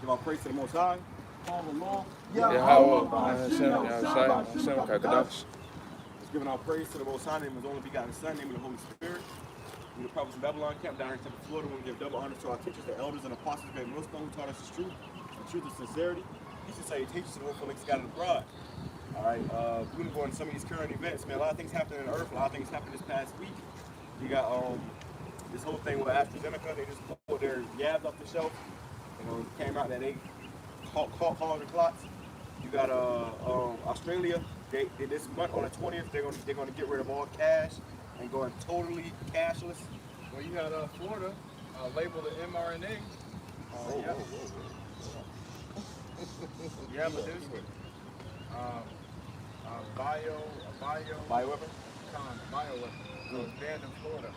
Give our praise to the Most High. Call the Lord. YAHAWAH, MANASHAH, Let's giving our praise to the Most High, name of His only begotten Son, name of the Holy Spirit. We the prophets of Babylon camp down here in Tampa, Florida. We want to give double honor to our teachers, the elders, and apostles, great millstone, who taught us the truth and sincerity. Peace and salutations to the world folks scattered abroad. All right, we're going to go into some of these current events, man. A lot of things happening in Earth. A lot of things happened this past week. You got this whole thing with AstraZeneca. They just pulled their jabs off the shelf. You know, it came out that they called the clots. You got Australia. They this month on the 20th, they're going to get rid of all cash and going totally cashless. Well, you got Florida labeled the mRNA. Yeah, but there's bioweapon. Bioweapon. So it's banned in Florida.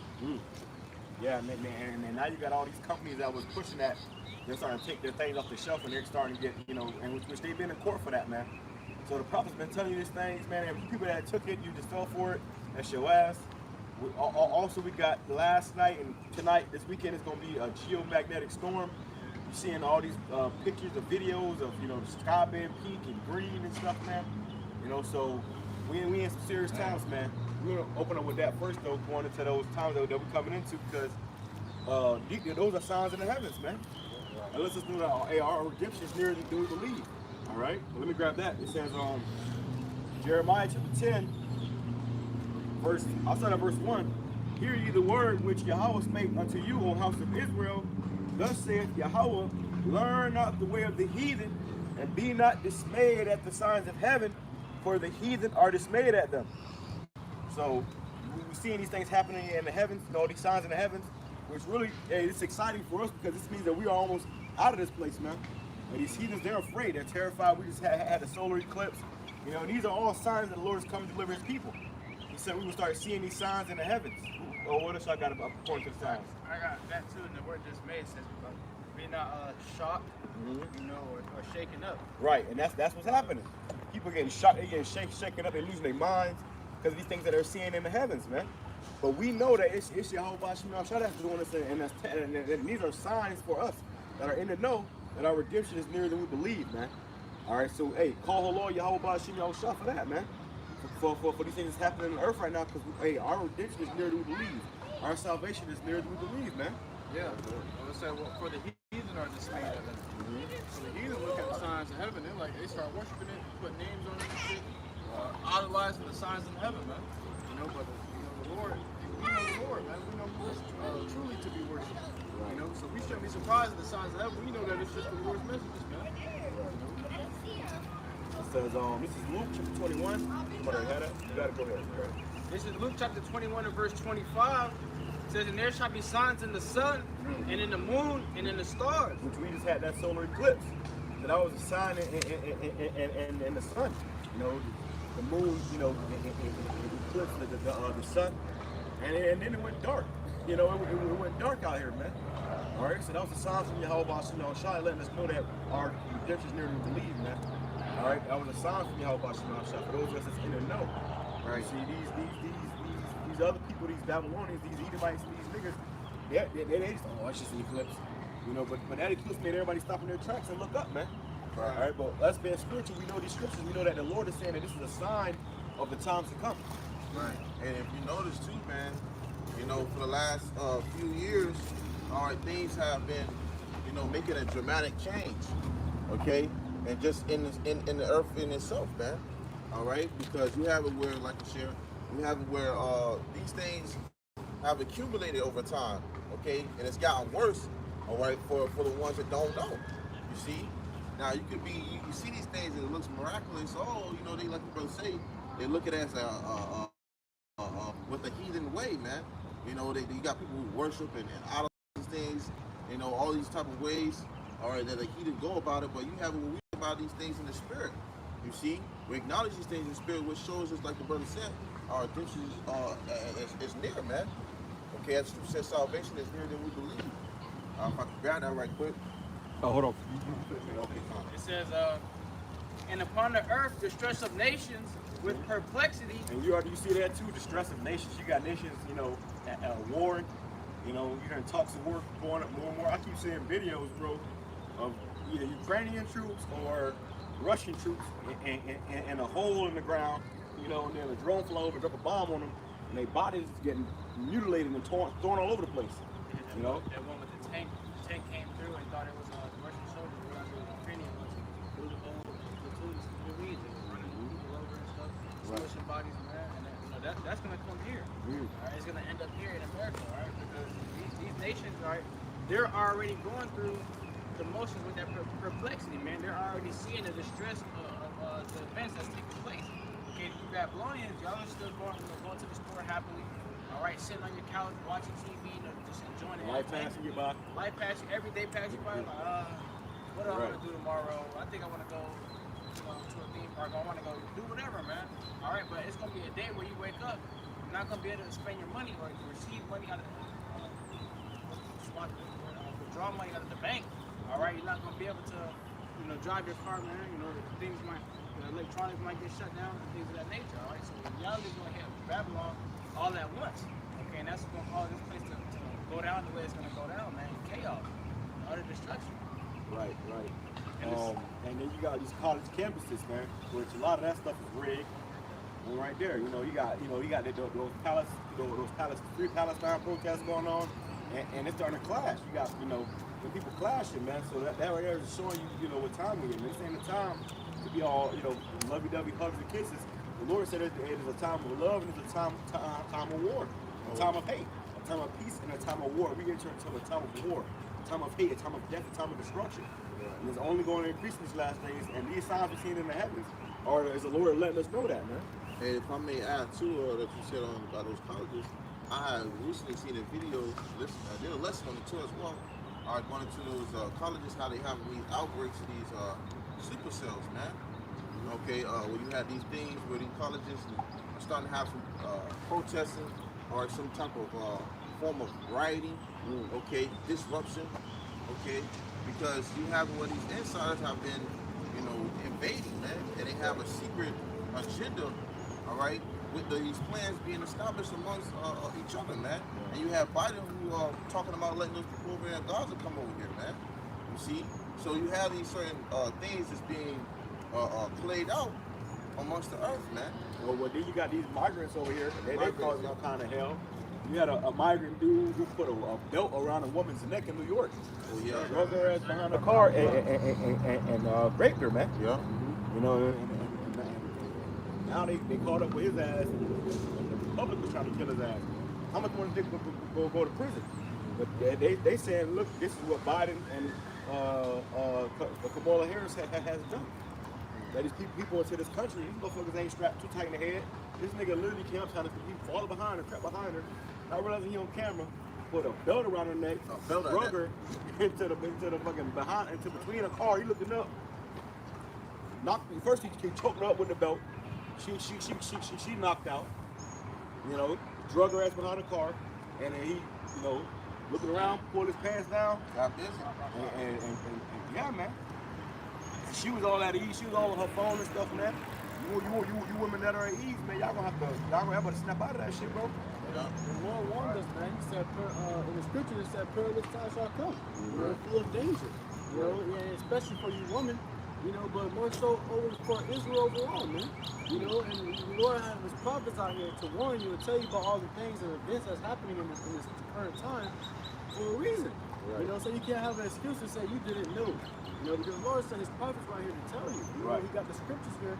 Yeah, and now you got all these companies that was pushing that. They're starting to take their things off the shelf, and they're starting to get, you know, and which they've been in court for that, man. So the prophet's been telling you these things, man, and people that took it, you just fell for it. That's your ass. Also, we got last night and tonight, this weekend is going to be a geomagnetic storm. You're seeing all these pictures of videos of, you know, the sky being pink and green and stuff, man. You know, so we in some serious times, man. We're going to open up with that first, though, going into those times that we're coming into, because those are signs in the heavens, man. And let's just know that our redemption is nearer than we believe. All right? Well, let me grab that. It says, Jeremiah chapter 10, I'll start at verse 1. Hear ye the word which Yahweh spake unto you, O house of Israel. Thus saith Yahweh, learn not the way of the heathen, and be not dismayed at the signs of heaven, for the heathen are dismayed at them. So we're seeing these things happening in the heavens, you know, these signs in the heavens, which really, hey, it's exciting for us, because this means that we are almost out of this place, man. And these heathens, they're afraid, they're terrified. We just had a solar eclipse. You know, these are all signs that the Lord is coming to deliver his people. He said we will start seeing these signs in the heavens. Oh, what else I got according to the signs? I got that too, and the word dismay says, be not shocked, you know, or shaken up. Right, and that's what's happening. People getting shocked, they're getting shaken up, they're losing their minds because of these things that they're seeing in the heavens, man. But we know that it's YAHAWASHI that's doing this, and these are signs for us that are in the know that our redemption is nearer than we believe, man. All right, so hey, call the Lord YAHAWASHI for that, man. For these things that's happening on earth right now, because hey, our redemption is nearer than we believe. Our salvation is nearer than we believe, man. Yeah. Well, say, well, for the heathen are dismayed at them. So the heathen look at the signs of heaven, they start worshiping it, put names on it and shit, idolizing the signs in heaven, man. You know, but the Lord, we know the Lord, man. We know who's truly to be worshipped. You know, so we shouldn't be surprised at the signs of heaven. We know that it's just the Lord's messages, man. It says, this is Luke chapter 21. Somebody had it? You gotta go ahead. This is Luke chapter 21 and verse 25. It says, and there shall be signs in the sun, and in the moon, and in the stars. Which we just had that solar eclipse. So that was a sign in the sun. You know, the moon, you know, it eclipsed the sun. And then it went dark. You know, it went dark out here, man. All right, so that was a sign from YAHAWASHI, letting us know that our redemption is near to believe, man. All right, that was a sign from YAHAWASHI for those of us that's in the know. All right, see these other people, these Babylonians, these Edomites, these niggas, they just, oh, it's just an eclipse. You know, but that eclipse made everybody stop in their tracks and look up, man. All right, but us being spiritual, we know these scriptures, we know that the Lord is saying that this is a sign of the times to come. Right, and if you notice too, man, you know, for the last few years, all right, things have been, you know, making a dramatic change, okay? And just in the earth in itself, man, all right? Because you have it where, like I shared, you have it where these things have accumulated over time, okay? And it's gotten worse, all right, for the ones that don't know, you see? Now, you see these things and it looks miraculous. Oh, you know, they, like the brother say, they look at it as with a heathen way, man. You know, you got people who worship and idolize these things, you know, all these type of ways, all right, that the heathen go about it. But you have when we about these things in the spirit, you see, we acknowledge these things in the spirit, which shows us, like the brother said, our redemption is near, man. Okay, as it says, salvation is nearer than we believe. If I can grab that right quick. Oh, hold on. It says, and upon the earth, distress of nations with perplexity. And you see that too, distress of nations. You got nations, you know, at warring. You know, you're hearing talks of war going up more and more. I keep seeing videos, bro, of either Ukrainian troops or Russian troops in a hole in the ground, you know, and then a drone flew over and dropped a bomb on them, and their bodies getting mutilated and thrown all over the place. You know? That one with the tank came through and thought it was Russian soldiers, realized it was Ukrainian ones. Through the whole platoon to the weeds, they were running people over and stuff, smushing bodies and that, and you know, that's gonna come here. All right, it's gonna end up here in America, all right? Because these nations, all right, they're already going through the motions with that perplexity, man. They're already seeing the distress of the events that's taking place. Okay, you Babylonians, y'all are still going to the store happily. All right, sitting on your couch, watching TV, you know, just enjoying it. Life passing you by. Life passing, every day passing you by. Like, what do I want to do tomorrow? I think I want to go, you know, to a theme park. I want to go do whatever, man. All right, but it's gonna be a day where you wake up, you're not gonna be able to spend your money or receive money out of withdraw money out of the bank. All right, you're not gonna be able to, you know, drive your car, man. You know, things might, the electronics might get shut down and things of that nature. All right, so reality is gonna hit Babylon all at once. Okay, and that's gonna cause this place to go down the way it's gonna go down, man. Chaos, utter destruction. Right. And then you got these college campuses, man, which a lot of that stuff is rigged. And right there, you got those free Palestine protests going on, and it's starting to clash. You got, the people clashing, man. So that right there is showing you, what time we're in. This ain't the time to be all, lovey-dovey hugs and kisses. The Lord said it is a time of love and it's a time of war, a time of hate, a time of peace and a time of war. We enter into a time of war, a time of hate, a time of death, a time of destruction. And it's only going to increase in these last days. And these signs we're seeing in the heavens, or is the Lord letting us know that, man? And if I may add too, that you said on about those colleges, I have recently seen a video, did a lesson on it too as well. Going into those colleges, how they have these outbreaks of these sleeper cells, man. Okay, where you have these things where these colleges are starting to have some protesting or some type of form of rioting, okay, disruption, okay, because you have where these insiders have been, invading, man, and they have a secret agenda, all right, with these plans being established amongst each other, man. And you have Biden who are talking about letting those people over in Gaza come over here, man. You see, so you have these certain things that's being played out amongst the earth, man. Well, then you got these migrants over here. They causing all kind of hell. You had a migrant dude who put a belt around a woman's neck in New York. Oh yeah. Drug her ass behind a car and raped her, man. Yeah. And now they caught up with his ass, and the public was trying to kill his ass. How much more did they go to prison? But they saying, look, this is what Biden and Kamala Harris has done. That these people into this country, these motherfuckers ain't strapped too tight in the head. This nigga literally came up trying to fall behind her, crap behind her. Not realizing he on camera, put a belt around her neck, drug her into the fucking behind, into between a car. He looking up. First he choked her up with the belt. She knocked out. Drug her ass behind the car, and then he, looking around, pulled his pants down. Got busy. And yeah, man. She was all at ease. She was all on her phone and stuff, man. You women that are at ease, man. Y'all gonna have to snap out of that shit, bro. Yeah. The Lord warned us, man. He said, in the scripture, it said, perilous times shall come. Full of danger. And especially for you women, but more so for Israel overall, man. And the Lord has his prophets out here to warn you and tell you about all the things and events that's happening in this current time for a reason. Right. So you can't have an excuse to say you didn't know. Because the Lord sent his prophets right here to tell you. He got the scriptures here,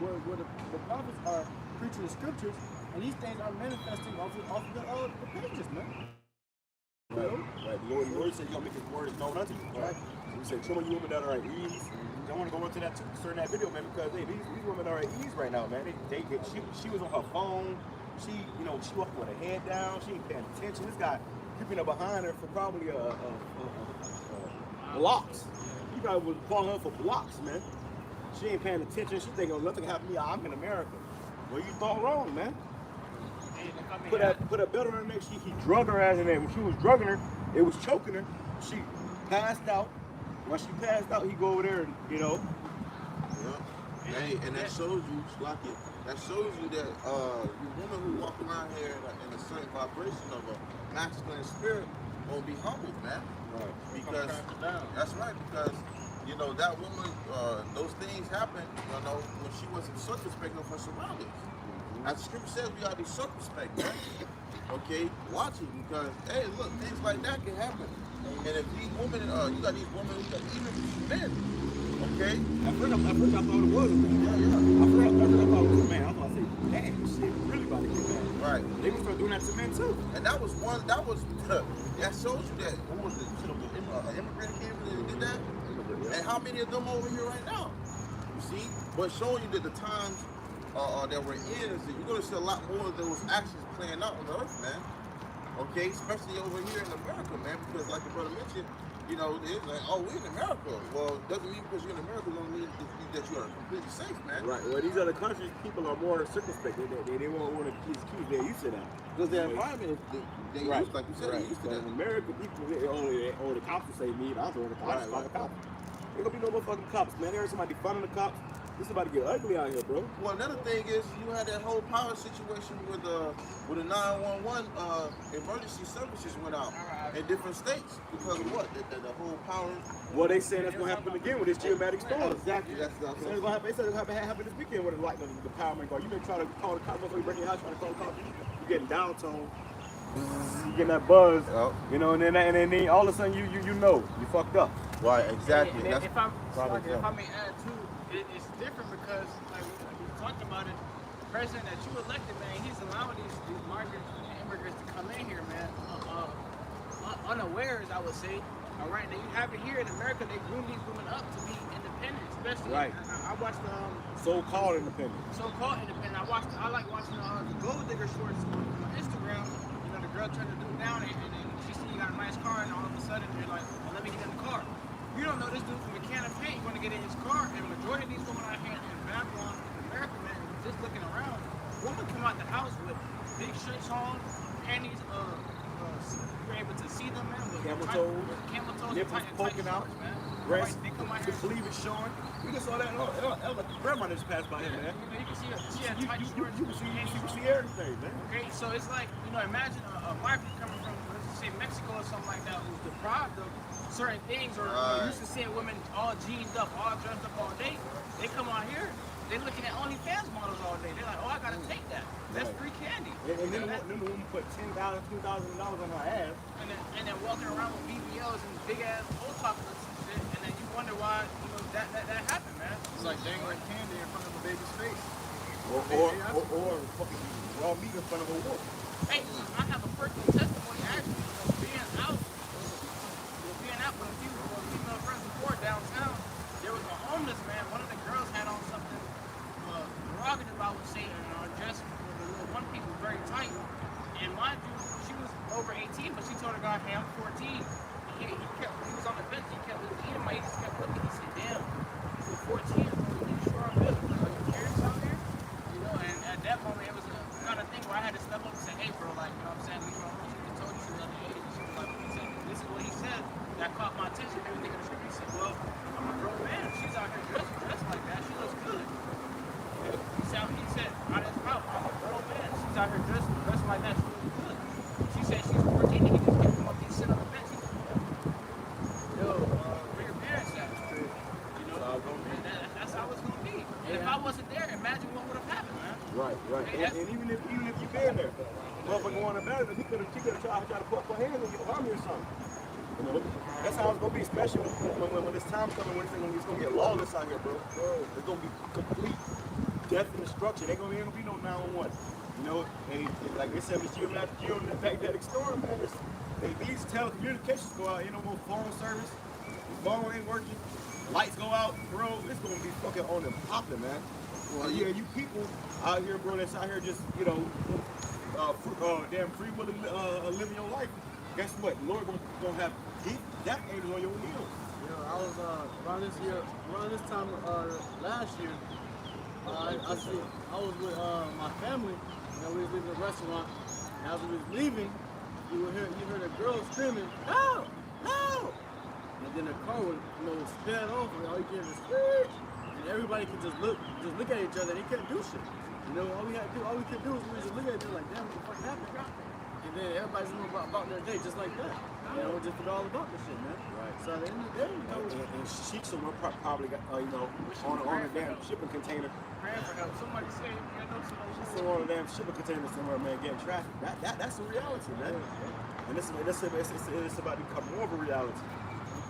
where the prophets are preaching the scriptures, and these things are manifesting off the pages, man. Right. The Lord said, "You'll make his word known unto you." Right. So he said, "Some of you women that are at ease." I want to go into that too, concerning that video, man, because these women are at ease right now, man. She was on her phone. She walked with her head down. She ain't paying attention. This guy creeping up behind her for probably blocks. He probably was following her for blocks, man. She ain't paying attention. She thinking, nothing happened to me. I'm in America. Well, you thought wrong, man. Put a belt on her neck. He drugged her ass, and then when she was drugging her, it was choking her. She passed out. When she passed out, he go over there and, Yeah. Hey, and that shows you, that shows you that you women who walk around here in a certain vibration of a masculine spirit, gonna be humbled, man. Right. Because down. that's right. Because you know that woman, those things happen. You know when she wasn't circumspect of her surroundings. As the scripture says, we gotta be circumspect, man. Okay, watch it because hey, look, things like that can happen. And if these women, you got these women, you got even men. Okay. At first I thought it was a man. Yeah. At first I thought it was a man. I was about to say, damn, shit, really about to get bad. Right. They gonna start doing that to men too. And that was one. That shows you that. What was it? Immigrant came and did that. And how many of them over here right now? You see, but showing you that the times that we're in is that you're gonna see a lot more of those actions playing out on the earth, man. Okay, especially over here in America, man. Because like the brother mentioned, you know, it's like, oh, we're in America. Well, it doesn't mean because you're in America don't mean that you are completely safe, man. Right. Well, these other countries, people are more circumspect. They won't want to keep their used to that. Because their environment, they Right. used, like you said, Right. they used to But that. in America, people the cops will say me. I don't know the cops. Right. The cops. Ain't gonna be no motherfucking cops, man. There's somebody defunding the cops. This is about to get ugly out here, bro. Well, another thing is you had that whole power situation with the 911 emergency services went out in different states because of what? The whole power. Well, they say that's gonna happen again with this geomatic storm. Exactly. That's So it's gonna happen. They said it's gonna happen this weekend with the power man car. You been trying to call the cops before you break your house, trying to call the cops. You getting downtown. You getting that buzz, Yep. you know, and then all of a sudden you know you fucked up. Right. Exactly. And That's if I probably if I may add too, it's different because like we talked about it, the president that you elected, man, he's allowing these migrants and immigrants to come in here, man, unawares, I would say. All right, now you have it here in America. They groom these women up to be independent, especially. Right. I watched the So-called independent. so-called independent. I like watching the gold digger shorts on Instagram. You know, the girl turned the dude down and then she see you got a nice car and all of a sudden you're like, well, let me get in the car. You don't know this dude from a can of paint. You're going to get in his car, and the majority of these women out here in Babylon, America, man, just looking around, women come out the house with big shirts on, panties, you're able to see them, man, with Camel tight- toes, camel toes, nipples tight poking out, shorts, man. breasts, Right, they come out the here. cleavage showing. We just saw that. Grandma just passed by here, man. You can see she had tight shorts. You can see everything, man. Okay, so it's like, you know, imagine a migrant coming from, let's say, Mexico or something like that, who's deprived of certain things, or used to seeing women all jeaned up, all dressed up all day. They come out here, they're looking at OnlyFans models all day. They're like, oh, I gotta take that. That's Right. free candy. And then the woman put $10,000, $2,000 on her ass. And then walking around with BBLs and big ass Botox and shit, and then you wonder why, you know, that happened, man. It's like dangling candy in front of a baby's face. Or fucking raw meat in front of a wolf. Hey, I have a personal testimony actually, you know, being out with a few female friends before downtown. There was a homeless man. One of the girls had on something derogative, I would say, and her dress with the little one piece was very tight. And mind you, she was over 18, but she told her guy, hey, I'm 14. He was on the bench. He kept eating. He just kept looking. He said, damn, you're 14. You sure I'm good? Are you serious out here? You know, and at that moment, it was a kind of thing where I had to step up and say, hey, bro, like, you know what I'm saying? You know, she told you she was underage. She was like, this is what he said. That caught my attention. Everything in the scripture. He said, well, I'm a grown man. She's out here dressed like that. She looks good. He said, out of his mouth, I'm a grown man. She's out here dressed like that. She looks good. She said she's 14 and he just kept him up. He sit on the bench. He said, yo, where your parents at? You know, that's how it's going to be. And if I wasn't there, imagine what would have happened, man. Right. And even if you been there, motherfucker wanted to marry, he could have tried to put her hands on you, arm you or something. You know, that's how it's gonna be, especially when this time coming, when it's gonna get lawless out here, bro. It's gonna be complete death and destruction. Ain't gonna be no 911. You know, and like they said, Mr. You're the magnetic storm, man. These telecommunications go out, ain't no more phone service. The phone ain't working. The lights go out, bro. It's gonna be fucking on and popping, man. Well, yeah, you people out here, bro, that's out here just, you know, damn free will living your life. Guess what? Lord gonna have death angels on your heels. You know, I was around this time last year. I was with my family, and we was leaving the restaurant. And as we was leaving, you heard a girl screaming, "No, no!" And then the car would, sped off, and all you get is screech. And everybody could just look at each other. And they couldn't do shit. You know, all we could do was we just look at each other like, "Damn, what the fuck happened?" and then everybody's going about their day just like that. You know, just forgot all about this shit, man. Right. So at the end of the day, you know, And she somewhere probably got, you know, on a damn shipping container. Praying for help. Somebody say, I know somebody She's somewhere on a damn shipping container somewhere, man, getting trafficked. That's the reality, man. And it's about to become more of a reality.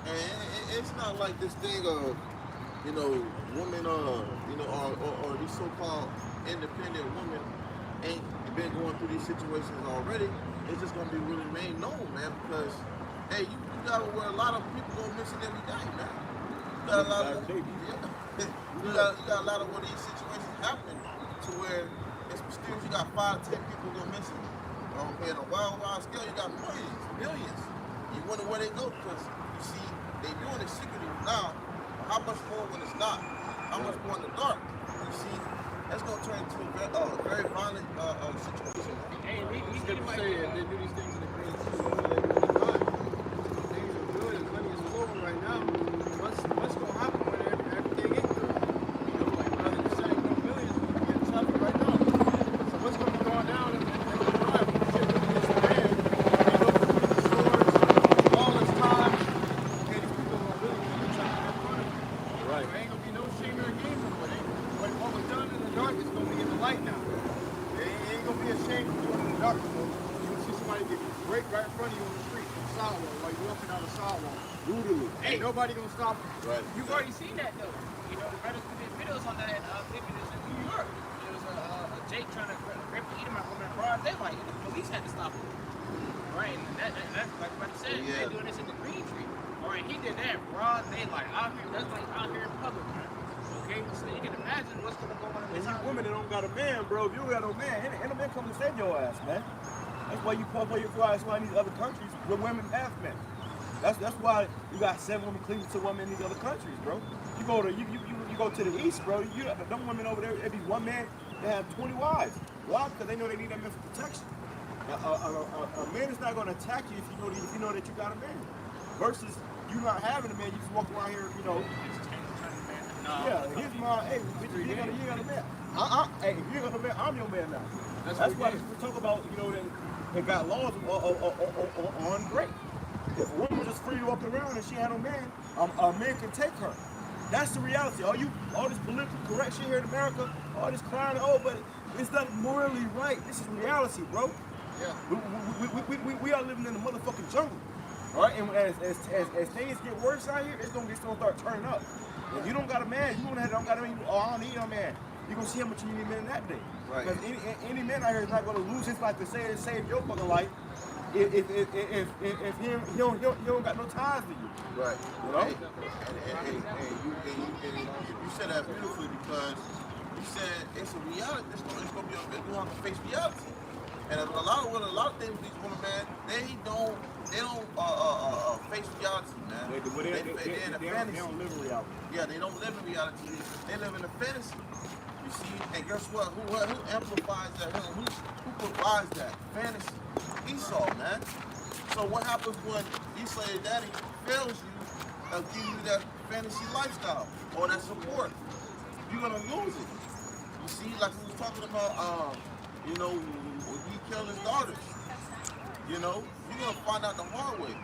And it's not like this thing of, you know, women you know, or these so-called independent women ain't been going through these situations already. It's just gonna be really made known, man, because hey, you got where a lot of people go missing every day, man. You got a lot of you got a lot of where these situations happen to where it's mysterious. You got 5, 10 people go missing. Okay, on a wild scale, you got millions. You wonder where they go because you see they doing it secretly now. How much more when it's not? How much more in the dark? You see, that's gonna turn into a very violent situation. Hey, these people say if they do these things in the green sea, they do it not. Things are good and money is flowing right now. What's gonna happen when everything gets good? You know, like brother, you're saying no millions of people getting trafficked right now. So what's gonna be going down in the drive? Shit really gets bad. They go through the stores all this time. Okay, these people are really gonna be trying to have fun. Right. There ain't gonna be no shame or game no more. What was done in the dark is gonna be in the light now. It ain't gonna be a shame to do it in the dark. So you will see somebody get raped right in front of you on the street, on the sidewalk, while you're walking down the sidewalk. Brutally. Ain't nobody gonna stop you. Right. You've already seen that though. You know, the brothers did videos on that in New York. There was a Jake trying to rape the Edomite woman in broad daylight, and the police had to stop him. Right, and that's like what I said. They're doing this in the Green Tree. All right, he did that in broad daylight out here. That's like out here in public, man. Okay, so you can imagine what's gonna go on in And this you house. women that don't got a man, bro, if you don't got no man, ain't no man come to save your ass, man. That's why you pop up your flies in these other countries where women have men. That's why you got 7 women cleaving to women in these other countries, bro. You go to the east, bro. You got them women over there. It be one man that have 20 wives. Why? Because they know they need that man for protection. A man is not going to attack you if you know that you got a man. Versus you not having a man, you just walk around here, you know. Yeah, here's my, hey, bitch, you got a man. Hey, if you got a man, I'm your man now. That's why we talk about, you know, they got laws on rape. If a woman was just free to walk around and she had no man, a man can take her. That's the reality. All this political correct shit here in America, all this crying, but it's not morally right. This is reality, bro. Yeah. We are living in the motherfucking jungle. All right, and as things get worse out here, it's gonna start turning up. If you don't got a man, you don't got a man. I don't need a man. You're gonna see how much you need a man that day. Right. Because any man out here is not gonna lose his life to save your fucking life. If he don't got no ties to you. Right. You know? You said that beautifully because you said it's a reality. It's gonna be a going to face reality. And a lot of things with these women, man, they don't face reality, man. They're in a fantasy. They don't live in reality. Yeah, they don't live in reality. They live in a fantasy. You see, and guess what? Who amplifies that? Who provides that fantasy? Esau, man. So what happens when Esau's daddy fails you of giving you that fantasy lifestyle or that support? You're gonna lose it. You see, like we was talking about, you know, when he killed his daughters. You know, you're gonna find out the hard way.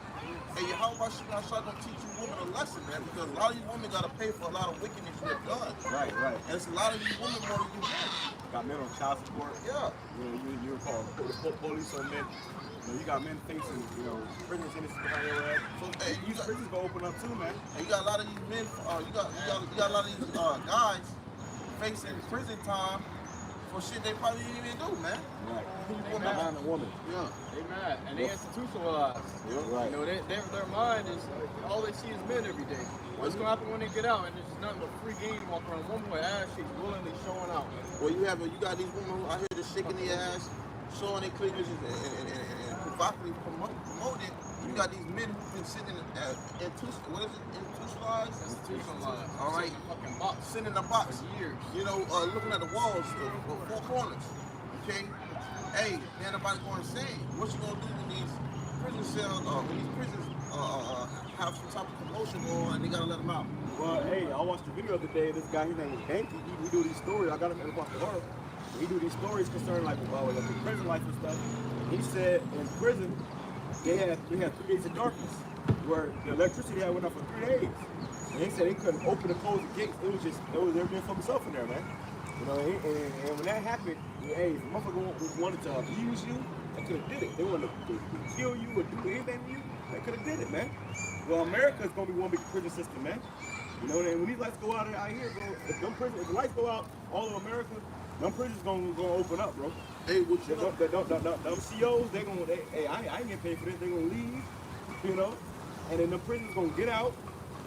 Hey, YAHAWASHI gonna teach you women a lesson, man, because a lot of you women gotta pay for a lot of wickedness you have done. Right. And it's a lot of you women more than you men. Got men on child support. Yeah. You're called police on men. You got men facing, prison sentences behind your ass. So Hey, these prisons gonna open up too, man. And you got a lot of these men, you got a lot of these guys facing prison time for shit they probably didn't even do, man. Right. They Behind a woman. Yeah. They mad and they institutionalized. Right. You know, their mind is all they see is men every day. What's gonna happen when they get out and it's nothing but free game to walk around? Woman with ass cheeks willingly showing out. Well, you got these women who out here just shaking their ass, showing their cleavage and provocatively promoting. You got these men who've been sitting institutionalized? Institutionalized. All right. Fucking box. Sitting in a box. For years. You know, looking at the walls, four corners. Okay? Hey, man, nobody's going insane. What you gonna do when these prison cells, when these prisons have some type of commotion going on and they gotta let them out? Well, hey, I watched the video the other day. This guy, his name was Banky. He do these stories. I got him in the box of horror. He do these stories concerning like the prison life and stuff. He said in prison they had 3 days of darkness where the electricity had went off for 3 days. And he said they couldn't open and close the gates. It was everything for himself in there, man. You know, and when that happened, hey, if a motherfucker wanted to abuse you, they could have did it. They wanted to kill you or do anything to you, they could have did it, man. Well, America is gonna be one big prison system, man. You know, and when these lights go out here, bro, if the lights go out all of America, them prisons gonna open up, bro. Hey, what you know? Them COs, hey, I ain't getting paid for this. They gonna leave, you know, and then the prisoners gonna get out,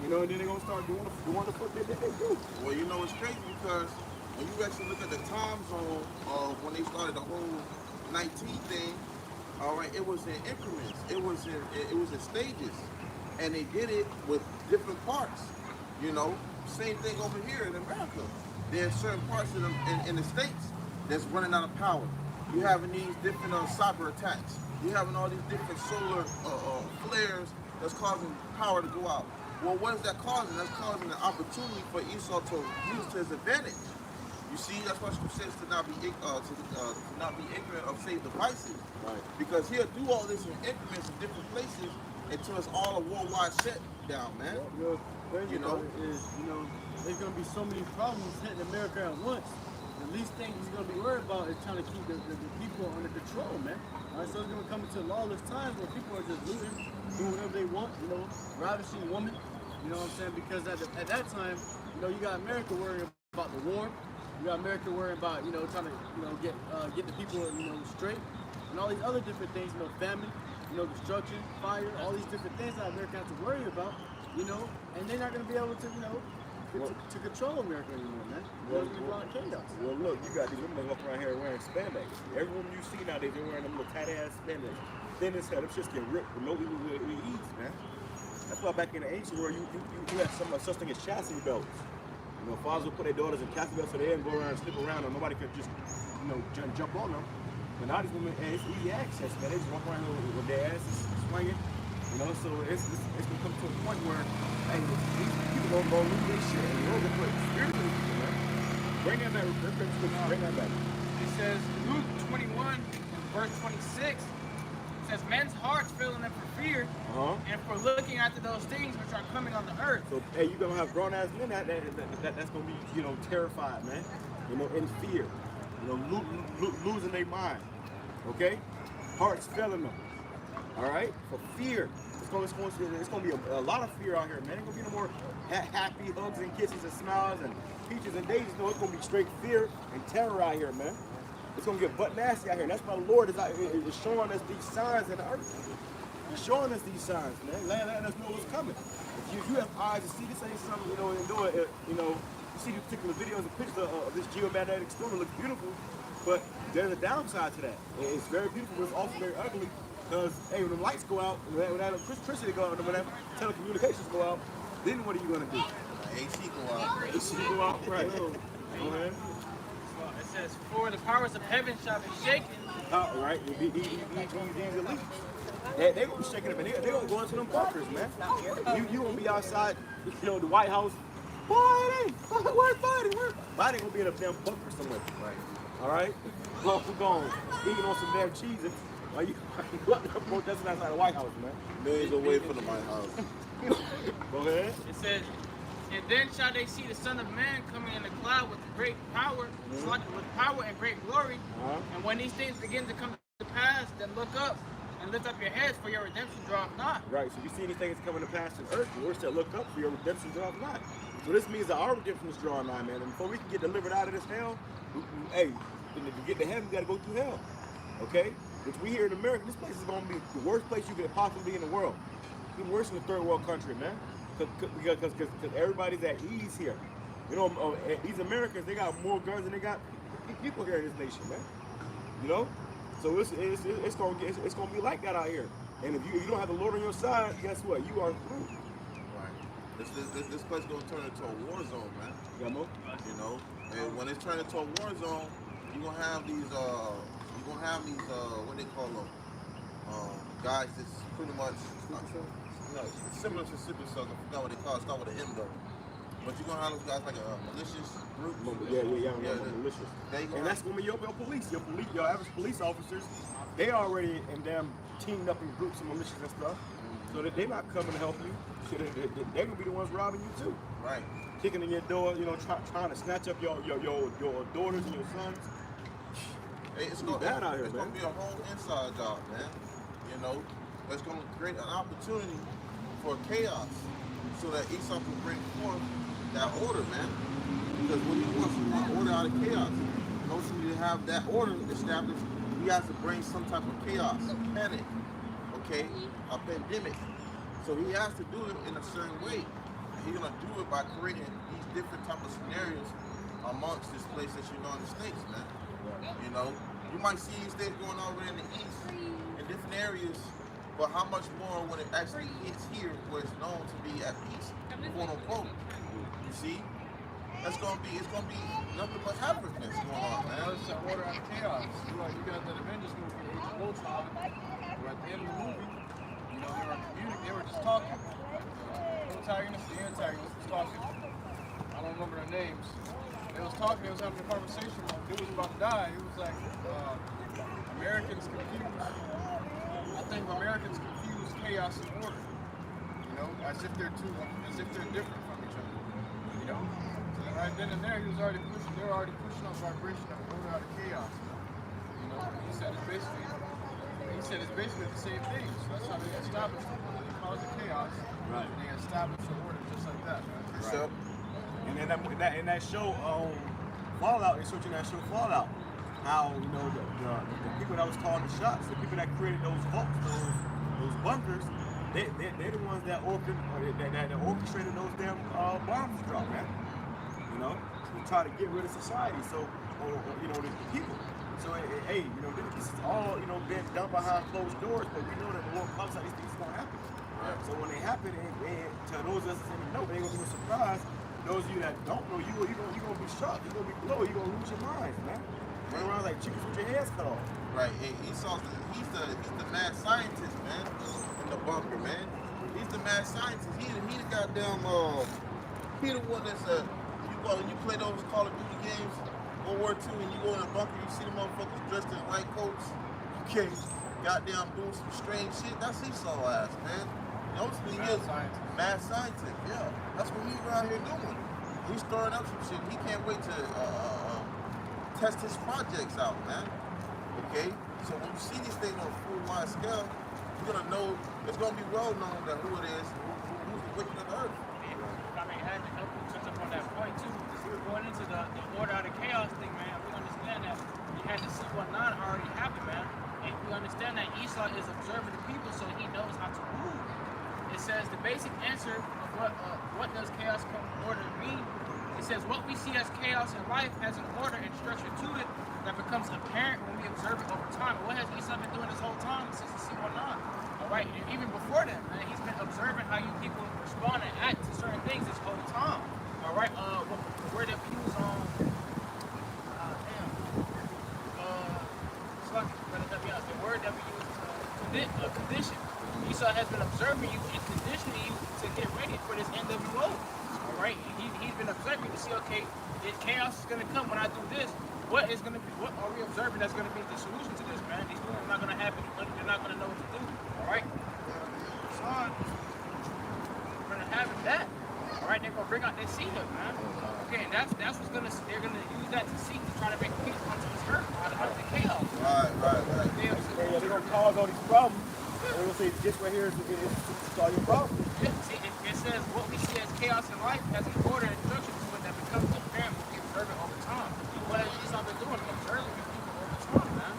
you know, and then they gonna start doing the fuck that they do. Well, you know, it's crazy because when you actually look at the time zone of when they started the whole 19 thing, all right, it was in increments. It was in stages, and they did it with different parts. You know, same thing over here in America. There's certain parts of them in the States that's running out of power. You having these different cyber attacks. You having all these different solar flares that's causing power to go out. Well, what is that causing? That's causing an opportunity for Esau to use to his advantage. You see, that's why Scripture says to not be ignorant of Satan's devices. Right. Because he'll do all this in increments in different places until it's all a worldwide shutdown, man. Well, crazy You know? about it is, you know, there's gonna be so many problems hitting America at once. The least thing he's gonna be worried about is trying to keep the people under control, man. All right, so it's gonna come into lawless times where people are just looting, doing whatever they want, you know, ravishing women. You know what I'm saying? Because at that time, you know, you got America worrying about the war. You got America worrying about, you know, trying to, you know, get the people, you know, straight, and all these other different things, you know, famine, you know, destruction, fire, all these different things that America has to worry about, you know, and they're not going to be able to, you know, to control America anymore, man. There's going to be a lot of chaos. Well, look, you got these women that walk around here wearing spandex. Every woman you see nowadays, they're wearing them little tight ass spandex. Thin as hell, them shits get ripped with no ease, man. That's why back in the ancient world, you had such thing as chastity belts. You know, fathers would put their daughters in chastity belts so they didn't go around and slip around and nobody could just, you know, jump on them. But now these women, it's easy access, man. They just walk around with their asses swinging. You know, so it's gonna come to a point where, hey, these people gonna lose their shit. And you're gonna put spiritually people, man. Bring that back. Bring that back. It says Luke 21, verse 26. Says men's hearts filling them for fear and for looking after those things which are coming on the earth. So hey, you're gonna have grown ass men that's gonna be, you know, terrified, man. You know, in fear. You know, losing their mind. Okay? Hearts failing them. Alright? For fear. It's gonna be a lot of fear out here, man. It's gonna be no more happy hugs and kisses and smiles and peaches and daisies. No, it's gonna be straight fear and terror out here, man. It's gonna get butt nasty out here. And that's why the Lord is showing us these signs in the earth. He's showing us these signs, man. Letting us know what's coming. If you have eyes to see this ain't something, you know, and do it, you know, you see these particular videos and pictures of this geomagnetic storm. It looks beautiful, but there's a downside to that. It's very beautiful, but it's also very ugly. Because, hey, when the lights go out, when that electricity go out, when that telecommunications go out, then what are you gonna do? AC go out. AC go out, right? Go ahead. It says, for the powers of heaven shall be shaken. Right, these elites. They gonna be shaking up and they gonna go into them bunkers, man. You gonna be outside, you know, the White House. Boy, we're fighting. Biden gonna be in a damn bunker somewhere. Right. All right. Well, we're going eating on some damn cheese. Why you protesting outside the White House, man? Millions away from the White House. Go ahead. It says, and then shall they see the Son of Man coming in a cloud with great power, with power and great glory. And when these things begin to come to pass, then look up and lift up your heads, for your redemption draweth not. Right. So you see anything that's coming to pass in earth, the Lord said, look up, for your redemption draweth not. So this means that our redemption is drawing nigh, man. And before we can get delivered out of this hell, hey, to get to heaven, we gotta go through hell. Okay? Which we here in America, this place is gonna be the worst place you could possibly be in the world. Even worse than a third world country, man. Because everybody's at ease here. You know, these Americans, they got more guns than they got people here in this nation, man. You know? So it's gonna be like that out here. And if you don't have the Lord on your side, guess what? You are through. Right. This place gonna turn into a war zone, man. You got more? You know? And when it's turned into a war zone, you're gonna have these what they call them, guys that's pretty much similar to super cells. I forgot what they call it. Start with an M though. But you're gonna have those guys like a malicious group. Malicious. They gonna And that's gonna be your police. Your average police officers, they already in damn teamed up in groups of militias and stuff. So that they're not coming to help you. So they're gonna be the ones robbing you too. right. Kicking in your door, you know, trying to snatch up your daughters and your sons. Hey, it's gonna be a whole inside job, man. You know, it's gonna create an opportunity for chaos, so that Esau can bring forth that order, man. Because what he wants order out of chaos. In order for you to have that order established, he has to bring some type of chaos, panic, okay, a pandemic. So he has to do it in a certain way. He's gonna do it by creating these different type of scenarios amongst this place that you know in the States, man. You know, you might see these things going on over in the East, in different areas, but how much more when it actually hits here, where it's known to be at peace, quote unquote. You see, it's gonna be nothing but happiness going on, man. It's that order out of chaos. You got that Avengers movie, Age of Ultron, where at the end of the movie, you know, they were just talking. The protagonist, the antagonist was talking. I don't remember their names. They was talking, they was having a conversation. Dude was about to die. He was like, Americans confuse chaos and order. You know, as if they're different from each other. You know? So right then and there, they were already pushing on vibration of order out of chaos. You know, he said it's basically the same thing. So that's how they established it. They cause the chaos, and they establish the order just like that, man. Right. So, And in that show, Fallout, they're searching that show Fallout. How, you know, the people that was calling the shots, the people that created those vaults, those bunkers, they're the ones that orchestrated those damn bombs to drop, man. You know, to try to get rid of society. So, you know, the people. So, hey, you know, this is all, you know, been done behind closed doors, but we know that the Lord prophesied these things gonna happen. right. So when they happen, to those of us that know, they ain't gonna be surprised. Those of you that don't know, you're gonna be shocked. You're gonna be blown. You're gonna lose your minds, man. Run around like chickens with your heads cut off. Right, hey, he's the mad scientist, man, in the bunker, man. He's the mad scientist. He the goddamn he the one that's when you play those Call of Duty games, World War II, and you go in the bunker, you see the motherfuckers dressed in white coats, okay, goddamn doing some strange shit. That's Esau ass, man. Those things is mad scientist, yeah. That's what he's around here doing. He's stirring up some shit. He can't wait to test his projects out, man. Okay? So when you see these things on a full wide scale, you're gonna know, it's gonna be well known that who it is, who's the wicked of the earth. I mean, I had to help you touch up on that point too. Going into the order out of chaos thing, man, we understand that you had to see what already happened, man. And we understand that Esau is observing the people, so he knows how to move. It says the basic answer of what does chaos come order mean? It says what we see as chaos in life has an order and structure to it that becomes apparent when we observe it over time. And what has Esau been doing this whole time since the C19? All right, and even before that, man, he's been observing how you people respond and act to certain things this whole time. All right, the word that we use on, the word that we use condition. Esau has been observing you and conditioning you to get ready for this NWO. All right, he's been observing to see, okay, if chaos is going to come when I do this, what are we observing that's going to be the solution to this, man? These people are not going to have any money, they're not going to know what to do. All right, so we're going to have that. All right, they're going to bring out their seedhood, man. Okay, and that's what's going to, they're going to use that to seek to try to make peace onto this earth out of the chaos. Right. They're gonna cause all these problems. They're gonna say this right here is all your problems. Yeah, see, it says what we see as chaos in life has an order and structure to it that becomes apparent when we observe it over time. What has Esau been doing? Observing people over time, man.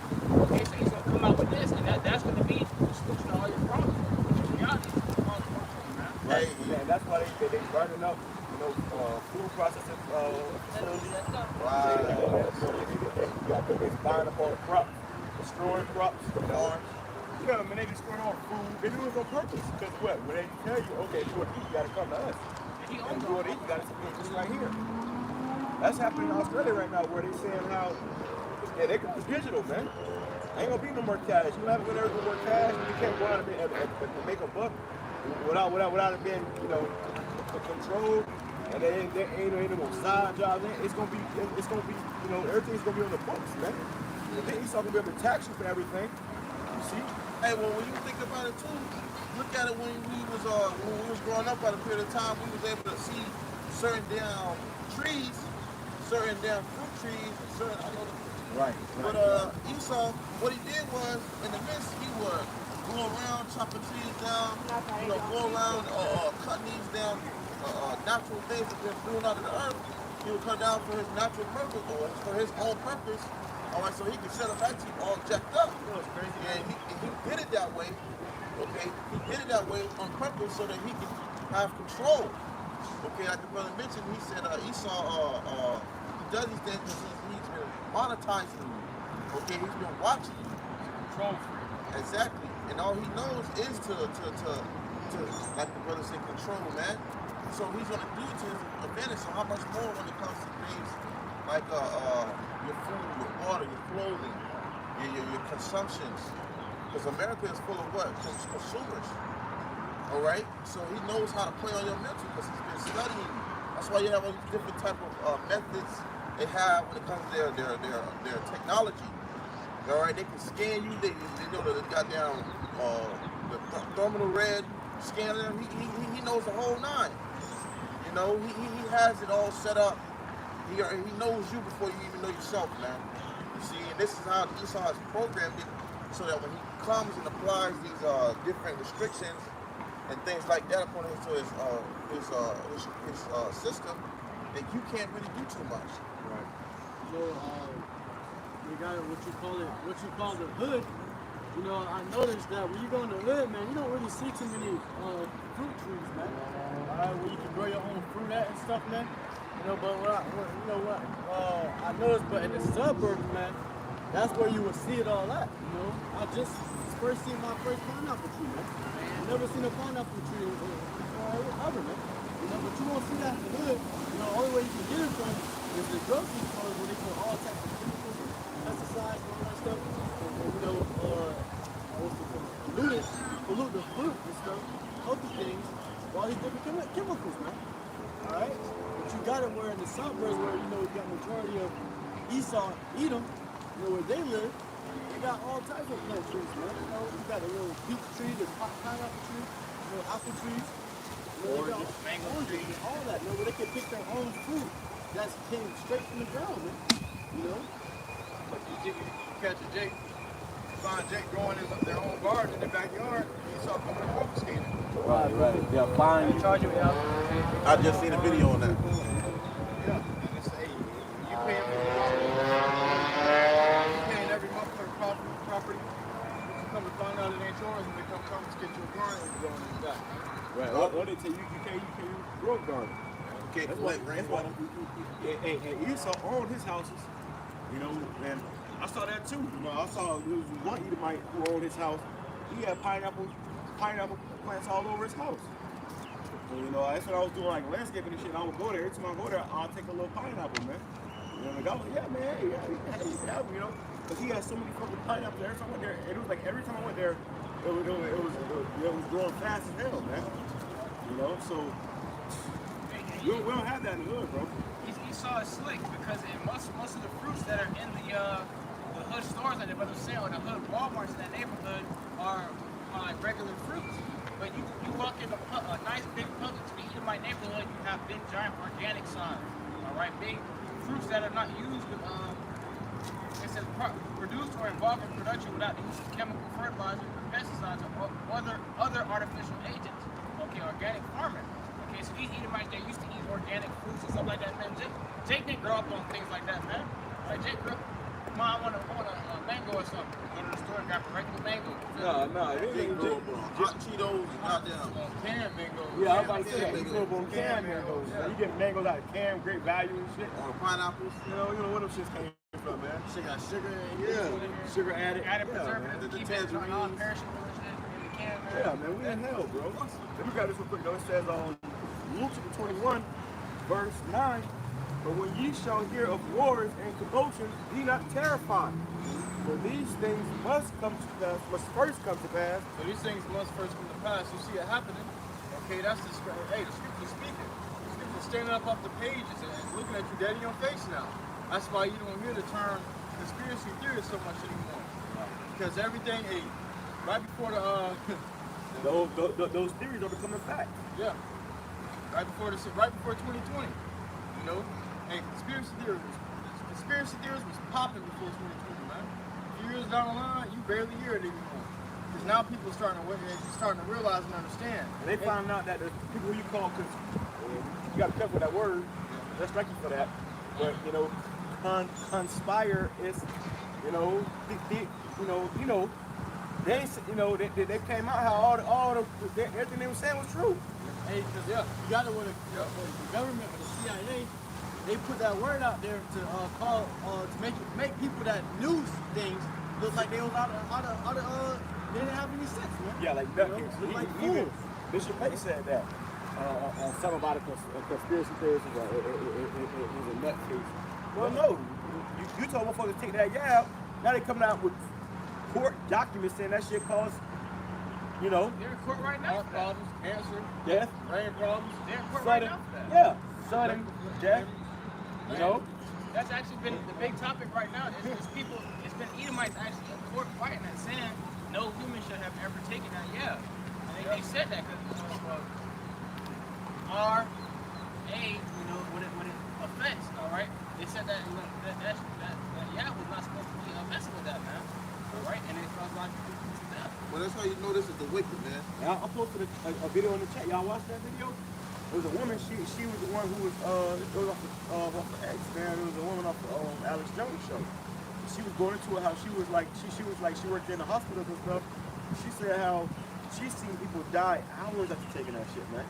Okay, so he's gonna come out with this, and that's gonna be the solution to all your problems. In reality, it's all the problems, man. Right. And that's why they burning up, you know, food processing facilities. It's buying up all the crops, destroying crops, farms. You know, when they destroy all the food, they do it on purpose. Because what? When they tell you, okay, if you want to eat, you gotta come to us. If you want to eat, you gotta support this right here. That's happening in Australia right now, where they're saying how they can do digital, man. Ain't gonna be no more cash. You don't have to go there with more cash. You can't go out and make a buck without it being, you know, controlled and there ain't no more side jobs. It's gonna be, you know, everything's gonna be on the books, man. And then Esau gonna be able to tax you for everything. You see? Hey, well, when you think about it too, look at it when we was growing up at a period of time, we was able to see certain damn trees, certain damn fruit trees, and certain, I know. Right. But Esau, what he did was, in the midst, he would go around chopping trees down, you know, go around cutting these down natural things that they're doing out of the earth. He would cut down for his natural purpose or for his own purpose. All right, so he could sell them back to you all jacked up. And he did it that way. Okay, he did it that way on purpose so that he could have control. Okay, like the brother mentioned, he said Esau he does these things because he's been monetizing you. Okay, he's been watching you. Control freak. Exactly. And all he knows is to like the brother said, control, man. So he's gonna do it to his advantage. So how much more when it comes to things like your food, your water, your clothing, your consumptions. Because America is full of what? Consumers. All right? So he knows how to play on your mental because he's been studying. That's why you have all these different type of methods they have when it comes to their technology. All right? They can scan you. They know the goddamn the thermal red scanner. He knows the whole nine. You know, he has it all set up. He knows you before you even know yourself, man. You see, and this is how Esau has programmed it so that when he comes and applies these different restrictions and things like that upon his system, that you can't really do too much. Right. So you got what you call the hood. You know, I noticed that when you go in the hood, man, you don't really see too many fruit trees, man. Where you can grow your own fruit at and stuff, man. You know, but I noticed, but in the suburbs, man, that's where you will see it all at. You know, I just first seen my first pineapple tree, man. I never seen a pineapple tree ever, man. You know, but you won't see that in the hood. You know, the only way you can get it from is the grocery stores where they put all types of chemicals, pesticides, and all that stuff. And, you know, pollute the fruit and stuff, healthy things, all these different chemicals, man. All right. But you got it where in the suburbs where, you know, you got majority of Esau, Edom, you know, where they live, you got all types of plant trees, man. You know, you got a little peach tree, the pineapple tree, you know, apple trees, you know, oranges, mango trees, all that, you know, where they can pick their own fruit that's came straight from the ground, man. You know? You catch a Jake, find Jake growing in their own garden in their backyard, and Esau coming and confiscating it. Right. They'll find you. Charge you with I just seen a video on that. Yeah. And it's, hey, you paying every month for the property. You come to find out it ain't yours, and they come confiscate your garden and go in the back. Right. What they tell you, you can't grow garden. Okay, That's why and Esau owned his houses, you know, and I saw that too. You know, I saw there was one Edomite who owned his house. He had pineapple plants all over his house. So, you know, that's what I was doing, like landscaping and shit. I would go there. Every time I go there, I'll take a little pineapple, man. You know, the guy was like, yeah, man, hey, you know, because he had so many fucking pineapples. Every time I went there, it was like every time I went there, it was growing fast as hell, man. You know, so we don't have that in the hood, bro. Esau is slick because most of the fruits that are in the hood stores, like the brother was saying, or the hood Walmarts in that neighborhood are like regular fruits. But you walk in a nice big public to the Edomite neighborhood, you have big giant organic signs. All right, big fruits that are not used with it says produced or involved in production without the use of chemical fertilizers, pesticides, or other artificial agents. Okay, organic farming. Okay, so these Edomites, they used to eat organic fruits and stuff like that, man. Jake didn't grow up on things like that, man. Like Jake grew up, Mom, I want a mango or something. Go to the store and grab a regular mango. No, it ain't Hot Cheetos, goddamn. Canned mango. Yeah, I was about to say that. You grew up on canned mangoes. Yeah. You get mangoes out of canned, great value and shit. Pineapples. You know where them shits came from, man. Shit got sugar in it. Yeah, sugar added. Added Yeah, preservatives man. to keep it non-perishable and shit in the can, man. Yeah, man, we in hell, bro. Let me grab this real quick, though. It says on Luke 21, verse 9, but when ye shall hear of wars and commotions, be not terrified. For these things must first come to pass. So these things must first come to pass. You see it happening. Okay, that's the scripture. Hey, the scripture speaking. The scripture people standing up off the pages and looking at you dead in your face now. That's why you don't hear the term conspiracy theorist so much anymore. Because everything, hey, right before the those theories are becoming fact. yeah, right before 2020, you know, hey, conspiracy theories was popping before 2020, man. A few years down the line, you barely hear it anymore. Because now people are starting to realize and understand. And they find out that the people who you call, because you got to be careful with that word. Let's strike you for that. But you know, conspire is, you know, they came out how everything they were saying was true. Hey, because you got to the government or the CIA, they put that word out there to call to make people that knew things look like they was out of they didn't have any sense, man. Yeah, like nutcase. Look like Even fools. Bishop Petty said that. Something about a conspiracy theorist is a nutcase. Well, no. You told motherfuckers to take that yab. Now they coming out with court documents saying that shit caused, you know, They're in court right now. Heart problems, cancer, death, brain problems. They're in court right sudden, now for that. yeah, sudden death. You know, That's actually been the big topic right now. It's people, it's been Edomites actually in court fighting that, saying no human should have ever taken that. Yeah, and they said that because RA, you know, when it affects, all right. They said that yeah was not supposed to be messing with that, man. All right, and it caused a lot of people to death. Well, that's how you know this is the wicked, man. I posted a video in the chat. Y'all watched that video? It was a woman. She was the one who was this goes off the X, man. It was a woman off the Alex Jones show. She was going into it how she was like she worked in the hospitals and stuff. She said how she seen people die hours after taking that shit, man.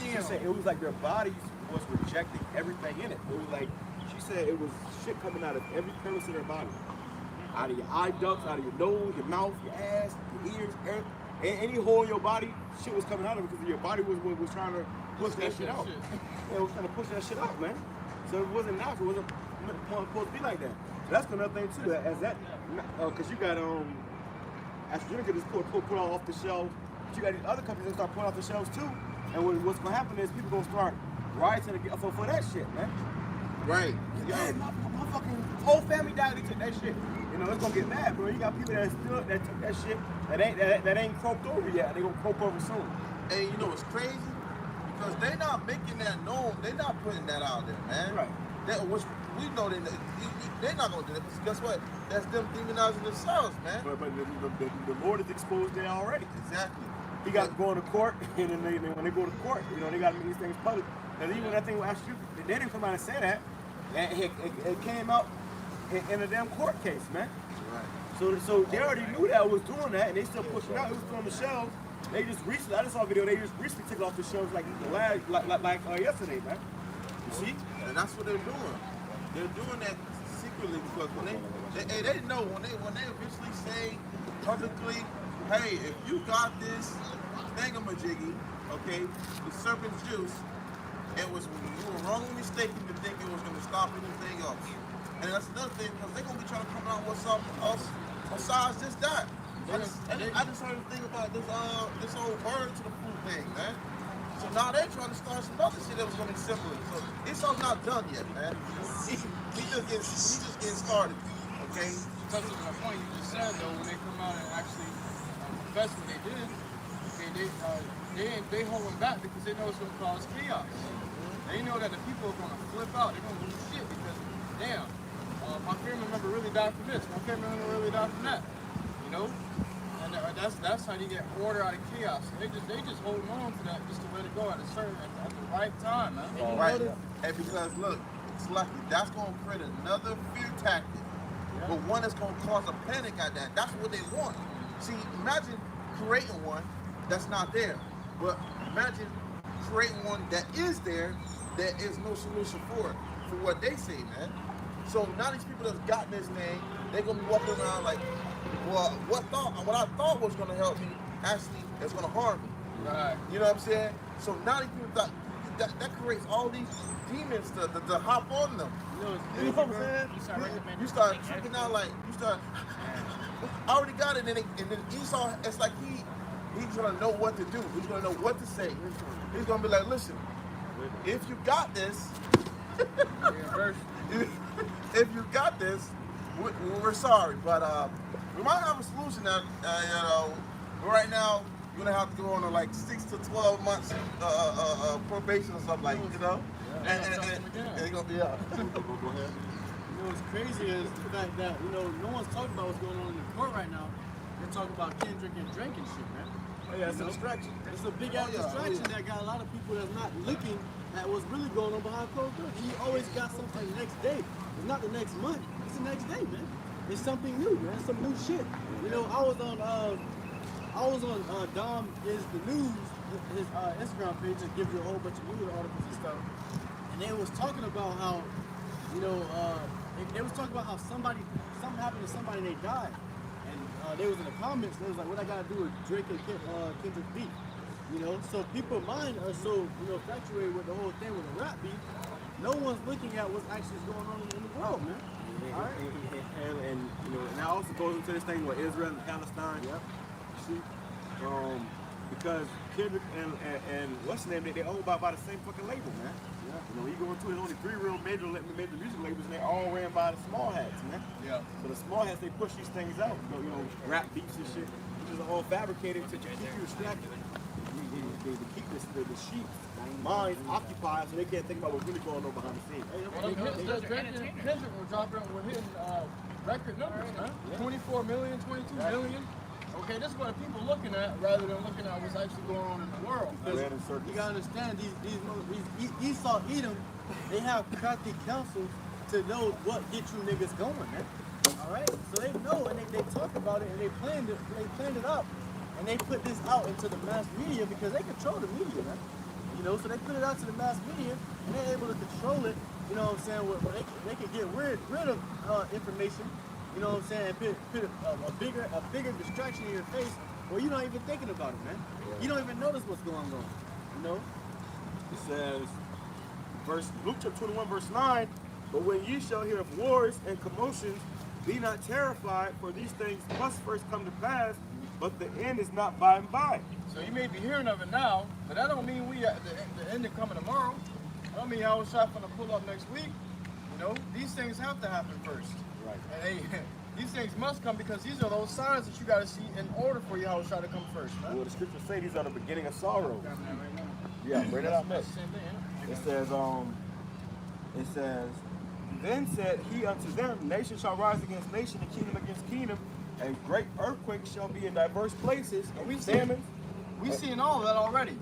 She said it was like their bodies was rejecting everything in it. It was like she said it was shit coming out of every crevice in their body. Out of your eye ducts, out of your nose, your mouth, your ass, your ears, any hole in your body, shit was coming out of it because your body was trying to push that shit out. It was trying to push that shit out, man. So it wasn't natural. It wasn't supposed to be like that. So that's another thing too. Because you got AstraZeneca just put all off the shelves. But you got these other companies that start pulling off the shelves too. And what's gonna happen is people gonna start rioting for that shit, man. Right. Yeah, my fucking whole family died. They took that shit. You know, it's gonna get mad, bro. You got people that took that shit that ain't croaked over yet. They gonna croak over soon. And you know what's crazy? Because they not making that known. They not putting that out there, man. Right. That was we know they're not gonna do that. Because guess what? That's them demonizing themselves, man. But the Lord is exposed there already. Exactly. He got to go to court, and then when they go to court, you know, they got to make these things public. And even that thing with AstraZeneca, they didn't come out and say that. It came out in a damn court case, man. Right. So they already knew that I was doing that, and they still pushing out. It was still on the shelves. They just recently, I just saw a video. They just recently took it off the shelves like yesterday, man. You see? And that's what they're doing. They're doing that secretly because when they know when they eventually say publicly, hey, if you got this thingamajiggy, okay, the serpent's juice, it was you were wrongly mistaken to think it was going to stop anything else. And that's another thing because they're going to be trying to come out with something else besides just that. I just heard a thing about this whole bird to the food thing, man. So now they're trying to start some other shit that was going to be similar. So it's all not done yet, man. He just getting started, okay? Touching on the point you just said though, when they come out and actually confess what they did, okay, they holding back because they know it's gonna cause chaos. They know that the people are gonna flip out, they're gonna do shit because damn, my family member really died from this, my family member really died from that. You know? And that's how you get order out of chaos. They just holding on to that just to let it go at the right time, man. Right. And because look, it's lucky that's gonna create another fear tactic. But one that's going to cause a panic at that. That's what they want. See, imagine creating one that's not there. But imagine creating one that is there, that is no solution for what they say, man. So now these people that's gotten this thing, they're going to be walking around like, well, what I thought was going to help me, actually, is going to harm me. Right. You know what I'm saying? So now these people thought, that creates all these demons to hop on them. You know what I'm saying? You start tripping out like I already got it, and then Esau, it's like he's gonna know what to do. He's gonna know what to say. He's gonna be like, listen, if you got this, Reverse. if you got this, we're sorry, but we might have a solution that you know. Right now, you're gonna have to go on a like 6 to 12 months probation or something, like, you know. And it's gonna be Go ahead. You know what's crazy is the fact that, you know, no one's talking about what's going on in the court right now. They're talking about Kendrick and Drake and shit, man. Oh yeah, it's a distraction. It's a big ass distraction that got a lot of people that's not looking at what's really going on behind closed doors. You always got something the next day. It's not the next month. It's the next day, man. It's something new, man. It's some new shit. You know, I was on Dom is the news, his Instagram page that gives you a whole bunch of news articles and stuff. And they was talking about how, you know, they was talking about how something happened to somebody and they died. And they was in the comments, they was like, what I gotta do with Drake and Kendrick beef? You know, so people's mind are so, you know, infatuated with the whole thing with the rap beef. No one's looking at what's actually going on in the world, man. All right? And you know, and that also goes into this thing with Israel and Palestine. Yep. See, because Kendrick and what's the name? They owned by the same fucking label, man. Yeah. You know, you go into it, only 3 real major music labels, and they all ran by the small hats, man. Yeah. So the small hats, they push these things out. You know, rap beats and shit, which is all fabricated to keep you distracted. They keep the sheep's minds occupied, so they can't think about what's really going on behind the scenes. Well, Kendrick were dropping, we're hitting record numbers, man. 24 million, 22 million. Okay, this is what people looking at rather than looking at what's actually going on in the world. You gotta understand these Esau Edom, they have crafty counsels to know what get you niggas going, man. All right, so they know and they talk about it and they planned it out, and they put this out into the mass media because they control the media, man. You know, so they put it out to the mass media and they're able to control it. You know what I'm saying? Where they can get rid of information. You know what I'm saying? Put a bigger distraction in your face where you're not even thinking about it, man. You don't even notice what's going on. You know? It says, Luke chapter 21, verse 9, but when ye shall hear of wars and commotions, be not terrified, for these things must first come to pass, but the end is not by and by. So you may be hearing of it now, but that don't mean the end is coming tomorrow. I don't mean YAHAWASHI gonna pull up next week. You know, these things have to happen first. Right. And these things must come because these are those signs that you got to see in order for YAHAWASHI to come first, man. Well, the scriptures say these are the beginning of sorrow. Got that right now. Yeah, bring it out That's next. the same thing, ain't It says, then said he unto them, nation shall rise against nation, and kingdom against kingdom, and great earthquakes shall be in diverse places, and We famines. We've seen all of that already.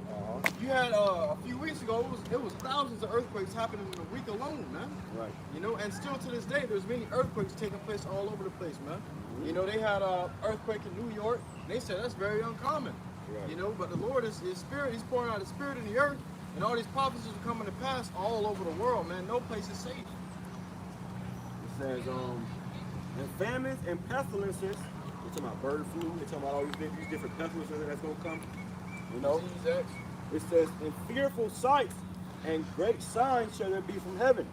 You had a few weeks ago, it was thousands of earthquakes happening in a week alone, man. Right. You know, and still to this day, there's many earthquakes taking place all over the place, man. You know, they had an earthquake in New York. And they said that's very uncommon. Right. You know, but the Lord is His Spirit. He's pouring out His Spirit in the earth, and all these prophecies are coming to pass all over the world, man. No place is safe. It says, and famines and pestilences. We're talking about bird flu. We're talking about all these different pestilences that's going to come. You know? It says, and fearful sights and great signs shall there be from heaven.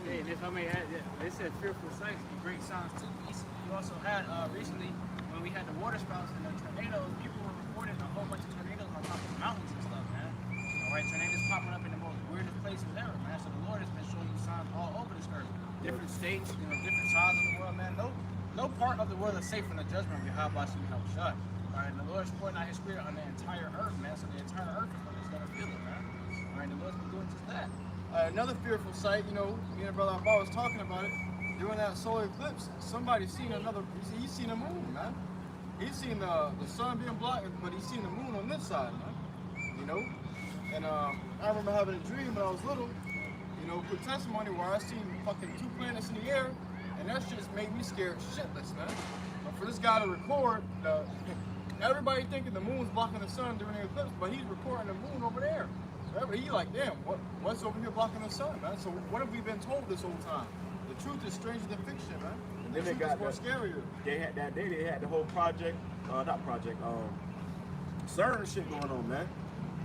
Hey, and if I may add, they said fearful sights and great signs too. You also had recently, when we had the water spouts and the tornadoes, people were reporting a whole bunch of tornadoes on top of mountains and stuff, man. All right, tornadoes popping up in the most weirdest places ever, man. So the Lord has been showing you signs all over this earth. Different states, you know, different sides of the world, man. No part of the world is safe from the judgment of YAHAWASHI. All right, and the Lord is pouring out His Spirit on the entire earth, man. So the entire earth is going to feel it, man. All right, the Lord's been doing just that. Another fearful sight, you know, me and Brother Abba was talking about it. During that solar eclipse, somebody seen he's seen a moon, man. He's seen the sun being blocked, but he's seen the moon on this side, man. You know? And I remember having a dream when I was little, you know, good testimony where I seen fucking 2 planets in the air, and that shit just made me scared shitless, man. But for this guy to record, everybody thinking the moon's blocking the sun during the eclipse, but he's recording the moon over there. He like, damn, what's over here blocking the sun, man? So what have we been told this whole time? The truth is stranger than fiction, man. And then the they truth got is more scarier. They had that day. They had the whole project, CERN shit going on, man.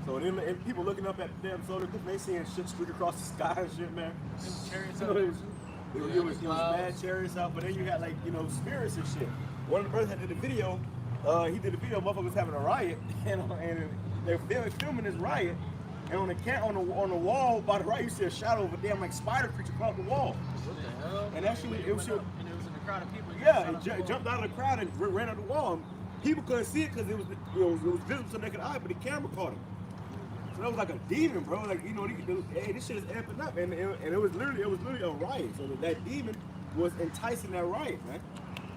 So then and people looking up at the damn solar eclipse, they seeing shit streak across the sky and shit, man. Chariots So it was mad chariots out, but then you had like, you know, spirits and shit. One of the brothers that did the video, he did the video, motherfuckers having a riot, and they're filming this riot. And on the wall by the right, you see a shadow of a damn like spider creature crawled the wall. What the hell? And that shit, it was. And it was in the crowd of people. Yeah, it jumped out of the crowd and ran out the wall. People couldn't see it because it was visible to the naked eye, but the camera caught him. So that was like a demon, bro. Like, you know, hey, this shit is amping up, and it was literally a riot. So that demon was enticing that riot, man.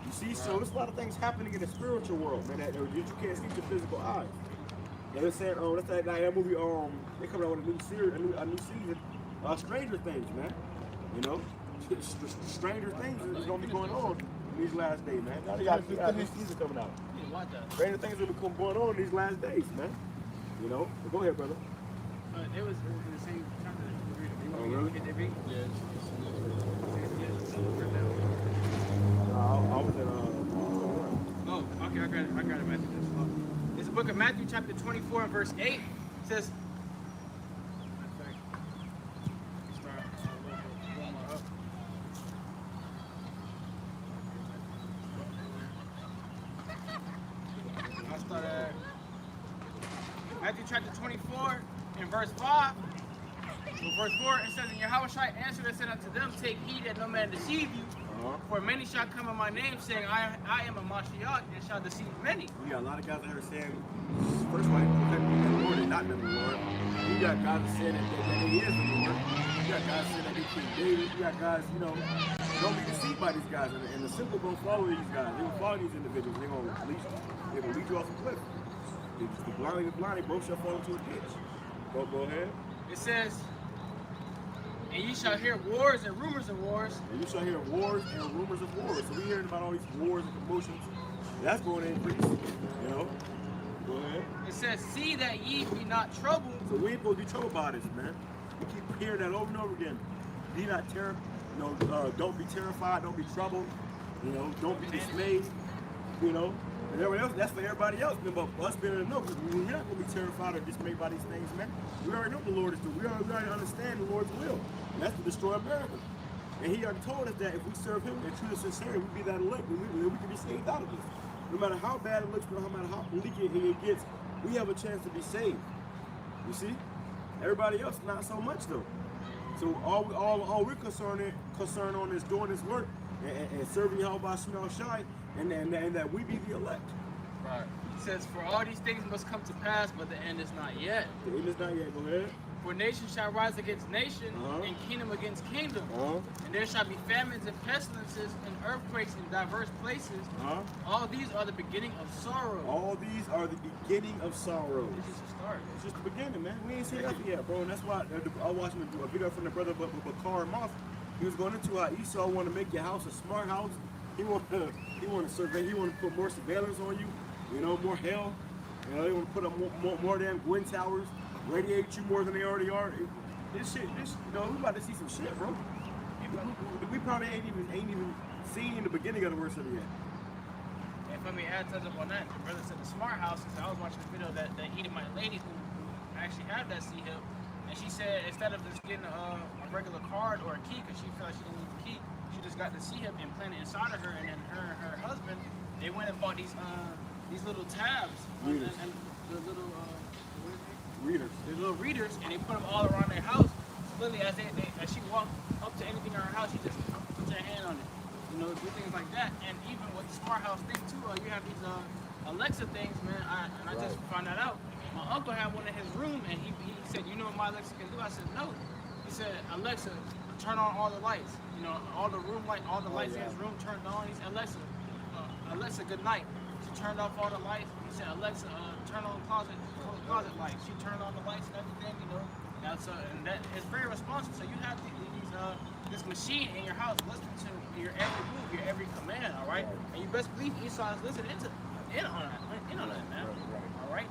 You see, so there's a lot of things happening in the spiritual world, man, that you can't see with your physical eyes. Yeah, they're saying, that's that movie. They coming out with a new series, a new season, Stranger Things, man. You know, Stranger Things is gonna be going on in these last days, man. Now they got a new season coming out. Stranger Things will be going on in these last days, man. You know, but go ahead, brother. It was in the same chapter that you read. You want me to really? get that read? Yeah. I was in Oh, okay, I got it, Matthew. It's the book of Matthew, chapter 24, and verse 8. It says, I'll start at Matthew chapter 24 and verse 5. Well, verse 4, it says, And Yahawashi answered and said unto them, Take heed that no man deceive you. For many shall come in my name, saying, I am a Mashiach, and shall deceive many. We got a lot of guys that are saying, first of all, they the Lord and not the Lord. You got guys that say that he is the Lord. You got guys saying that they King David. You got guys, you know, don't be deceived by these guys. And the simple don't follow these guys. They will follow these individuals. They're going to lead you off a cliff. The blind, both shall fall into a ditch. Go ahead. It says, And ye shall hear wars and rumors of wars. And you shall hear wars and rumors of wars. So we're hearing about all these wars and commotions. That's going to increase, you know. Go ahead. It says, See that ye be not troubled. So we ain't supposed to be troubled by this, man. We keep hearing that over and over again. Be not don't be terrified, don't be troubled, you know, don't be dismayed, you know. And everybody else, that's for everybody else, man, but us being in the know, because we're not going to be terrified or dismayed by these things, man. We already know the Lord is doing. We already understand the Lord's will. And that's to destroy America. And he already told us that if we serve him in true and sincerity, we be that elect, we can be saved out of this. No matter how bad it looks, no matter how bleak it gets, we have a chance to be saved. You see? Everybody else, not so much though. So all we're concerned on is doing this work and serving YAHAWASHI and that we be the elect. Right. It says, For all these things must come to pass, but the end is not yet. The end is not yet. Go ahead. For nation shall rise against nation, and kingdom against kingdom. And there shall be famines and pestilences and earthquakes in diverse places. All these are the beginning of sorrow. All these are the beginning of sorrow. This is the start. It's just the beginning, man. We ain't seen nothing yet, bro. And that's why I was watching a video from the brother Bakar Moth. He was going into how Esau want to make your house a smart house. He want to survey. He want to put more surveillance on you. You know, more hell. You know, they want to put up more damn Gwyn towers. Radiate you more than they already are. This shit, you know, we about to see some shit, bro. We probably ain't even seen the beginning of the worst of it yet. And for me, add touch up on that. The brother said the smart house. I was watching a video that Edomite lady who actually had that C hip, and she said instead of just getting a regular card or a key, because she felt like she didn't need the key, she just got the C hip implanted inside of her, and then her and her husband, they went and bought these little tabs and the little. Readers. The little readers, and they put them all around their house. So literally, as she walked up to anything in her house, she just put your hand on it. You know, do things like that. And even with the smart house thing too, you have these Alexa things, man. I just found that out. My uncle had one in his room, and he said, "You know what my Alexa can do?" I said, "No." He said, "Alexa, turn on all the lights. You know, all the room light, all the lights in his room turned on." He said, "Alexa, good night." She turned off all the lights. He said, "Alexa, turn on the closet lights." She turned on the lights and everything, you know. And that is very responsive. So you have this machine in your house listening to your every move, your every command, all right? And you best believe Esau is listening in on that, man. All right?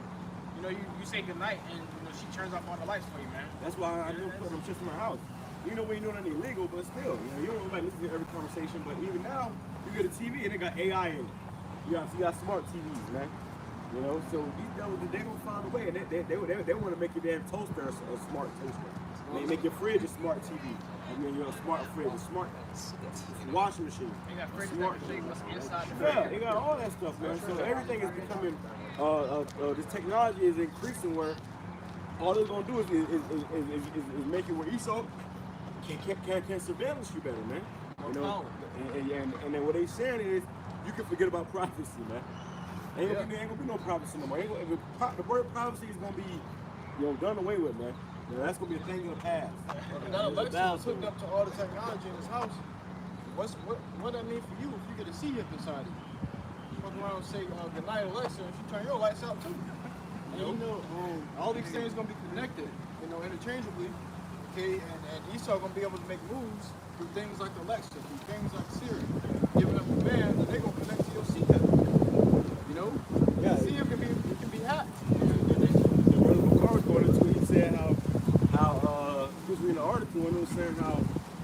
You know, you say goodnight, and you know she turns off all the lights for you, man. That's why I do put them shit in my house. You know, we ain't doing anything illegal, but still, you know, you don't like listen to every conversation. But even now, you get a TV and it got AI in it. You got smart TVs, man. You know, so these devils, they don't find a way, and they want to make your damn toaster a smart toaster. They make your fridge a smart TV. I mean, you know, a smart fridge, a smart washing machine. They got fridges that can shake what's inside the Yeah, fridge. they got all that stuff, man. So everything is becoming, this technology is increasing where all they're gonna do is make it where Esau can surveillance you better, man. You know, and then what they saying is you can forget about prophecy, man. Ain't gonna be no prophecy no more. The word prophecy is gonna be, done away with, man. That's gonna be a thing of the past. That Alexa was hooked up to all the technology in his house. What that mean for you if you get a C-hip inside it? You walk around and say, good night, Alexa, and she turn your lights out too. All these things gonna be connected, interchangeably. Okay, and Esau gonna be able to make moves through things like Alexa, through things like Siri. Giving up a command, and they gonna connect to your C-hip. Yeah, C-hip can be hacked. The brother McCarr was going into it. He said how he was reading an article and it was saying how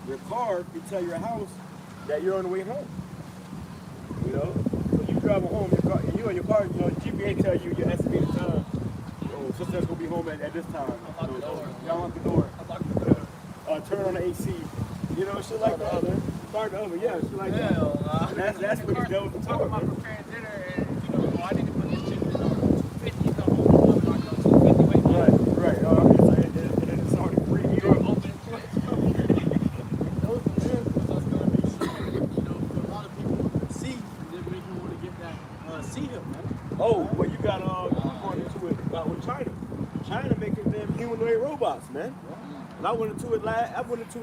your car can tell your house that you're on the way home. So you drive home, you and your car, GPA tell you your estimated time. Sister's gonna be home at this time. Unlock the door. Y'all unlock the door. Unlock the door. Turn on the AC. Shit like that. Start the oven, yeah, shit like that. That's what he's done with the Talking car. about preparing dinner and, I need to put this chicken in on 250, the whole oven on 250, wait. Right. It's already free. Door open. Those are that's gonna make sure, for a lot of people see, and then make them want to get that C-hip, man. Oh, well, you got going into it with China. China making them humanoid robots, man. And I went into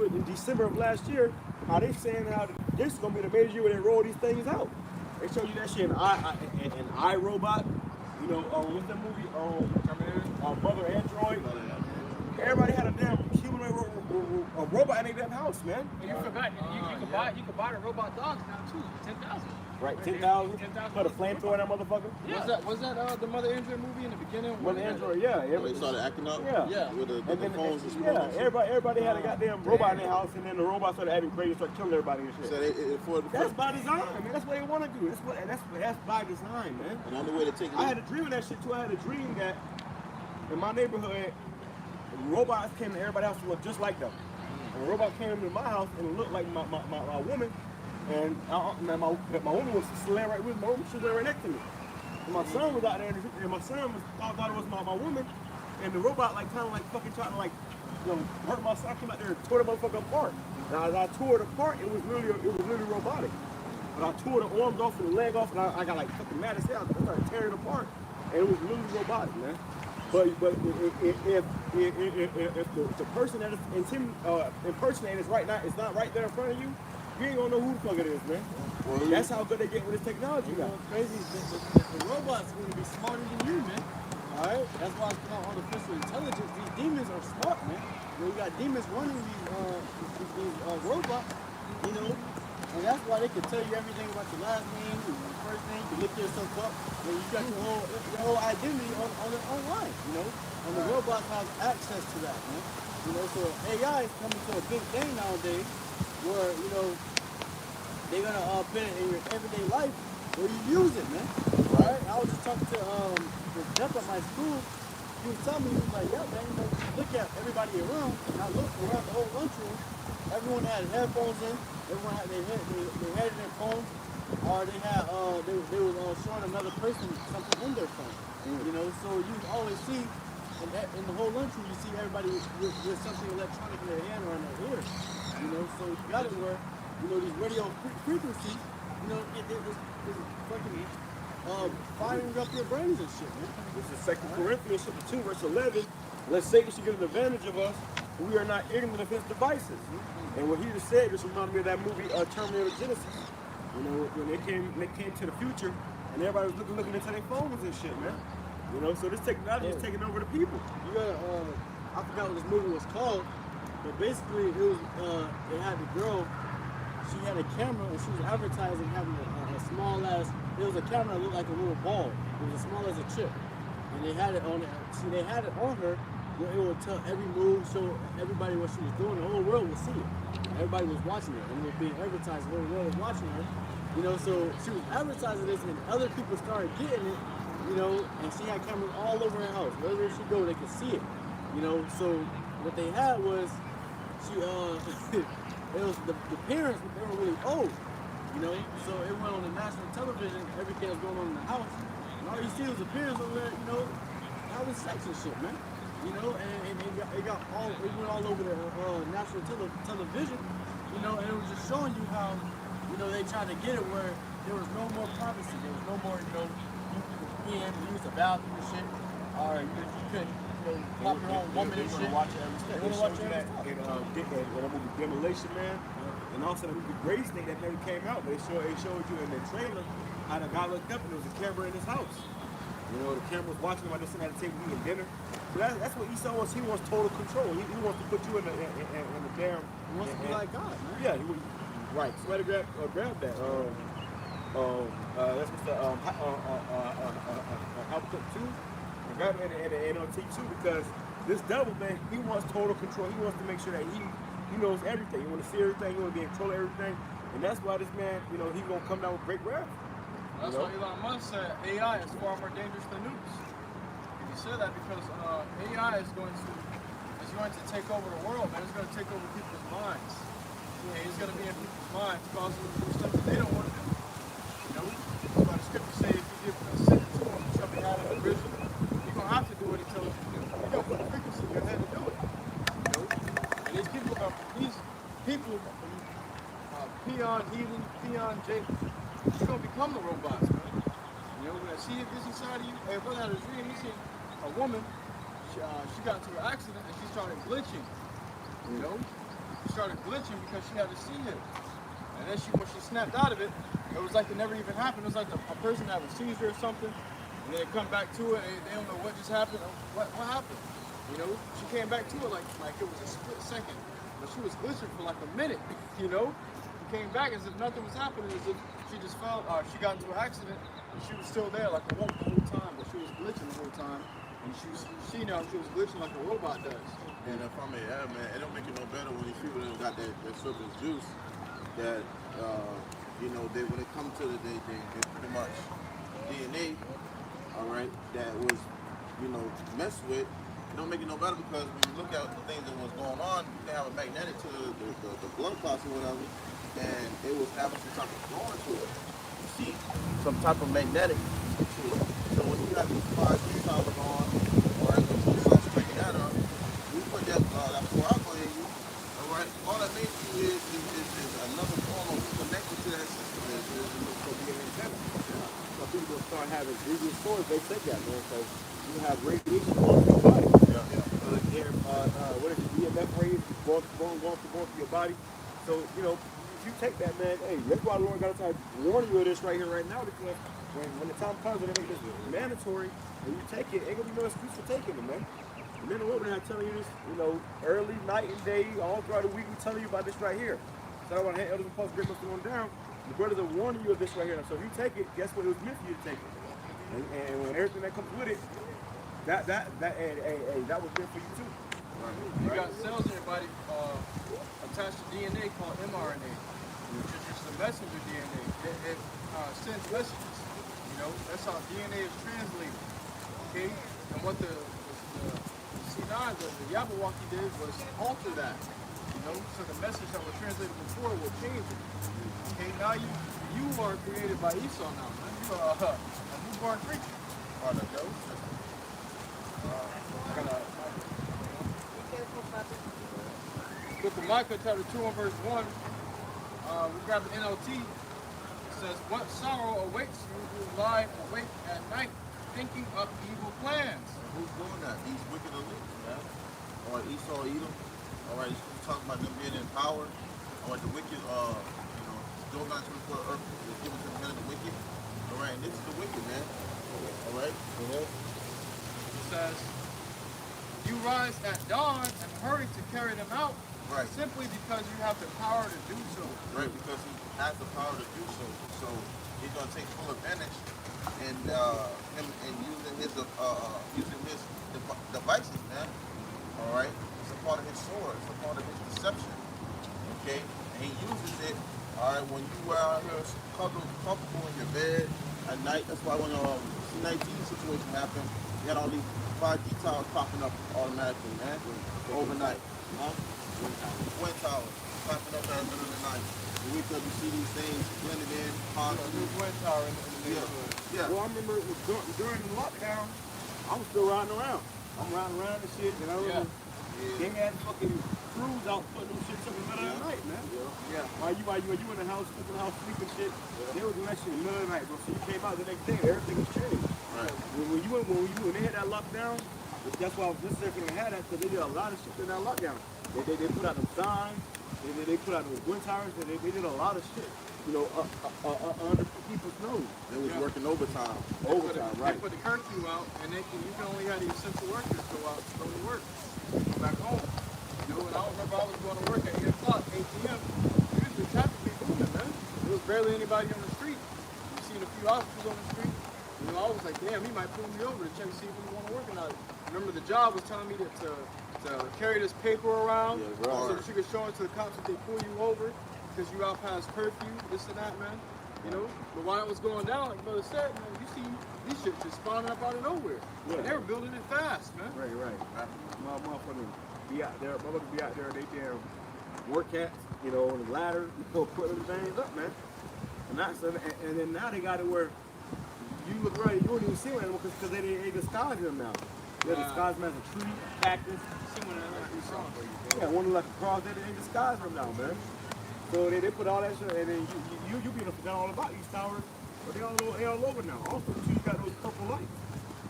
it in December of last year. How they saying how this is gonna be the major year where they roll these things out. They show you that shit in iRobot. What's that movie? Mother Android. Everybody had a damn humanoid robot in their damn house, man. And you forgot, you could buy the robot dogs now too, 10,000. Right, 10,000. Put a flamethrower in that motherfucker. Yeah. Was that the Mother Android movie in the beginning? Mother Android, yeah. When they started acting up, Yeah. with the phones and yeah, everybody had a goddamn robot in their house, and then the robot started acting crazy, started killing everybody and shit. So That's by design, man. That's what they want to do. That's by design, man. and the only way to take it. I had a dream of that shit too. I had a dream that in my neighborhood, robots came to everybody's house to look just like them. And a robot came into my house and looked like my woman. And my woman was laying right with my woman. She was laying right next to me. And my son was out there, and my son thought it was my woman. And the robot kind of fucking trying to hurt my son. I came out there and tore the motherfucker apart. Now as I tore it apart, it was really robotic. But I tore the arms off and the leg off, and I got fucking mad as hell. I started tearing it apart, and it was really robotic, man. But if the person that is impersonating is right now, it's not right there in front of you, you ain't gonna know who the fuck it is, man. That's how good they get with this technology now. What's crazy is the robot's going to be smarter than you, man. All right? That's why it's called artificial intelligence. These demons are smart, man. You got demons running these robots, and that's why they can tell you everything about your last name, your first name, you can look yourself up, and you got your whole identity online, And the robots have access to that, man. So AI is coming to a big thing nowadays, where, they're going to put it in your everyday life where you use it, man. Right? I was just talking to the Jeff at my school. He was telling me, he was like, yeah, man, look at everybody around. And I looked around the whole lunchroom. Everyone had headphones in. Everyone had they had their phones. Or they had, they were showing another person something in their phone. So you always see, in the whole lunchroom, you see everybody with something electronic in their hand or in their ear. So you got it where, these radio frequencies, it's fucking firing up your brains and shit, man. This is 2 Corinthians 2, verse 11. Let's Satan should get an advantage of us, but we are not ignorant of his devices. And what he just said, this reminded me of that movie Terminator Genesis. When they came to the future, and everybody was looking into their phones and shit, man. So this technology is taking over the people. You gotta, I forgot what this movie was called, but basically it had the girl. She had a camera and she was advertising having a small ass. It was a camera that looked like a little ball. It was as small as a chip, and they had it on. They had it on her where it would tell every move, show everybody what she was doing. The whole world would see it. Everybody was watching it, and it was being advertised. The whole world was watching her. So she was advertising this, and other people started getting it. And she had cameras all over her house. Wherever she go, they could see it. So what they had was it was the parents, they were really old, so it went on the national television, everything was going on in the house, and all you see was the parents over there, having sex and shit, man. you know, and it went all over the national television, you know, and it was just showing you how, you know, they tried to get it where there was no more privacy, there was no more, you know, you being able to use the bathroom and shit, or you couldn't, you know, pop your own woman and shit. Watch every step. They showed you that in that movie Demolition Man, and also the movie Gray Snake that never came out. But it showed you in the trailer how the guy looked up and there was a camera in his house. You know, the camera was watching him while they're sitting at the table eating dinner. So that's what Esau wants. He wants total control. He wants to put you in the damn. He wants to be like God, man. Yeah, right. So to grab that. That's what's the Habakkuk 2. Grab it in the NLT too, because this devil, man, he wants total control. He wants to make sure that he knows everything. He wants to see everything. He wants to be in control of everything. And that's why this man, you know, he's gonna come down with great wrath. That's why Elon Musk said AI is far more dangerous than nukes. He said that because AI is going to take over the world, man. It's going to take over people's minds. And it's going to be in people's minds, causing them to do stuff that they don't want to do. You know, that's why the scripture says if you give consent to him, you shall be out of the prison. You're going to have to do what he tells you to do. You don't put the frequency in your head to do it. You know? And these people, peon heathen, peon Jake, you're going to become the robots, man. You know, when I see this inside of you, hey, brother had a dream, he seen a woman, she got into an accident and she started glitching, you know? She started glitching because she had to see him. And then when she snapped out of it, it was like it never even happened. It was like a person had a seizure or something, and then they come back to it and they don't know what just happened or what happened. You know, she came back to it like it was a split second, but she was glitching for like a minute, you know? She came back as if nothing was happening, as if she just fell, she got into an accident, and she was still there like a woman the whole time, but she was glitching the whole time, and she was glitching like a robot does. And if I may add, man, it don't make it no better when these people that got that serpent's juice, that, you know, when it comes to they pretty much DNA, all right, that was, you know, messed with. It don't make it no better because when you look at the things that was going on, they have a magnetic to the blood clots or whatever, and it was having some type of flowing to it. You see, some type of magnetic to it. So when you have these 5G towers on, or when you start striking that up, we put that fluoralcohol in you. All right, all that makes you is another form of connected to that system. So people will start having previous stories. They take that, man. So you have radiation going through your body. What is it? EMF rays going through your body. So you know, if you take that, man, hey, that's why the Lord got to start warning you of this right here, right now, because when the time comes when they make this mandatory, and you take it, ain't gonna be no excuse for taking it, man. And then the Lord been telling you this, you know, early, night and day, all throughout the week, we telling you about this right here. So I want to have elders and apostles, great muscle on down. The brothers are warning you of this right here. So if you take it, guess what? It was meant for you to take it. And when everything that comes with it, that was meant for you too. You got cells in your body attached to DNA called mRNA, which is just a messenger DNA. It sends messages. You know, that's how DNA is translated. Okay, and what the C9, the YAHAWAHI did was alter that. You know, so the message that was translated before will change it. Okay, now you are created by Esau now, man. You are a newborn creature. Part of those. Book of Micah, chapter 2 and verse 1, we grab the NLT. It says, what sorrow awaits you who lie awake at night, thinking of evil plans? Who's doing that? These wicked elites, man. Or Esau, Edom. All right, he's talking about them being in power. Or the wicked, you know, Job 9:24 earth is given to the men of the wicked. All right, and this is the wicked, man. All right? It says, you rise at dawn and hurry to carry them out. Right. Simply because you have the power to do so. Right, because he has the power to do so. So he's gonna take full advantage and using his devices, man. All right, it's a part of his sword. It's a part of his deception. Okay, and he uses it. All right, when you were out here comfortable in your bed at night. That's why when the C-19 situation happened, you had all these 5G towers popping up automatically, man, overnight. Huh? Wind towers popping up in the middle of the night. You wake up, you see these things blended in, hot. A new wind tower in the neighborhood. Yeah. Well, I remember during the lockdown, I was still riding around. I'm riding around and shit, and I remember they had fucking crews out putting them shit in the middle of the night, man. Yeah. While you in the house, cooking the house, sleeping shit, they were doing that shit in the middle of the night, bro. So you came out the next day, everything was changed. Right. When they had that lockdown, that's why this second they had that, because they did a lot of shit in that lockdown. They put out them signs, they put out those wind towers, and they did a lot of shit, you know, under people's nose. They was working overtime. Right. They put the curfew out, and you can only have the essential workers go out to work. Go back home. You know, and I remember I was going to work at 8 o'clock, 8 p.m. Usually traffic be moving, man. There was barely anybody on the street. You seen a few officers on the street. You know, I was like, damn, he might pull me over to check to see if we want to work or not. Remember, the job was telling me to carry this paper around so that you could show it to the cops if they pull you over because you out past curfew, this and that, man. You know, but while it was going down, like Brother said, man, you see these shit just spawning up out of nowhere. Yeah. And they were building it fast, man. Right. My motherfuckers be out there, they damn work cats, you know, on the ladder, you know, putting them things up, man. And then now they got it where you look right, you don't even see them anymore because they disguise them now. They disguise them as a tree, a cactus. Yeah, one like a cross, they disguise them now, man. So they put all that shit, and then you be forgot all about these towers, but they all over now. Also, too, you got those purple lights.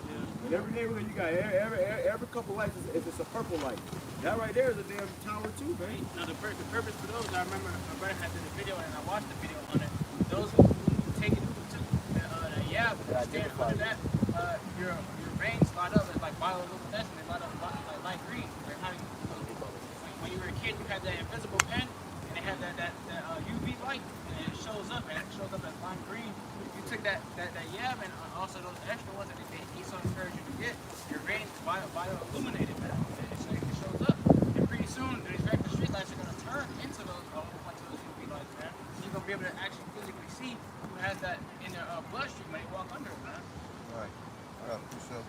Yeah. In every neighborhood, you got every couple lights is a purple light. That right there is a damn tower too, man. Now the purpose for those, I remember my brother had did a video and I watched the video on it. Those who take it to the stand under that, your veins light up as like bioluminescent, they light up like light green. Right? When you were a kid, you had that invisible pen and it had that UV light and it shows up and it shows up as lime green. You took that yab and also those extra ones that he's so encouraged you to get, your veins bio-illuminated, man. So it shows up. And pretty soon, these regular street lights are going to turn into those UV lights, man. So you're going to be able to actually physically see who has that in their bloodstream when they walk under it, man. Right. I got two shows.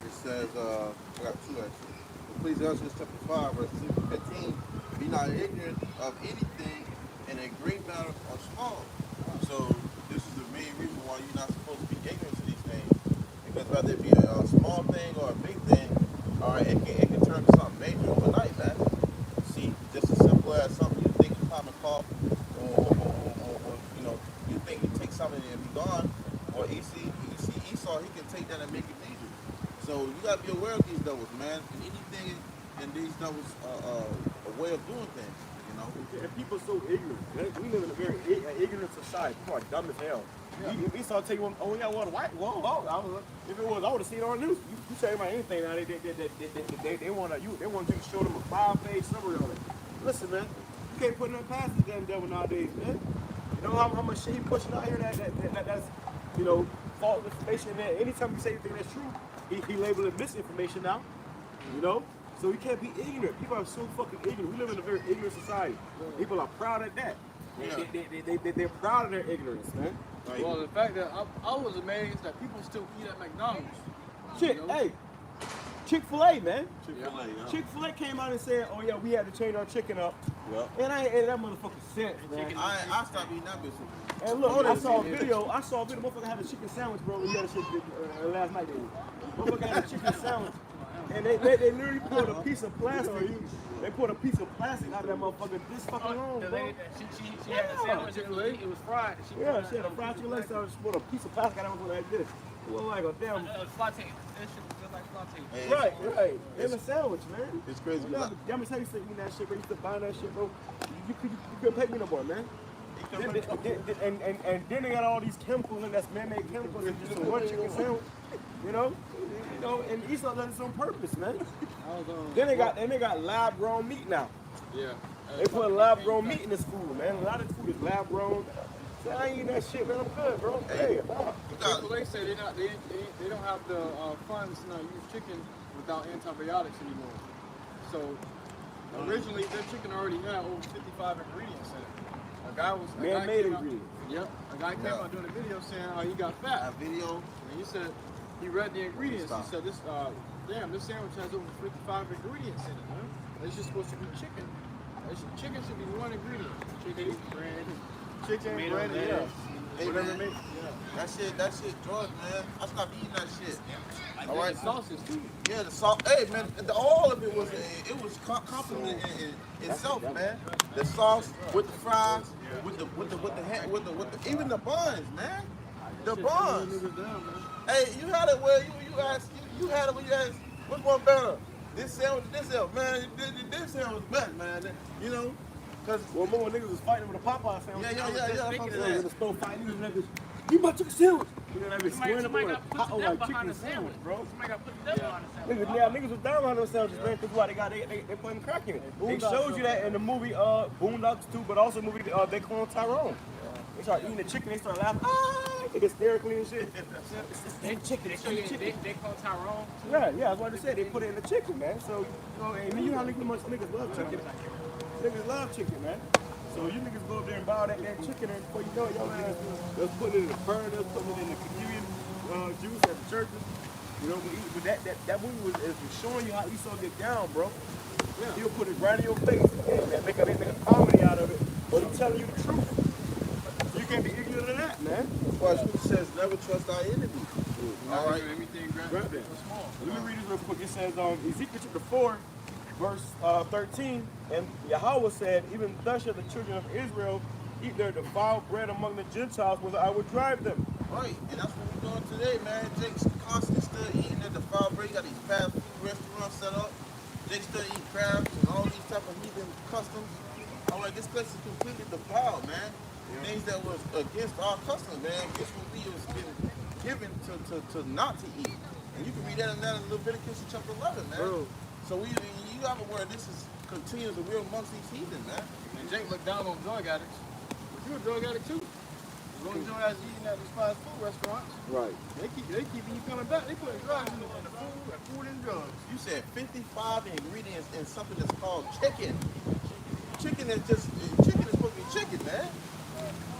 It says, I got two actually. Ecclesiastes chapter 5, verse 15. Be not ignorant of anything in a great matter or small. So this is the main reason why you're not supposed to be ignorant to these things. Because whether it be a small thing or a big thing, all right, it can turn to something major overnight, man. See, just as simple as something you think is common cough, or you know, you think you take something and be gone, or you see Esau, he can take that and make it major. So you gotta be aware of these devils, man. And anything in these devils a way of doing things, you know. And people are so ignorant. We live in a very ignorant society. People are dumb as hell. Yeah. If Esau tell you, oh yeah, what white? Whoa. If it was, I would have seen it on the news. You tell about anything now, they want you to show them a 5-page summary on it. Listen, man, you can't put nothing past this damn devil nowadays, man. You know how much shit he pushing out here that's you know, false information. That anytime you say anything that's true, he label it misinformation now. You know. So we can't be ignorant. People are so fucking ignorant. We live in a very ignorant society. People are proud of that. They're proud of their ignorance, man. Right. Well, the fact that I was amazed that people still eat at McDonald's. Shit, You know? hey, Chick-fil-A, man. Chick-fil-A, yeah. Chick-fil-A came out and said, oh yeah, we had to change our chicken up. Yep. And I ain't ate that motherfucking sense, man. I stopped eating that bitch. And look, I saw a video, motherfucker had a chicken sandwich, bro. We had a shit last night. Motherfucker had a chicken sandwich. And they literally pulled a piece of plastic. They pulled a piece of plastic out of that motherfucker this fucking long, The bro. lady, she had a sandwich, it was fried. She had a fried chicken leg sandwich, pulled a piece of plastic out of it like this. It was like a damn... Flatte. That shit was just like flatte. Right. In a sandwich, man. It's crazy. I'm gonna tell you something, that shit, bro. You used to buy that shit, bro. You couldn't pay me no more, man. And then they got all these chemicals, and that's man-made chemicals in just one chicken sandwich. You know, and Esau does this on purpose, man. Then they got lab-grown meat now. Yeah. They put lab-grown meat in this food, man. A lot of this food is lab-grown. So I ain't eating that shit, man. I'm good, bro. Hey, Chick-fil-A say they don't have the funds to use chicken without antibiotics anymore. So originally their chicken already had over 55 ingredients in it. Man-made ingredients. Yep. A guy came out doing a video saying how he got fat. That video. And he said he read the ingredients. He said this sandwich has over 55 ingredients in it, man. It's just supposed to be chicken. Chicken should be one ingredient. Chicken, bread, Chicken, bread, yeah. Hey, Whatever man. it makes. Yeah. That shit, drugs, man. I stopped eating that shit. All right. Sausage too. Yeah, the salt. Hey, man, all of it was compliment in itself, man. The sauce with the fries, with the even the buns, man. The buns. Hey, you had it where you had it when you asked, which one better? This sandwich, man. This sandwich was better, man. You know, cause Well, remember when niggas was fighting with a Popeye sandwich? yeah. That's what I'm Speaking saying. of In the store fighting, niggas, you about to took a sandwich. You know, they be squaring up Somebody on a got put to hot death like behind chicken the sandwich, sandwich, bro. Somebody got put to death behind the sandwich. Niggas was down behind those sandwiches, man, because why they putting crack in it. They showed you that in the movie Boondocks too, but also the movie They Clone Tyrone. They start eating the chicken, they start laughing, they get hysterically and shit. They chicken, They show you they call Tyrone. Yeah, that's what I said. They put it in the chicken, man. So, you know, and you know how much niggas love chicken. Niggas love chicken, man. So you niggas go up there and buy that chicken, and before you know it, y'all niggas was putting it in the burn, they was putting it in the communion juice at the churches. You know, but that movie was showing you how Esau get down, bro. Yeah. He'll put it right in your face and make a comedy out of it, but he's telling you the truth. You can't be ignorant of that, man. that's why Scripture says never trust our enemy. All right. Everything Grab that. small. Let me read this real quick. It says, Ezekiel chapter 4, verse 13, and Yahawah said, even thus shall the children of Israel eat their defiled bread among the Gentiles, whither I would drive them. Right, and that's what we're doing today, man. Jake's constantly still eating at the defiled bread. You got these fast food restaurants set up. Jake still eat crabs and all these type of heathen customs. I'm like, this place is completely defiled, man. Things that was against our customs, man. Against what we was given to not to eat. And you can read that in Leviticus chapter 11, man. Bro. So you have a word. This is continues to real amongst these heathen, man. And Jake looked down on drug addicts. But you're a drug addict too. As long as your ass eating at these fast food restaurants, Right. they keeping you coming back. They putting drugs in the food and drugs. You said 55 ingredients in something that's called chicken. Chicken is supposed to be chicken, man.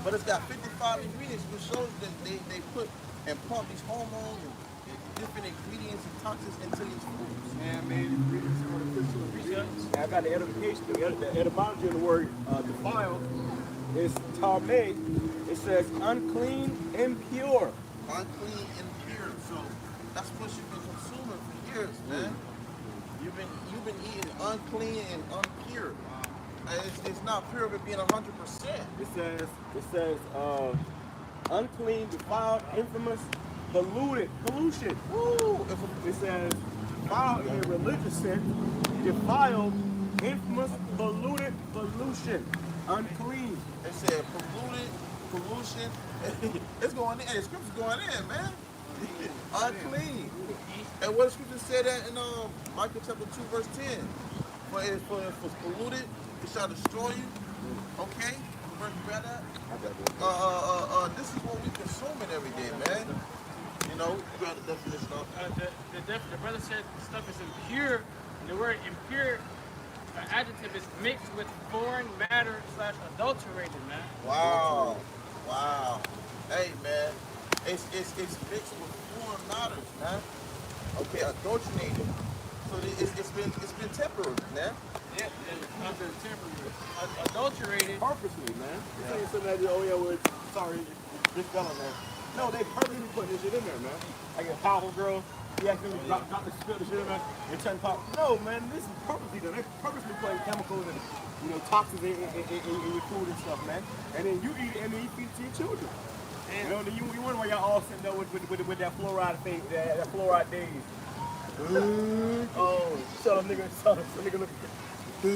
But it's got 55 ingredients, which shows that they put and pump these hormones and different ingredients and toxins into these foods. Man-made ingredients, artificial ingredients. I got the edification, the etymology of the word defiled is tameh. It says unclean, impure. Unclean and pure. So that's what you've been consuming for years, man. You've been eating unclean and impure. It's not pure of it being 100%. It says unclean, defiled, infamous, pollution. Woo! It says defiled in a religious sense, defiled, infamous, polluted, pollution, unclean. They said pollution. It's going in. The scripture's going in, man. Unclean. And what the scripture said that in Micah chapter 2, verse 10. For it was polluted, it shall destroy you. Okay? Verse, you read that? This is what we consuming every day, man. You know, you got the definition of The brother said stuff is impure. And the word impure adjective is mixed with foreign matter / adulterated, man. Wow. Hey, man. It's mixed with foreign matters, man. Okay, adulterated. So it's been tempered, man. Yeah, it's been temporary. Adulterated. Purposely, man. This ain't something that, sorry, this fella, man. No, they purposely put this shit in there, man. Like a powerful girl, he actually drop the spill the shit in there and turn pop. No, man, this is purposely done. They purposely putting chemicals and, toxins in your food and stuff, man. And then you eat it and then you feed it to your children. And then you wonder why y'all all sitting there with that fluoride thing, that fluoride days. Oh, shut up, nigga. Look. Hey,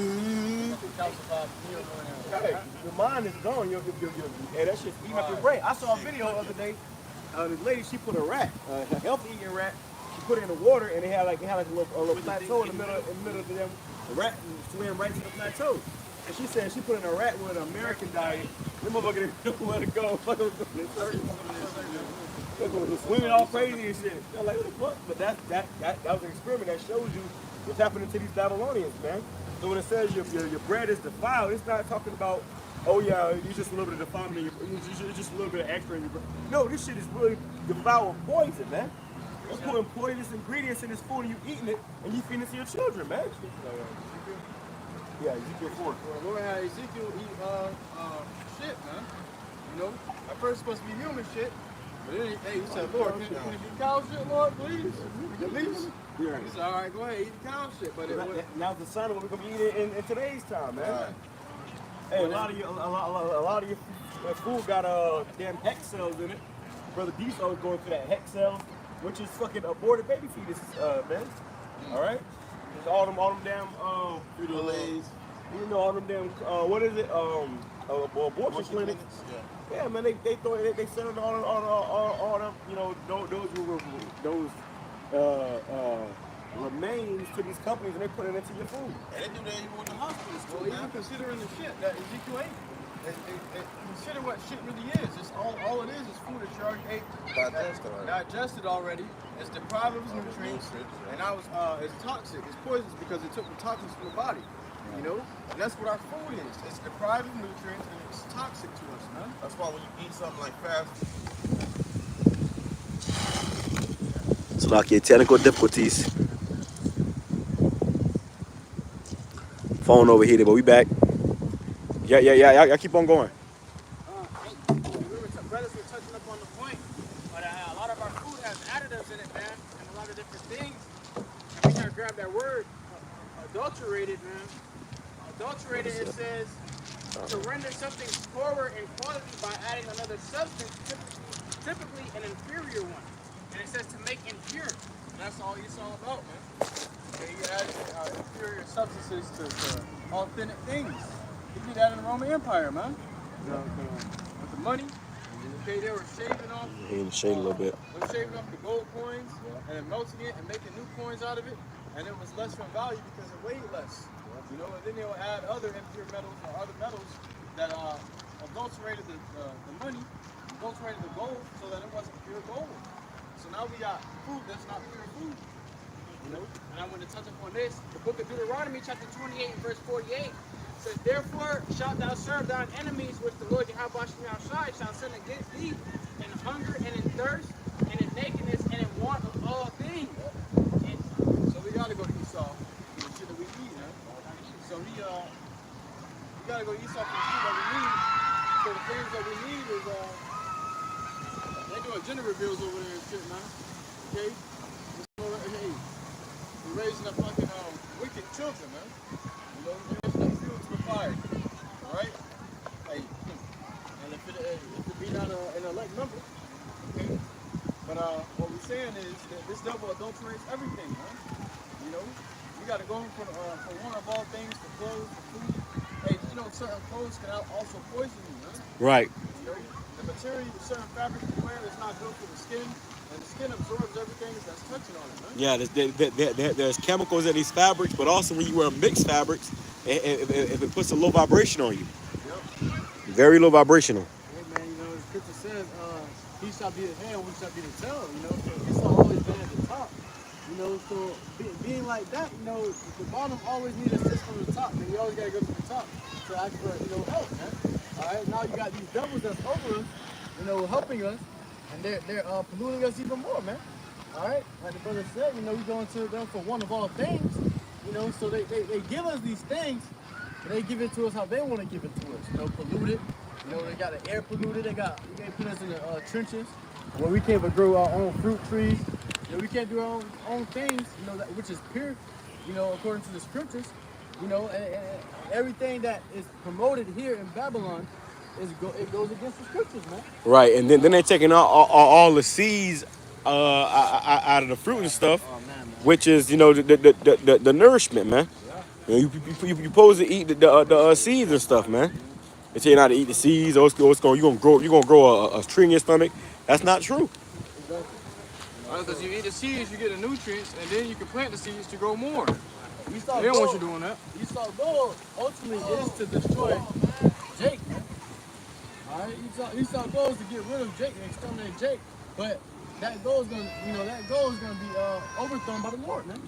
your mind is gone. Hey, that shit's eating up your brain. I saw a video the other day. This lady, she put a rat, a healthy eating rat. She put it in the water, and it had like a little plateau in the middle of them. The rat swam right to the plateau. And she said she put in a rat with an American diet. Them motherfucker didn't know where to go. Swimming all crazy and shit. They're like, what the fuck? But that was an experiment that shows you what's happening to these Babylonians, man. So when it says your bread is defiled, it's not talking about, oh yeah, you just a little bit of defilement, you just a little bit of extra in your bread. No, this shit is really defiled with poison, man. You're putting poisonous ingredients in this food and you eating it and you feeding it to your children, man. Yeah, Ezekiel 4. Well, Lord had Ezekiel eat shit, man. You know, at first it's supposed to be human shit, but then he said, Lord, can it be cow shit, Lord, please? At least. Yeah. He said, all right, go ahead, eat the cow shit. But Now it's the sign of what we're gonna be eating in today's time, man. Right. Hey, a lot of your food got damn hex cells in it. Brother Diesel is going for that hex cells, which is fucking aborted baby fetuses, man. All right, just all them damn Frito-Lays. you know, all them damn what is it abortion clinics. Yeah, man, they sell it all them, you know, those remains to these companies, and they put it into your food. And they do that even with the hospitals too, well, even man. considering the shit that Ezekiel ate. Consider what shit really is. It's all it is food that you already ate. Digested already. It's deprived of its nutrients. And now it's toxic. It's poisonous because it took the toxins from the body. You know? And that's what our food is. It's deprived of nutrients and it's toxic to us, man. That's why when you eat something like fast So like your technical difficulties. Phone overheated, but we back. Yeah. Y'all keep on going. Brothers were touching up on the point, but a lot of our food has additives in it, man, and a lot of different things. And we gotta grab that word, adulterated, man. Adulterated, it says to render something poorer in quality by adding another substance, typically an inferior one. And it says to make impure. And that's all it's all about, man. Okay, you add inferior substances to authentic things. He did that in the Roman Empire, man. With the money, okay, they were shaving off. In the shade a little bit. They were shaving off the gold coins and then melting it and making new coins out of it. And it was less from value because it weighed less. You know, and then they would add other impure metals or other metals that adulterated the money, adulterated the gold so that it wasn't pure gold. So now we got food that's not pure food. You know? And I want to touch upon this. The book of Deuteronomy, chapter 28 and verse 48 says, therefore shalt thou serve thine enemies, which the Lord YAHWASHI shall send against thee in hunger and in thirst and in nakedness and in want of all things. And so we gotta go to Esau for the shit that we eat, man. So we gotta go to Esau for the shit that we need. So the things that we need is they doing gender reveals over there and shit, man. Okay? Hey, we're raising up fucking wicked children, man. You know, we're raising up fuel to the fire. Alright? Hey, and if it be not an elect number, okay? But what we're saying is that this devil adulterates everything, man. You know? We gotta go for one of all things, for clothes, for food. Hey, you know, certain clothes can also poison you, man. Right. You know, the material, certain fabrics you wear is not good for the skin, and the skin absorbs everything that's touching on it, man. Yeah, there's chemicals in these fabrics, but also when you wear mixed fabrics, if it puts a low vibration on you. Yep. Very low vibrational. Hey, man, you know, the scripture says, he shall be the head, we shall be the tail, you know, so he shall always be at the top. You know, so being like that, you know, the bottom always needs assist from the top, man. You always gotta go to the top to ask for, you know, help, man. Alright, now you got these devils that's over us, you know, helping us, and they're polluting us even more, man. Alright, like the brother said, you know, we going to them for one of all things, you know, so they give us these things, and they give it to us how they want to give it to us, you know, polluted. You know, they got the air polluted, they put us in the trenches where we can't even grow our own fruit trees. You know, we can't do our own things, you know, which is pure, you know, according to the scriptures, you know, and everything that is promoted here in Babylon, it goes against the scriptures, man. Right, and then they're taking all the seeds out of the fruit and stuff, which is, you know, the nourishment, man. Yeah. You know, you supposed to eat the seeds and stuff, man. They tell you not to eat the seeds, or you're gonna grow a tree in your stomach. That's not true. Because you eat the seeds, you get the nutrients, and then you can plant the seeds to grow more. They Esau don't want you doing that. Esau's goal ultimately is to destroy Jake, man. Alright, Esau goes to get rid of Jake and exterminate Jake, but that goal is gonna, you know, be overthrown by the Lord, man.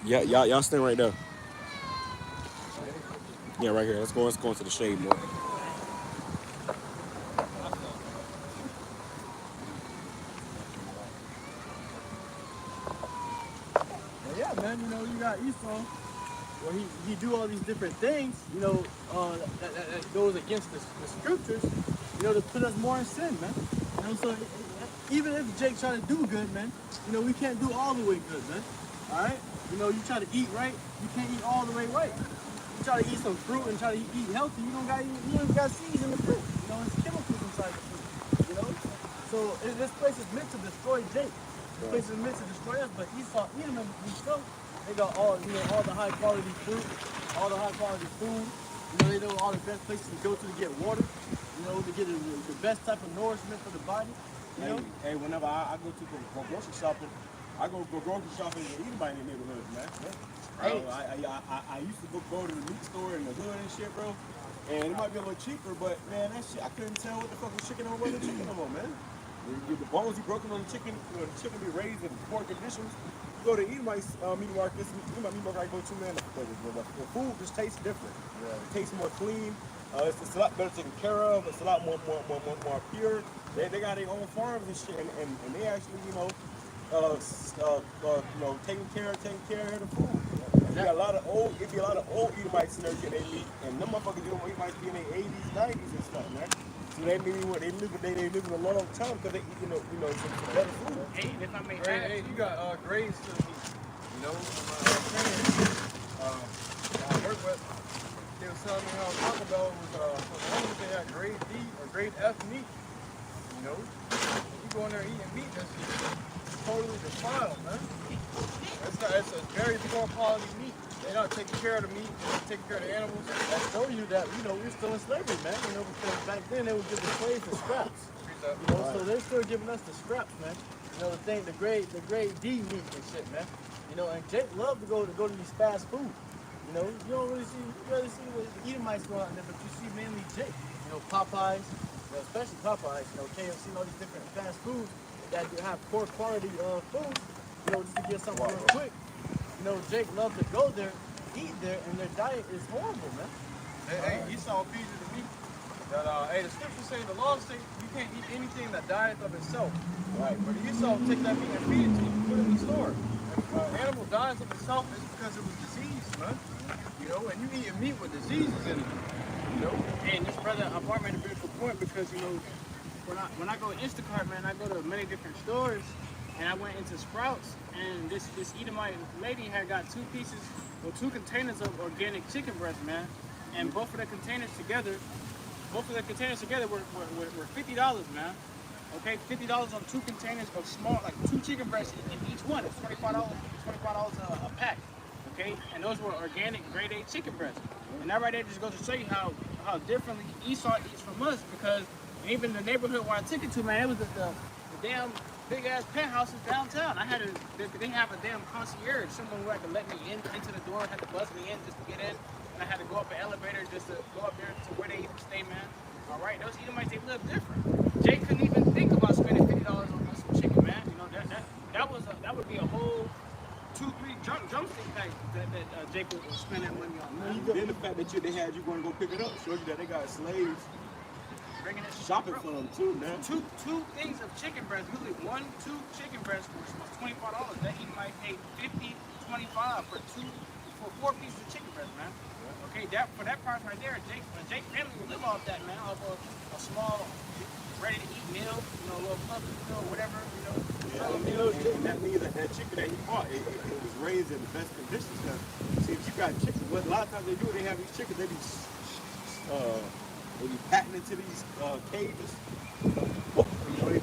Yeah, y'all stand right there. Yeah, right here. Let's go into the shade more. Yeah, man, you know, you got Esau, where he do all these different things, you know, that goes against the scriptures, to put us more in sin, man. So even if Jake try to do good, man, we can't do all the way good, man. All right? You try to eat right, you can't eat all the way right. You try to eat some fruit and try to eat healthy, you don't even got seeds in the fruit. It's chemicals inside the fruit. So this place is meant to destroy Jake. This place is meant to destroy us, but Esau, Edom and himself, they got all the high quality fruit, all the high quality food. They know all the best places to go to get water. To get the best type of nourishment for the body. Hey, whenever I go to go grocery shopping, I go grocery shopping with anybody in the neighborhood, man. Hey. I used to go to the meat store in the hood and shit, bro. And it might be a little cheaper, but man, that shit, I couldn't tell what the fuck was chicken or what the chicken on, man. The bones be broken on the chicken be raised in poor conditions. You go to Edomite's meat markets, Edomite meat market I go to, man, the food just tastes different. Yeah. It tastes more clean. It's a lot better taken care of. It's a lot more pure. They got their own farms and shit, and they actually, taking care of the food. There be a lot of old Edomites in there getting their meat, and them motherfuckers Edomites be in their 80s, 90s and stuff, man. So they live a long time because they eat, some better food. Hey, if I may add, Hey, you got grades to the meat. I work with. They was telling me how Taco Bell was, for the ones they had grade D or grade F meat. You go in there eating meat that's just totally defiled, man. It's a very poor quality meat. They're not taking care of the meat, they're taking care of the animals. That show you that, we're still in slavery, man. Because back then they would give the slaves the scraps. So they're still giving us the scraps, man. The grade D meat and shit, man. And Jake loved to go to these fast food. You don't really see, what the Edomites go out there, but you see mainly Jake. Popeyes, especially Popeyes, KFC, all these different fast foods that have poor quality food, just to get something real quick. Jake loved to go there, eat there, and their diet is horrible, man. Hey, Esau feeds you the meat. The scriptures say, the law says you can't eat anything that dieth of itself. Right. But Esau take that meat and feed it to you, put it in the store. If an animal dies of itself, it's because it was diseased, man. And you eating meat with diseases in it. And this brother Abar made a beautiful point because when I go to Instacart, man, I go to many different stores, and I went into Sprouts, and this Edomite lady had got two containers of organic chicken breast, man, and both of the containers together were $50, man. Okay, $50 on two containers of small, like 2 chicken breasts in each one. It's $25 a pack. Okay, and those were organic grade A chicken breasts. And that right there just goes to show you how differently Esau eats from us, because even the neighborhood where I took it to, man, it was the damn big ass penthouses downtown. They have a damn concierge, someone who had to let me into the door, had to buzz me in just to get in, and I had to go up an elevator just to go up there to where they even stay, man. All right, those Edomites, they live different. Jay couldn't even think about spending $50 on some chicken, man. That would be a whole 2-3 drumstick pack that Jacob was spending money on, man. Then the fact that they had you going to go pick it up shows you that they got slaves Bringing it shopping for them too, man. Two things of chicken breast, usually 1-2 chicken breasts was $25. That he might pay $50, $25 for 4 pieces of chicken breast, man. Okay, for that price right there, Jake family will live off that, man, off a small, ready-to-eat meal, a little puppy meal, whatever, And that means that chicken that he bought, it was raised in the best conditions. See, if you got chicken, what a lot of times they do, they have these chickens, they be packing into these cages. They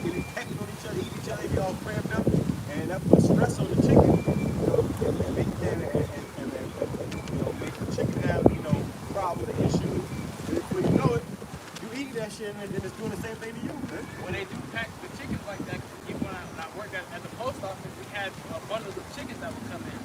be pecking on each other, eat each other, they be all cramped up, and that puts stress on the chicken. And make the chicken have, problems and issues. And before you know it, you eat that shit and it's doing the same thing to you, man. When they do pack the chickens like that, even when I worked at the post office, we had bundles of chickens that would come in.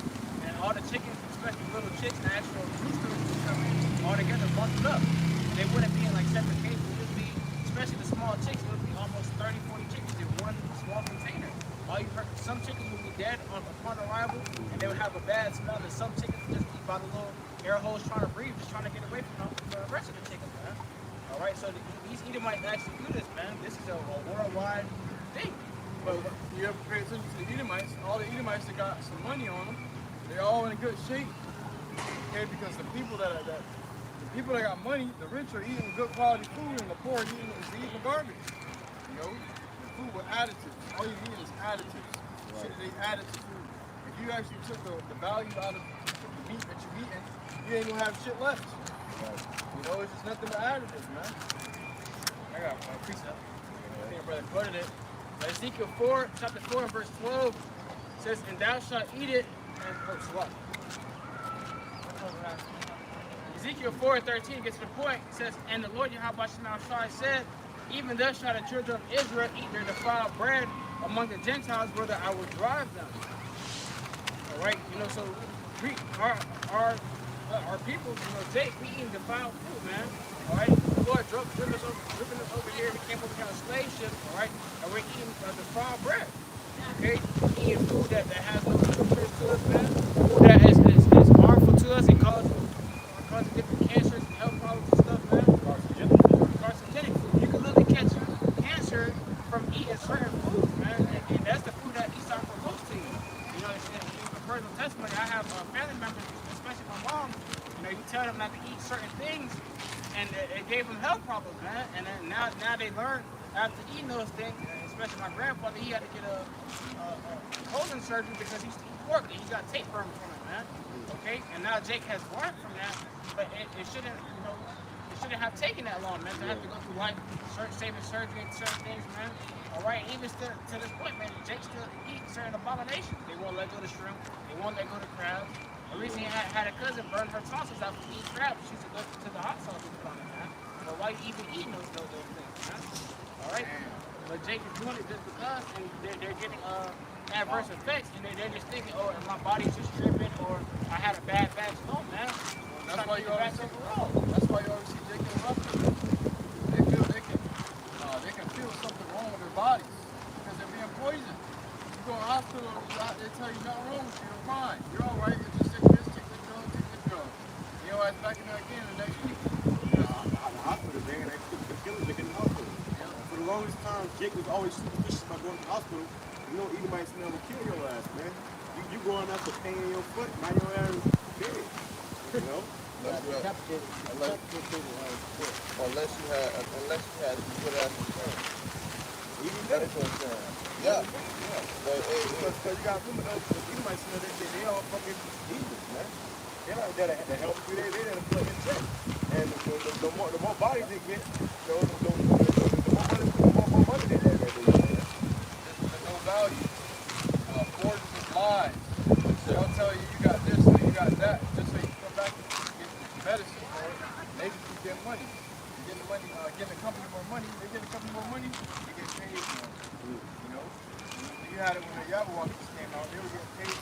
And all the chickens, especially little chicks, the actual roosters would come in all together bundled up. And they wouldn't be in like separate cages. It would be, especially the small chicks, it would be almost 30, 40 chickens in one small container. Some chickens would be dead upon arrival, and they would have a bad smell, and some chickens would just be by the little air holes trying to breathe, just trying to get away from the rest of the chickens, man. All right, so these Edomites actually do this, man. This is a worldwide thing. But you ever pay attention to the Edomites? All the Edomites that got some money on them, they're all in good shape. Okay, because the people that people that got money, the rich are eating good quality food, and the poor are eating garbage. You know, the food with additives. All you need is additives. Shit they added to food. If you actually took the value out of the meat that you're eating, you ain't gonna have shit left. You know, it's just nothing but additives, man. I got a precept. I think brother quoted it. Ezekiel 4, chapter 4 and verse 12 says, and thou shalt eat it, and what? Ezekiel 4:13 gets to the point. It says, and the Lord YAHAWASHI said, even thus shall the children of Israel eat their defiled bread among the Gentiles, whither I will drive them. All right, you know, so our people, you know, we eating defiled food, man. All right, the Lord driven us over here. We came over here on a slave ship, all right, and we're eating defiled bread. Okay, eating food that has no nutrients to us, man. Food that is harmful to us. It causes different cancers and health problems and stuff, man. Carcinogenic food. You can literally catch cancer from eating certain foods, man. And that's the food that Esau proposed to you. You know, in personal testimony, I have family members, especially my mom. You know, you tell them not to eat certain things, and it gave them health problems, man. And then now they learn after eating those things. Especially my grandfather, he had to get a colon surgery because he used to eat pork and he got tapeworm from it, man. Okay, and now Jake has learned from that, but it shouldn't, you know, it shouldn't have taken that long, man. To have to go through life, saving surgery and certain things, man. All right, even still to this point, man, Jake still eats certain abominations. They won't let go of shrimp. They won't let go of crabs. The reason he had a cousin burn her tonsils out from eating crabs, she used to go to the hot sauce and put on it, man. So why you even eating those things, man? All right. But Jake is doing it just because, and they're getting adverse effects, and they're just thinking, oh, my body's just tripping, or I had a bad batch. No, man. That's why you always see Jake in the hospital. They can feel something wrong with their bodies because they're being poisoned. You go to the hospital, they tell you nothing wrong with you. You're fine. You're all right. It's just take this drug. You know, back in there again the next week. The hospital, man, they put the killers in the hospital. For the longest time, Jake was always suspicious about going to the hospital. You know, either might smell will kill your ass, man. You going out for pain in your foot, now your ass is dead. You know? Unless you had some good ass insurance. Even better. Yeah. Because you got women, you might smell that shit, they all fucking evil, man. They're not there to help you, they're there to plug in check. And the more bodies they get, the more money they have. There's no value. Forges is lies. They'll tell you got this or you got that, just so you come back and get medicine for it. They just keep getting money. You're getting money, getting the company more money. They get the company more money, they get paid more. You know? You had it when the YAHAWAH came out. They were getting paid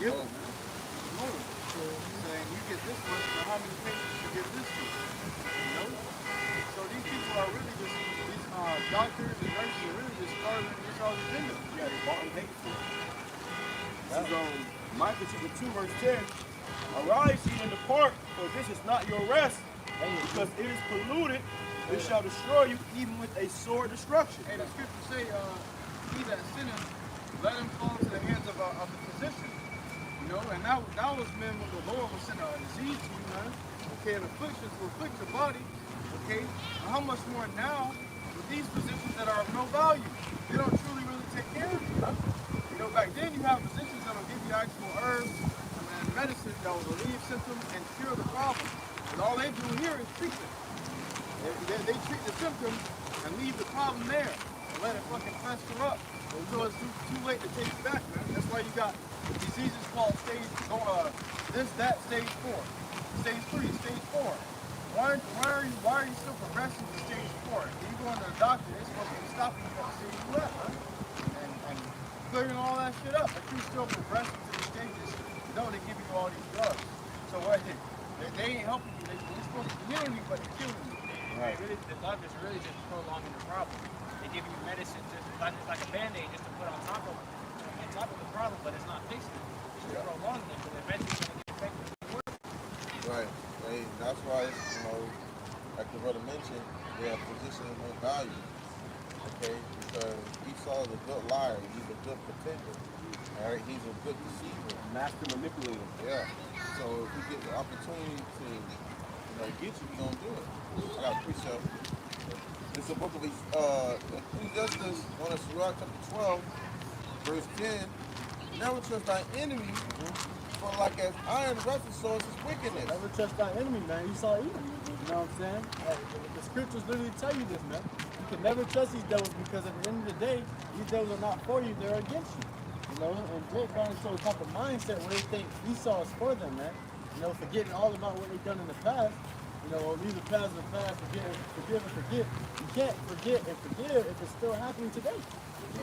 giving. Saying you get this much, so how many patients you get this to? You know? So these people are really just, these doctors and nurses are really just starving this all the vendors. Yeah, they bought and paid for it. This is Micah chapter 2, verse 10. Arise ye and depart, for this is not your rest, because it is polluted, it shall destroy you even with a sore destruction. Hey, the scriptures say, he that sinneth, let him fall to the hands of the physician. You know, and that was meant when the Lord was sending a disease to you, man. Okay, an affliction to afflict your body. Okay, and how much more now with these physicians that are of no value? They don't truly really take care of you. You know, back then you have physicians that will give you actual herbs and medicine that will relieve symptoms and cure the problem. And all they do here is treat it. They treat the symptoms and leave the problem there and let it fucking fester up until it's too late to take it back, man. That's why you got diseases called stage 4, stage 3, stage 4. Why are you still progressing to stage 4? If you go to the doctor, they're supposed to be stopping you at stage 2, huh? And clearing all that shit up, but you're still progressing to the stages. You know they give you all these drugs. So what? They ain't helping you. They're supposed to be healing you, but they're killing you. Right. Really, the doctors really just prolonging the problem. They give you medicine just like a band-aid just to put on top of the problem, but it's not fixing it. It's just prolonging it, but eventually it's going to get affected. Right. Hey, that's why, you know, like the brother mentioned, they have position of no value. Okay? Because Esau is a good liar, he's a good pretender. And All right, he's a good deceiver. Master manipulator. Yeah. So if we get the opportunity to, get you, we gonna do it. I got a precept. It's a book of Ecclesiastes, one of Sirach, chapter 12, verse 10. Never trust thy enemy, for like as iron rusted so is his wickedness. Never trust thy enemy, man. You saw Edom. You know what I'm saying? The scriptures literally tell you this, man. You can never trust these devils because at the end of the day, these devils are not for you, they're against you. You know, and Jake got into a type of mindset where they think Esau is for them, man. You know, forgetting all about what they've done in the past. You know, leave the past in the past, forgive and forget. You can't forget and forgive if it's still happening today.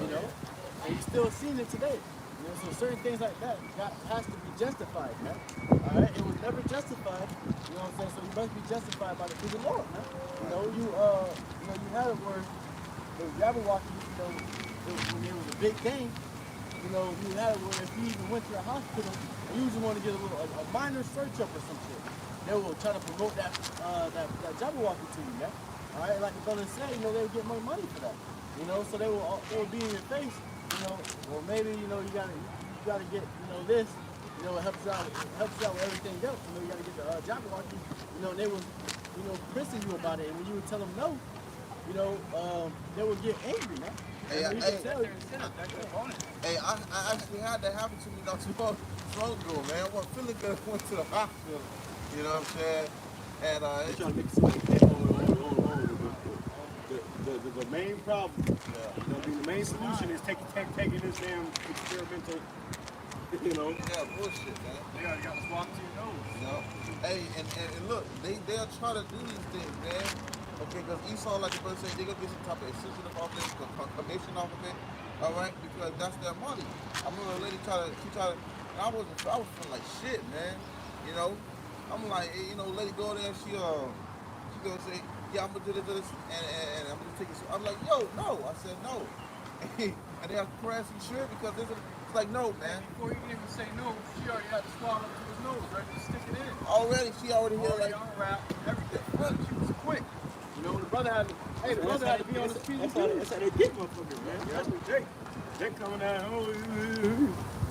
You know? And you're still seeing it today. You know, so certain things like that has to be justified, man. Alright? It was never justified. You know what I'm saying? So you must be justified by the fear of the Lord, man. You know, you had it where it was Jabberwocky, when it was a big game. You know, you had it where if you even went to the hospital, you usually want to get a minor search up or some shit. They will try to promote that Jabberwocky to you, man. All right, like the brother said, they would get more money for that. You know, so they will be in your face. You know, well maybe you gotta get this. You know, it helps you out with everything else. You know, you gotta get the Jabberwocky. You know, and they will pressing you about it, and when you would tell them no, they would get angry, man. Hey, I actually had that happen to me not too long ago, man. I wasn't feeling good. I went to the hospital. You know what I'm saying? And Trying to make the main problem, the main solution is taking this damn experimental, Yeah, bullshit, man. They already got the swab to your nose. Hey, and look, they'll try to do these things, man. Okay, because Esau, like the brother said, they're going to get some type of incentive off this, commission off of it, all right? Because that's their money. I remember a lady and I was feeling like shit, man. I'm like, lady go there and she gonna say, yeah, I'm gonna do this, and I'm gonna take it. I'm like, yo, no. I said no. And they have to press you sure because it's like, no, man. Before he can even say no, she already had the swab up to his nose, ready to stick it in. She already here, like, unwrapped, everything. She was quick. The brother had to be on his feet. That's how they get motherfuckers, man. That's what Jake coming down.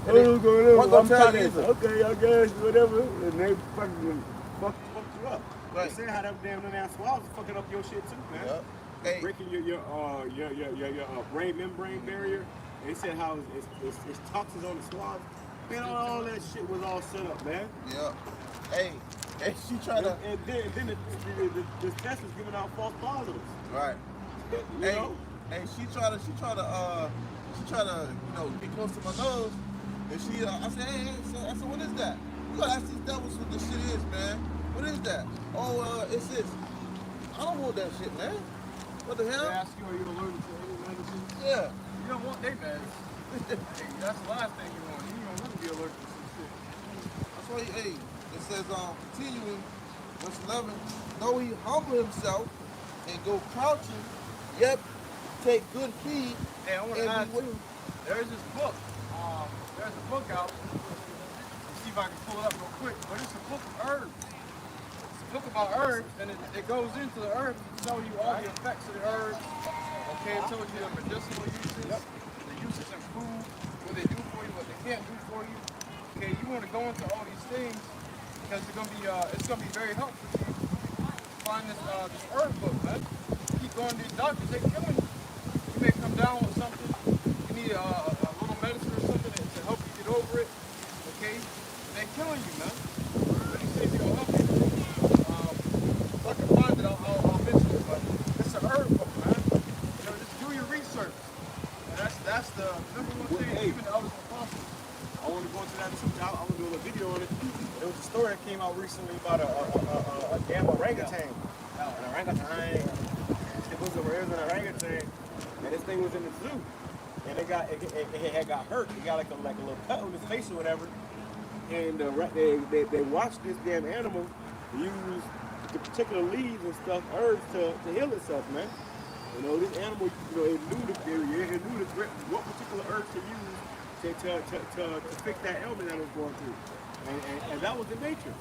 What gonna tell you? Okay, I guess, whatever. And they fucking fuck you up. Right. You see how them damn swabs is fucking up your shit too, man. Yep. Hey. Breaking your brain membrane barrier. They said how it's toxins on the swabs. Man, all that shit was all set up, man. Yeah. Hey, she tried to. And then the test was giving out false positives. Right. You know? Hey, she tried to get close to my nose. And I said, hey, I said, what is that? You gotta ask these devils what this shit is, man. What is that? Oh, it's this. I don't want that shit, man. What the hell? They ask you, are you allergic to any medicine? Yeah. You don't want their meds. That's the last thing you want. You don't want to be allergic to some shit. That's why, it says, continuing, verse 11, though he humble himself and go crouching, yet take good heed. Hey, I want to add too, there's this book. There's a book out. Let's see if I can pull it up real quick. But it's a book of herbs. It's a book about herbs, and it goes into the herbs to tell you all the effects of the herbs. Okay, it tells you the medicinal uses, the uses in food, what they do for you, what they can't do for you. Okay, you want to go into all these things because it's gonna be very helpful to you to find this herb book, man. You keep going to these doctors, they're killing you. You may come down with something. You need a little medicine or something to help you get over it. Okay, they're killing you, man. But he says he'll help you. If I can find it, I'll mention it. But it's an herb book, man. Just do your research. And that's the number one thing. Even the elders and apostles. I want to go into that too. I want to do a little video on it. There was a story that came out recently about a damn orangutan. An orangutan. It was an orangutan, and this thing was in the zoo, and it had got hurt. It got like a little cut on his face or whatever. And they watched this damn animal use the particular leaves and stuff, herbs to heal itself, man. This animal, it knew what particular herbs to use to fix that ailment that it was going through. And that was the nature.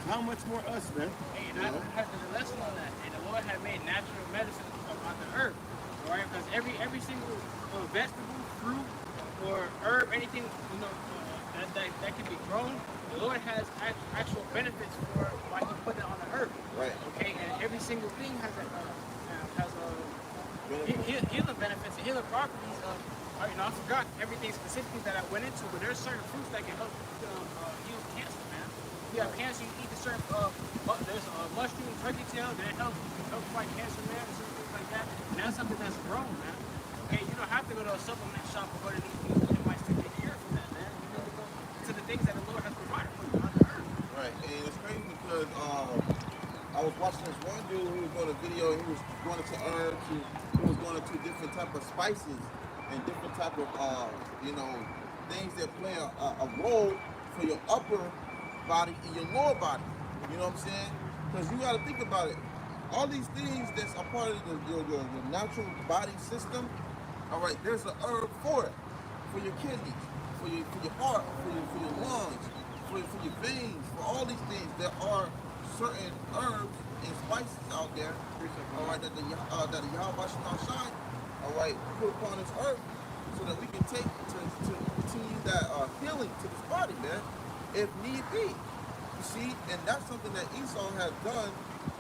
How much more us, man? Hey, and I had the lesson on that. And the Lord had made natural medicine about the earth. Right? Because every single vegetable, fruit, or herb, anything that can be grown, the Lord has actual benefits for why He put it on the herb. Right. Okay, and every single thing has healing benefits and healing properties. I forgot everything specifically that I went into, but there's certain fruits that can help heal cancer, man. If you have cancer, you eat a certain there's a mushroom, turkey tail that help fight cancer, man, and certain things like that. And that's something that's grown, man. Okay, you don't have to go to a supplement shop or go to these people that might still get cure from that, man. You need to go to the things that the Lord has provided for you on the earth. Right, and it's crazy because I was watching this one dude who was doing a video. He was going into herbs. He was going into different type of spices and different type of things that play a role for your upper body and your lower body. You know what I'm saying? Because you got to think about it. All these things that's a part of your natural body system. All right, there's an herb for it, for your kidneys, for your heart, for your lungs, for your veins, for all these things. There are certain herbs and spices out there, all right, that the YAHAWASHI, all right, put upon this earth so that we can take to continue that healing to this body, man, if need be. You see, and that's something that Esau has done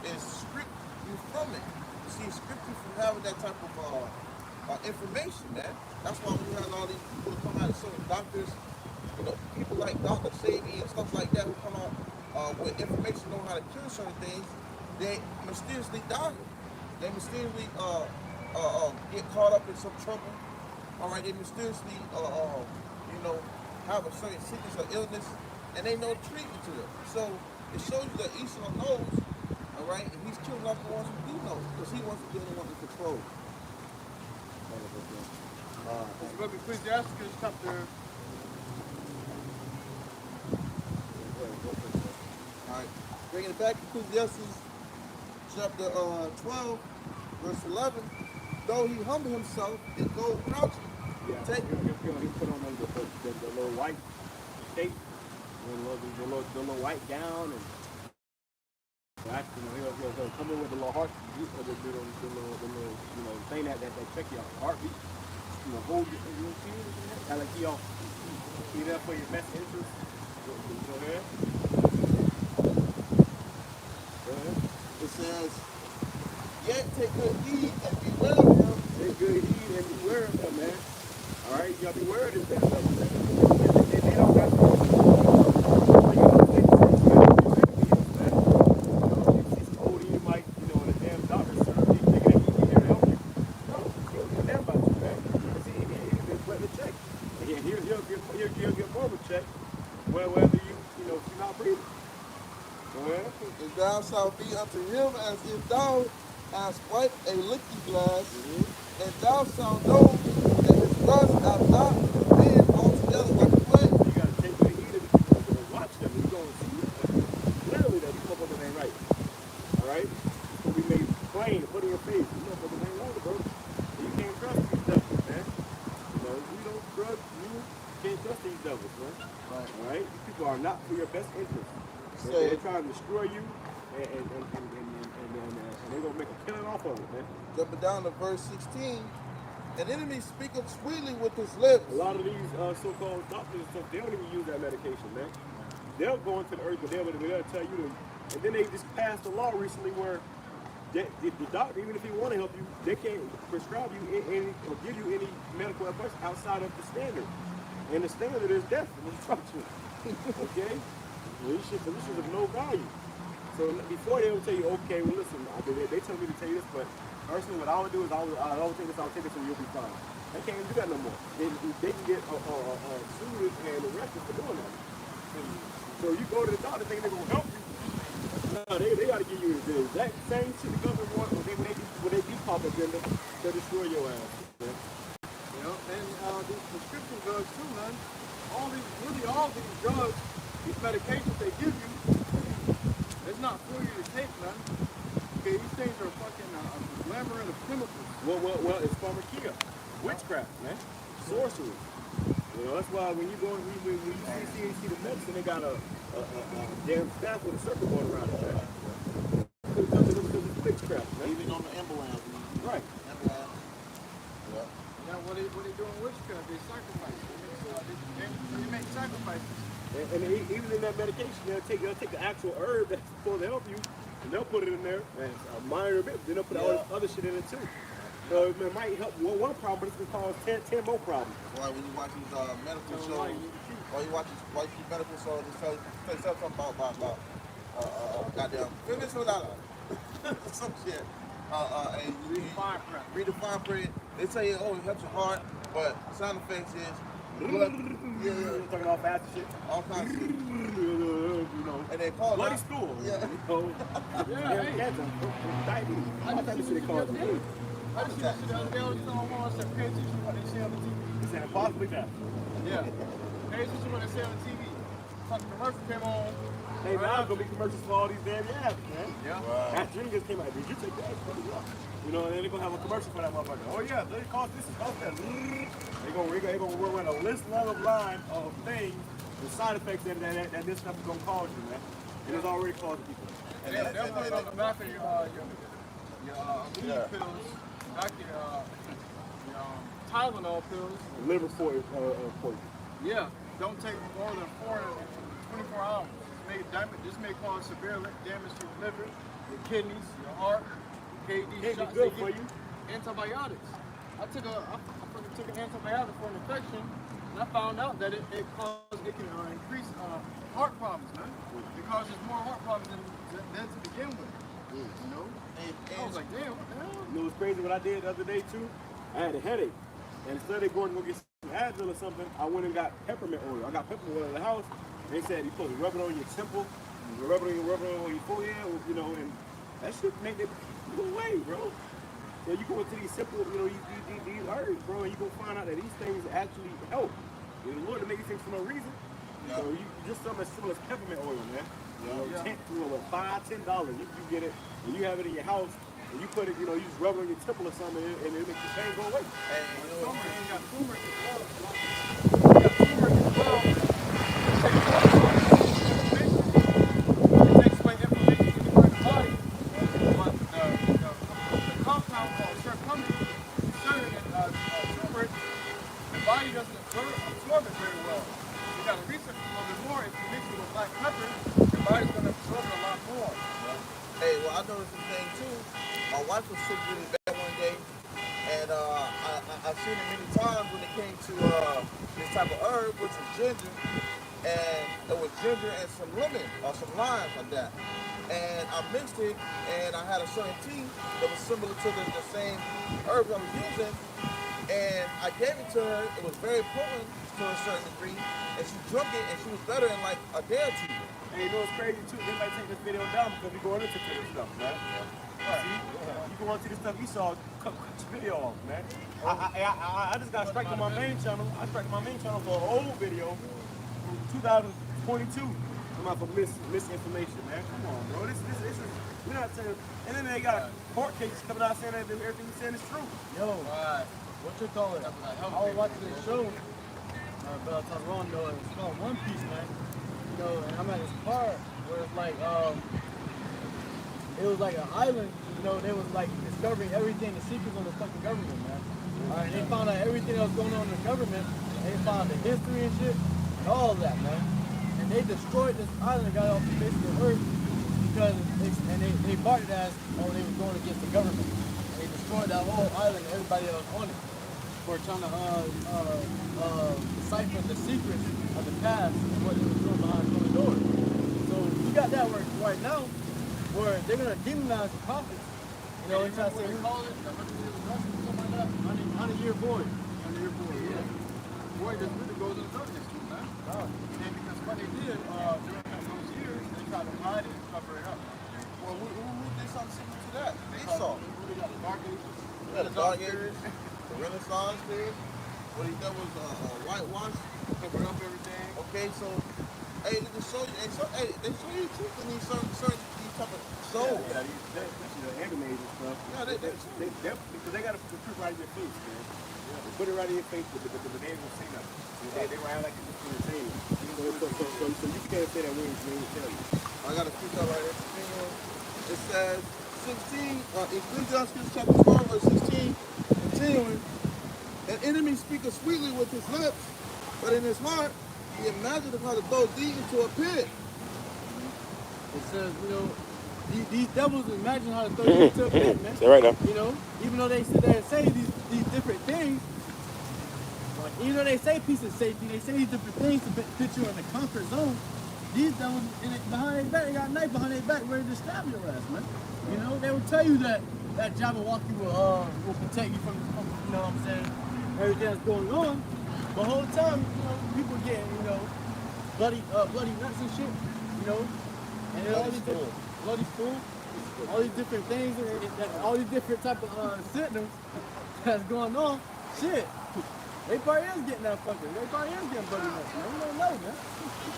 is strict you from it. You see, strict you from having that type of information, man. That's why when you have all these people who come out of certain doctors, people like Dr. Sabi and stuff like that who come out with information on how to cure certain things, they mysteriously die. They mysteriously get caught up in some trouble. All right, they mysteriously have a certain sickness or illness, and they no treatment to it. So it shows you that Esau knows, all right, and he's killing off the ones who do know, because he wants to be the one in control. Let's go to Ecclesiastes chapter. All right, bringing it back to Ecclesiastes chapter 12, verse 11. Though he humble himself and go crouching, He put on the little white cape, the little white gown, and he'll come in with the little heart, the little thing that check your heartbeat, hold you, kind of like he there for your best interest. Go ahead. it says, yet take good heed and beware of him. Take good heed and beware of them, man. All right, you gotta be aware of this stuff, man. They don't got he'll get more of a check whether if you're not breathing. Go ahead. And thou shalt be unto him as if thou hast wiped a looking glass, and thou shalt know that his lust hath not been altogether like a flame. You gotta take what he eat and watch them. You're gonna see clearly that these motherfuckers ain't right. All right? So we made plain, put in your face. These motherfuckers ain't right, bro. You can't trust these devils, man. You don't trust, you can't trust these devils, man. Right. All right? These people are not for your best interest. So, they're trying to destroy you, and they're gonna make a killing off of it, man. jumping down to verse 16, an enemy speaketh sweetly with his lips. A lot of these so-called doctors and stuff, they don't even use that medication, man. They'll go into the earth, but they'll tell you to, and then they just passed a law recently where the doctor, even if he want to help you, they can't prescribe you any or give you any medical advice outside of the standard. And the standard is death and destruction. Okay? Physicians of no value. So before they will tell you, okay, well listen, they tell me to tell you this, but personally what I would do is I'll take this, and you'll be fine. They can't even do that no more. They can get sued and arrested for doing that. So you go to the doctor thinking they're gonna help you. No, they gotta give you the exact same shit the government wants when they do pop agenda to destroy your ass. Man. And these prescription drugs too, man. All these drugs, these medications they give you, it's not for you to take, man. Okay, these things are fucking a labyrinth of chemicals. Well, it's pharmakia, witchcraft, man, sorcery. That's why when you see the medicine, they got a damn staff with a circle going around it, man. Because it's witchcraft, man. Even on the ambulance. Right. Ambulance. Yeah. Now, what they doing witchcraft? They sacrifice. that medication. They'll take the actual herb that's supposed to help you, and they'll put it in there. And it's a minor bit. Then they'll put all this other shit in it too. So it might help one problem, but it's gonna cause 10 more problems. Why when you watch these medical shows, or you watch these medical shows, they say something about goddamn fitness without some shit. And you read the fine print. They tell you, oh, it helps your heart, but sound effects is blood. Talking all fast shit. All kinds of shit. You know, And they call bloody it. stool. Yeah. Cancer, diabetes. All type of shit they call it. I just see that shit the other day on the phone. I said, pay attention to what they say on the TV. He said possibly that. Yeah. Pay attention to what they say on the TV. Fucking commercial came on. Hey, now it's gonna be commercials for all these damn yabs, man. Yeah. That Jim just came out. Did you take that? You know, and then they're gonna have a commercial for that motherfucker. Oh yeah, they cost this and cost that. They're gonna run a list level line of things, the side effects that this stuff is gonna cause you, man. And it's already causing people. And they'll put it on the back of your weed pills, back your Tylenol pills. Liver for you. Yeah. Don't take more than 24 hours. This may cause severe damage to your liver, your kidneys, your heart. Okay, these shots good they for give you. Antibiotics. I took an antibiotic for an infection, and I found out that it can increase heart problems, man. It causes more heart problems than to begin with. You know? I was like, damn, what the hell? You know what's crazy? What I did the other day too? I had a headache, and instead of going to go get some Advil or something, I went and got peppermint oil. I got peppermint oil in the house. They said you're supposed to rub it on your temple, rub it on your forehead, you know, and that shit make it go away, bro. So you go into these simple, you know, these herbs, bro, and you gonna find out that these things actually help. The Lord to make these things for no reason. Yeah. So you just something as simple as peppermint oil, man. You know, $5, $10, you get it, and you have it in your house, and you put it, you know, you just rub it on your temple or something, and it makes your pain go away. And you know, you got turmeric as well. You got turmeric as well. It takes away inflammation in the body. But the compound called curcumin, certain turmeric, the body doesn't absorb it very well. You got to research a little bit more. If you mix it with black pepper, your body's going to absorb it a lot more. Hey, well, I noticed this thing too. My wife was sick really bad one day, and I've seen it many times when it came to this type of herb, which is ginger, and it was ginger and some lemon or some lime like that. And I mixed it, and I had a certain tea that was similar to the same herb I was using, and I gave it to her. It was very potent to a certain degree, and she drank it, and she was better in like a day or two. And you know what's crazy too? They might take this video down because we're going into this stuff, man. See? You go into this stuff, you saw cut this video off, man. I just got striked on my main channel. I striked my main channel for an old video from 2022. I'm out for misinformation, man. Come on, bro. This is, we're not saying, and then they got court cases coming out saying that everything you're saying is true. Yo, what you call it? I was watching this show, but I'm wrong though. It's called One Piece, man. You know, and I'm at this part where it's like, it was like an island. You know, they was like discovering everything, the secrets of the fucking government, man. Alright, they found out everything that was going on in the government. They found the history and shit, and all of that, man. And they destroyed this island and got it off the face of the earth because they marked it as, oh, they were going against the government. And they destroyed that whole island and everybody that was on it for trying to decipher the secrets of the past and what they were doing behind closed doors. So you got that work right now where they're gonna demonize the prophets. You know, they're trying to say, we call it, something like that, 100-year void. 100-year void, yeah. Boy, this really goes in the darkness too, man. And because what they did during those years, they tried to hide it and cover it up. Well, who did something similar to that? Esau. They got the Dark Ages. Yeah, the Dark Ages, the Renaissance period. What he done was whitewash, Cover up everything. Okay, so hey, they can show you. They show you truth in these certain these type of shows. Yeah, especially the animes and stuff. Yeah, because they got to put the truth right in your face, man. They put it right in your face, but they ain't gonna say nothing. They were like it's just entertaining. So you can't say that we ain't tell you. I got a scripture right here. It says 16, Ecclesiastes chapter 12, verse 16, continuing. An enemy speaketh sweetly with his lips, but in his heart he imagineth how to throw thee into a pit. It says, you know, these devils, imagine how to throw you into a pit, man. Stay right now. You know, even though they sit there and say these different things, like, even though they say peace and safety, they say these different things to put you in the comfort zone. These devils, behind their back, they got a knife behind their back ready to stab your ass, man. You know, they will tell you that YAHAWASHI will protect you from, you know what I'm saying, everything that's going on. The whole time, you know, people getting, you know, bloody nuts and shit, you know, and then all these different, bloody food, all these different things, all these different type of symptoms that's going on. Shit, they probably is getting that fucking, they probably is getting bloody nuts, man. You don't know, man.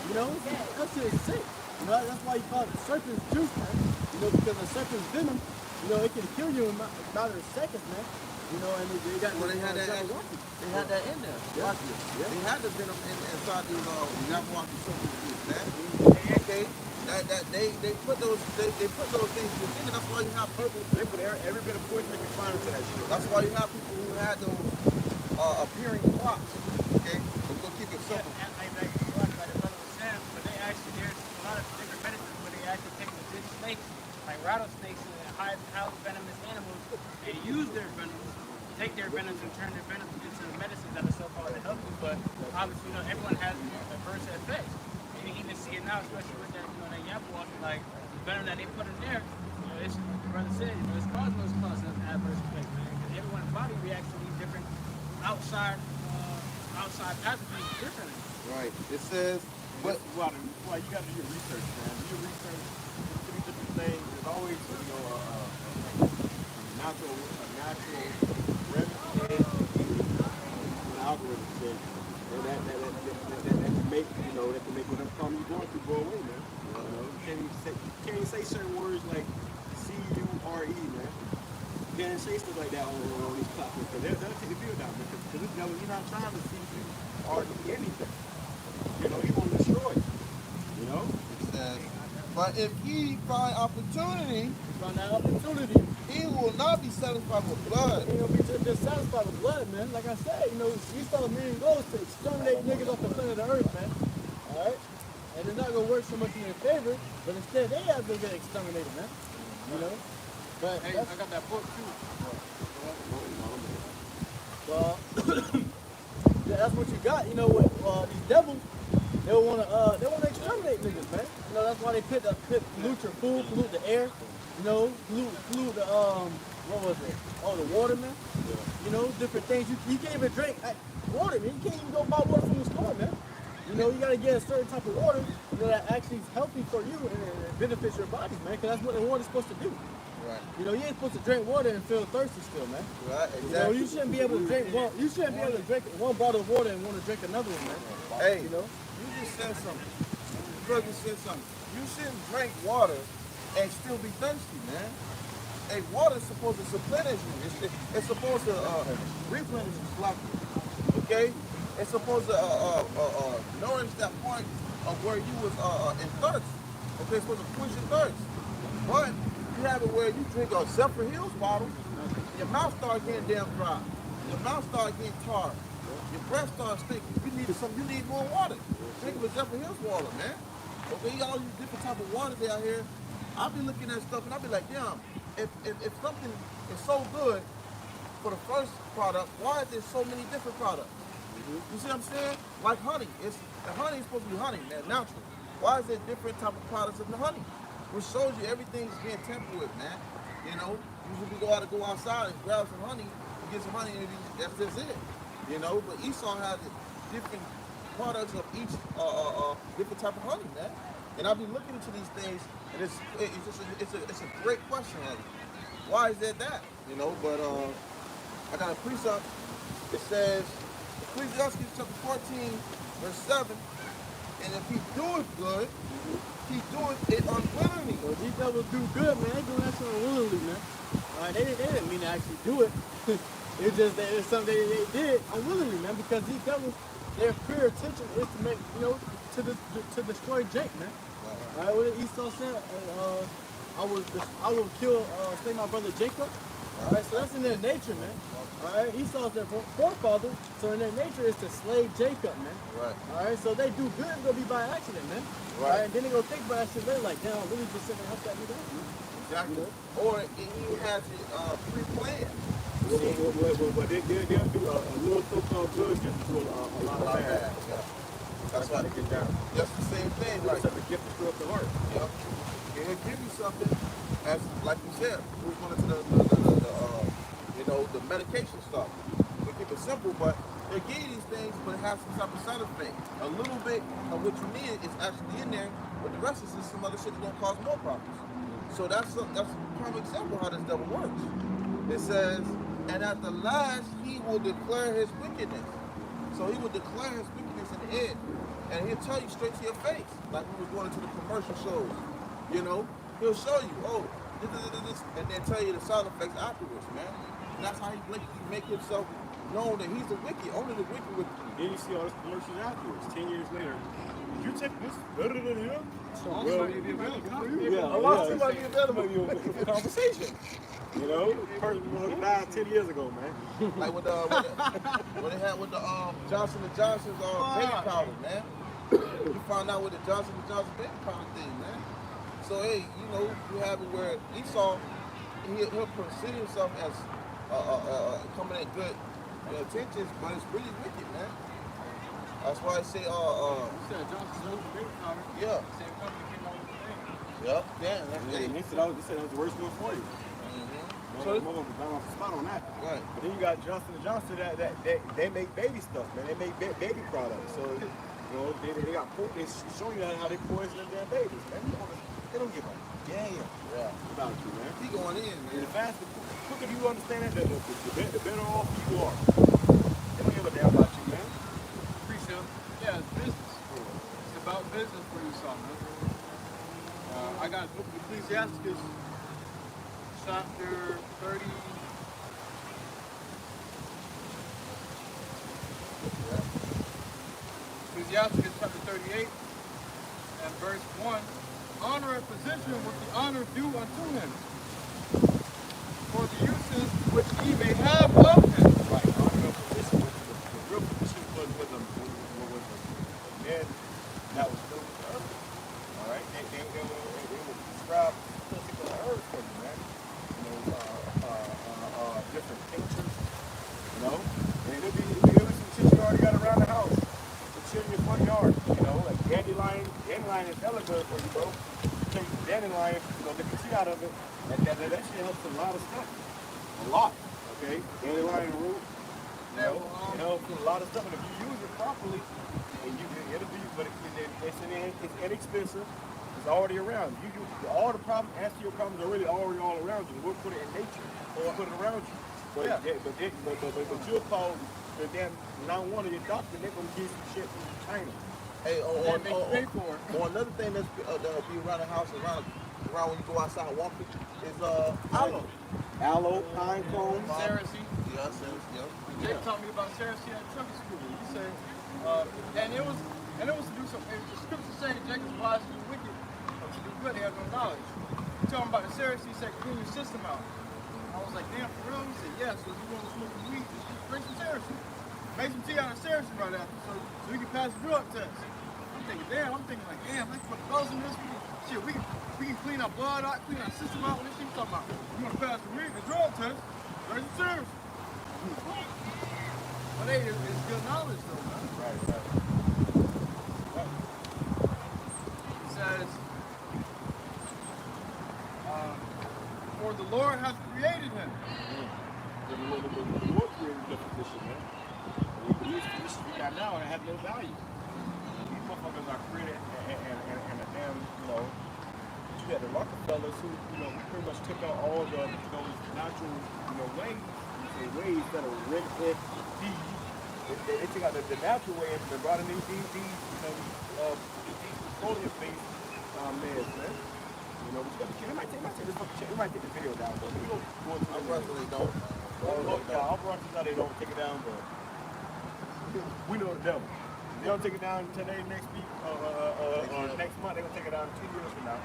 You know, that shit is sick. You know, that's why you call it the serpent's juice, man. You know, because the serpent's venom, you know, it can kill you in a matter of seconds, man. You know, and they got. Well, they had that in there. Yeah. They had the venom inside these YAHAWASHI serpent juice, man. Okay. They put those things in, and that's why you have purple. They put every bit of poison they can find into that shit. That's why you have people who had those appearing clocks. Okay, we're gonna keep it simple. Like the brother was saying, but they actually, there's a lot of different medicines where they actually take legit snakes, like rattlesnakes and highly venomous animals, and use their venoms, take their venoms and turn their venoms into medicines that are so-called to help you. But obviously, you know, everyone has adverse effects. And you even see it now, especially with that, you know, that YAHAWASHI, like the venom that they put in there. You know, it's, the brother said, you know, it's causing those adverse effects, man. Because everyone's body reacts to these different outside pathogens differently. Right. It says, but Well, you got to do your research, man. Do your research. Do these different things. There's always, you know, a natural remedy. An algorithm says that can make, you know, that can make whatever problem you're going through go away, man. You know, you can't even say certain words like CURE, man. You can't say stuff like that on these platforms because they'll take the field down, man. Because this devil, he's not trying to see you argue anything. You know, he want to destroy you. You know? it says, but if ye find opportunity, Find that opportunity. he will not be satisfied with blood. You know, be just satisfied with blood, man. Like I said, you know, you saw $1,000,000 to exterminate niggas off the planet of Earth, man. All right, and it's not gonna work so much in your favor, but instead they have to get exterminated, man. You know, but Hey, I got that book too. well, yeah, that's what you got. You know, with these devils, they wanna exterminate niggas, man. You know, that's why they pollute your food, pollute the air. You know, pollute the what was it? Oh, the water, man. Yeah. You know, different things. You can't even drink water, man. You can't even go buy water from the store, man. You know, you gotta get a certain type of water, you know, that actually is healthy for you and it benefits your body, man. Because that's what the water's supposed to do. Right. You know, you ain't supposed to drink water and feel thirsty still, man. Right. You Exactly. know, you shouldn't be able to drink one. You shouldn't be able to drink one bottle of water and want to drink another one, man. Hey, You know. you just said something. Brother said something. You shouldn't drink water and still be thirsty, man. Hey, water's supposed to replenish you. It's supposed to replenish you, slightly. Okay? It's supposed to nourish that point of where you was in thirst. Okay, it's supposed to quench your thirst. But you have it where you drink a Zephyr Hills bottle, your mouth starts getting damn dry. Your mouth starts getting tarred. Your breath starts stinking. You need more water. Drink with Zephyr Hills water, man. Okay, you got all these different type of waters out here. I'll be looking at stuff and I'll be like, damn, if something is so good for the first product, why is there so many different products? You see what I'm saying? Like honey. The honey is supposed to be honey, man, natural. Why is there different type of products in the honey? Which shows you everything's being tempered with, man. You know, usually we go outside and grab some honey, and get some honey, and that's just it. You know, but Esau has different products of each different type of honey, man. And I've been looking into these things, and it's a great question, honey. Why is that? You know, but I got a precept. It says, Ecclesiastes chapter 14, verse 7, and if he doeth good, he doeth it unwillingly. So these devils do good, man. They do that shit unwillingly, man. All right, they didn't mean to actually do it. It's just that it's something they did unwillingly, man. Because these devils, their pure intention is to make, you know, to destroy Jake, man. All right, what did Esau said? I will kill, say my brother Jacob, Alright, so that's in their nature, man. Alright, Esau's their forefather, so in their nature is to slave Jacob, man. Right. Alright, so they do good, it's gonna be by accident, man. Right. And then they gonna think about that shit later, like, damn, I'm really just sitting there help that nigga out. Exactly. You know? Or he has it pre-planned. But they'll do a little so-called good just to a lot of bad. Yeah. That's why why they get down. Just the same thing. Like, Like the gift to stir up the heart. yeah. And he'll give you something, as like you said, we was going into the medication stuff. We keep it simple, but they give you these things, but it has some type of side effect. A little bit of what you need is actually in there, but the rest is just some other shit that's gonna cause more problems. So that's a prime example how this devil works. It says, and at the last he will declare his wickedness. So he will declare his wickedness in the end. And he'll tell you straight to your face, like we was going into the commercial shows. You know, he'll show you, oh, this, and then tell you the side effects afterwards, man. And that's how he make himself known that he's the wicked, only the wicked with you. Then you see all this commercials afterwards, 10 years later. Did you take this better than him? Also, maybe available for you. Yeah, A lot of people might be available for conversation. You know, the person who died 10 years ago, man. Like with what they had with the Johnson & Johnson's baby powder, man. You find out with the Johnson & Johnson baby powder thing, man. So hey, you know, you have it where Esau, he'll perceive himself as coming in good intentions, but it's really wicked, man. That's why I say, You said Johnson's baby powder. yeah, Same company came out with the thing. yep, damn, that's Yeah, it. they said that was the worst one for you. So I'm gonna down off the spot on that. right. But then you got Johnson & Johnson that they make baby stuff, man. They make baby products. So, you know, they got they show you how they poison them damn babies, man. They don't give a damn about you, man. He going in, And man. the faster, quicker you understand that, the better off you are. They don't give a damn about you, man. Precept. Yeah, it's business. It's about business for you, something. I got book of Ecclesiastes, chapter 30. Ecclesiastes chapter 38 and verse 1. Honor and position with the honor due unto him, for the uses which he may have of him. Right, honor and position the real position was with them. Man, that was still the earth. All right, they will describe particular earth for you, man. You know, different pictures. You know, and it'll be some shit you already got around the house. Some shit in your front yard. You know, like dandelion is hella good for you, bro. Take dandelion, you know, get the shit out of it. That shit helps a lot of stuff. A lot. Okay, dandelion root. You know, it helps with a lot of stuff, and if you use it properly, and it'll be, but it's inexpensive. It's already around. You all the problems, answer your problems are really already all around you. We'll put it in nature, or put it around you. But but you'll call the damn 911 your doctor, they're gonna give you some shit from China. Hey, That makes you pay for it. or another thing that'll be around the house, around when you go outside walking, is aloe. Aloe, pine cones. Pharisee. Yes, yes. Jake taught me about Pharisee at Sunday school. He said, and it was to do something. The scripture saying Jake is wise to do wicked, but to do good, they have no knowledge. He told him about the Pharisee. He said, clean your system out. I was like, damn, for real? He said, yes. So if you want to smoke some weed, just drink some Pharisee. Make some tea out of Pharisee right after, so we can pass the drug test. I'm thinking, like, damn, let's put those in this. Shit, we can clean our blood out, clean our system out. What this shit talking about? You want to pass the drug test? Drink some Pharisee. But hey, it's good knowledge though, man. Right. He says, for the Lord hath created him. The Lord created the position, man. These positions we got now have no value. These motherfuckers are created and a damn, you know, you got the Rockefellers who, you know, pretty much took out all those natural, you know, ways that are red, they took out the natural way and brought in these petroleum-based meds, man. You know, it might take this fucking shit. We might take the video down, but we don't go into I personally don't. yeah, our brothers out they don't take it down, but we know the devil. They don't take it down today, next week, or next month. They're gonna take it down 2 years from now.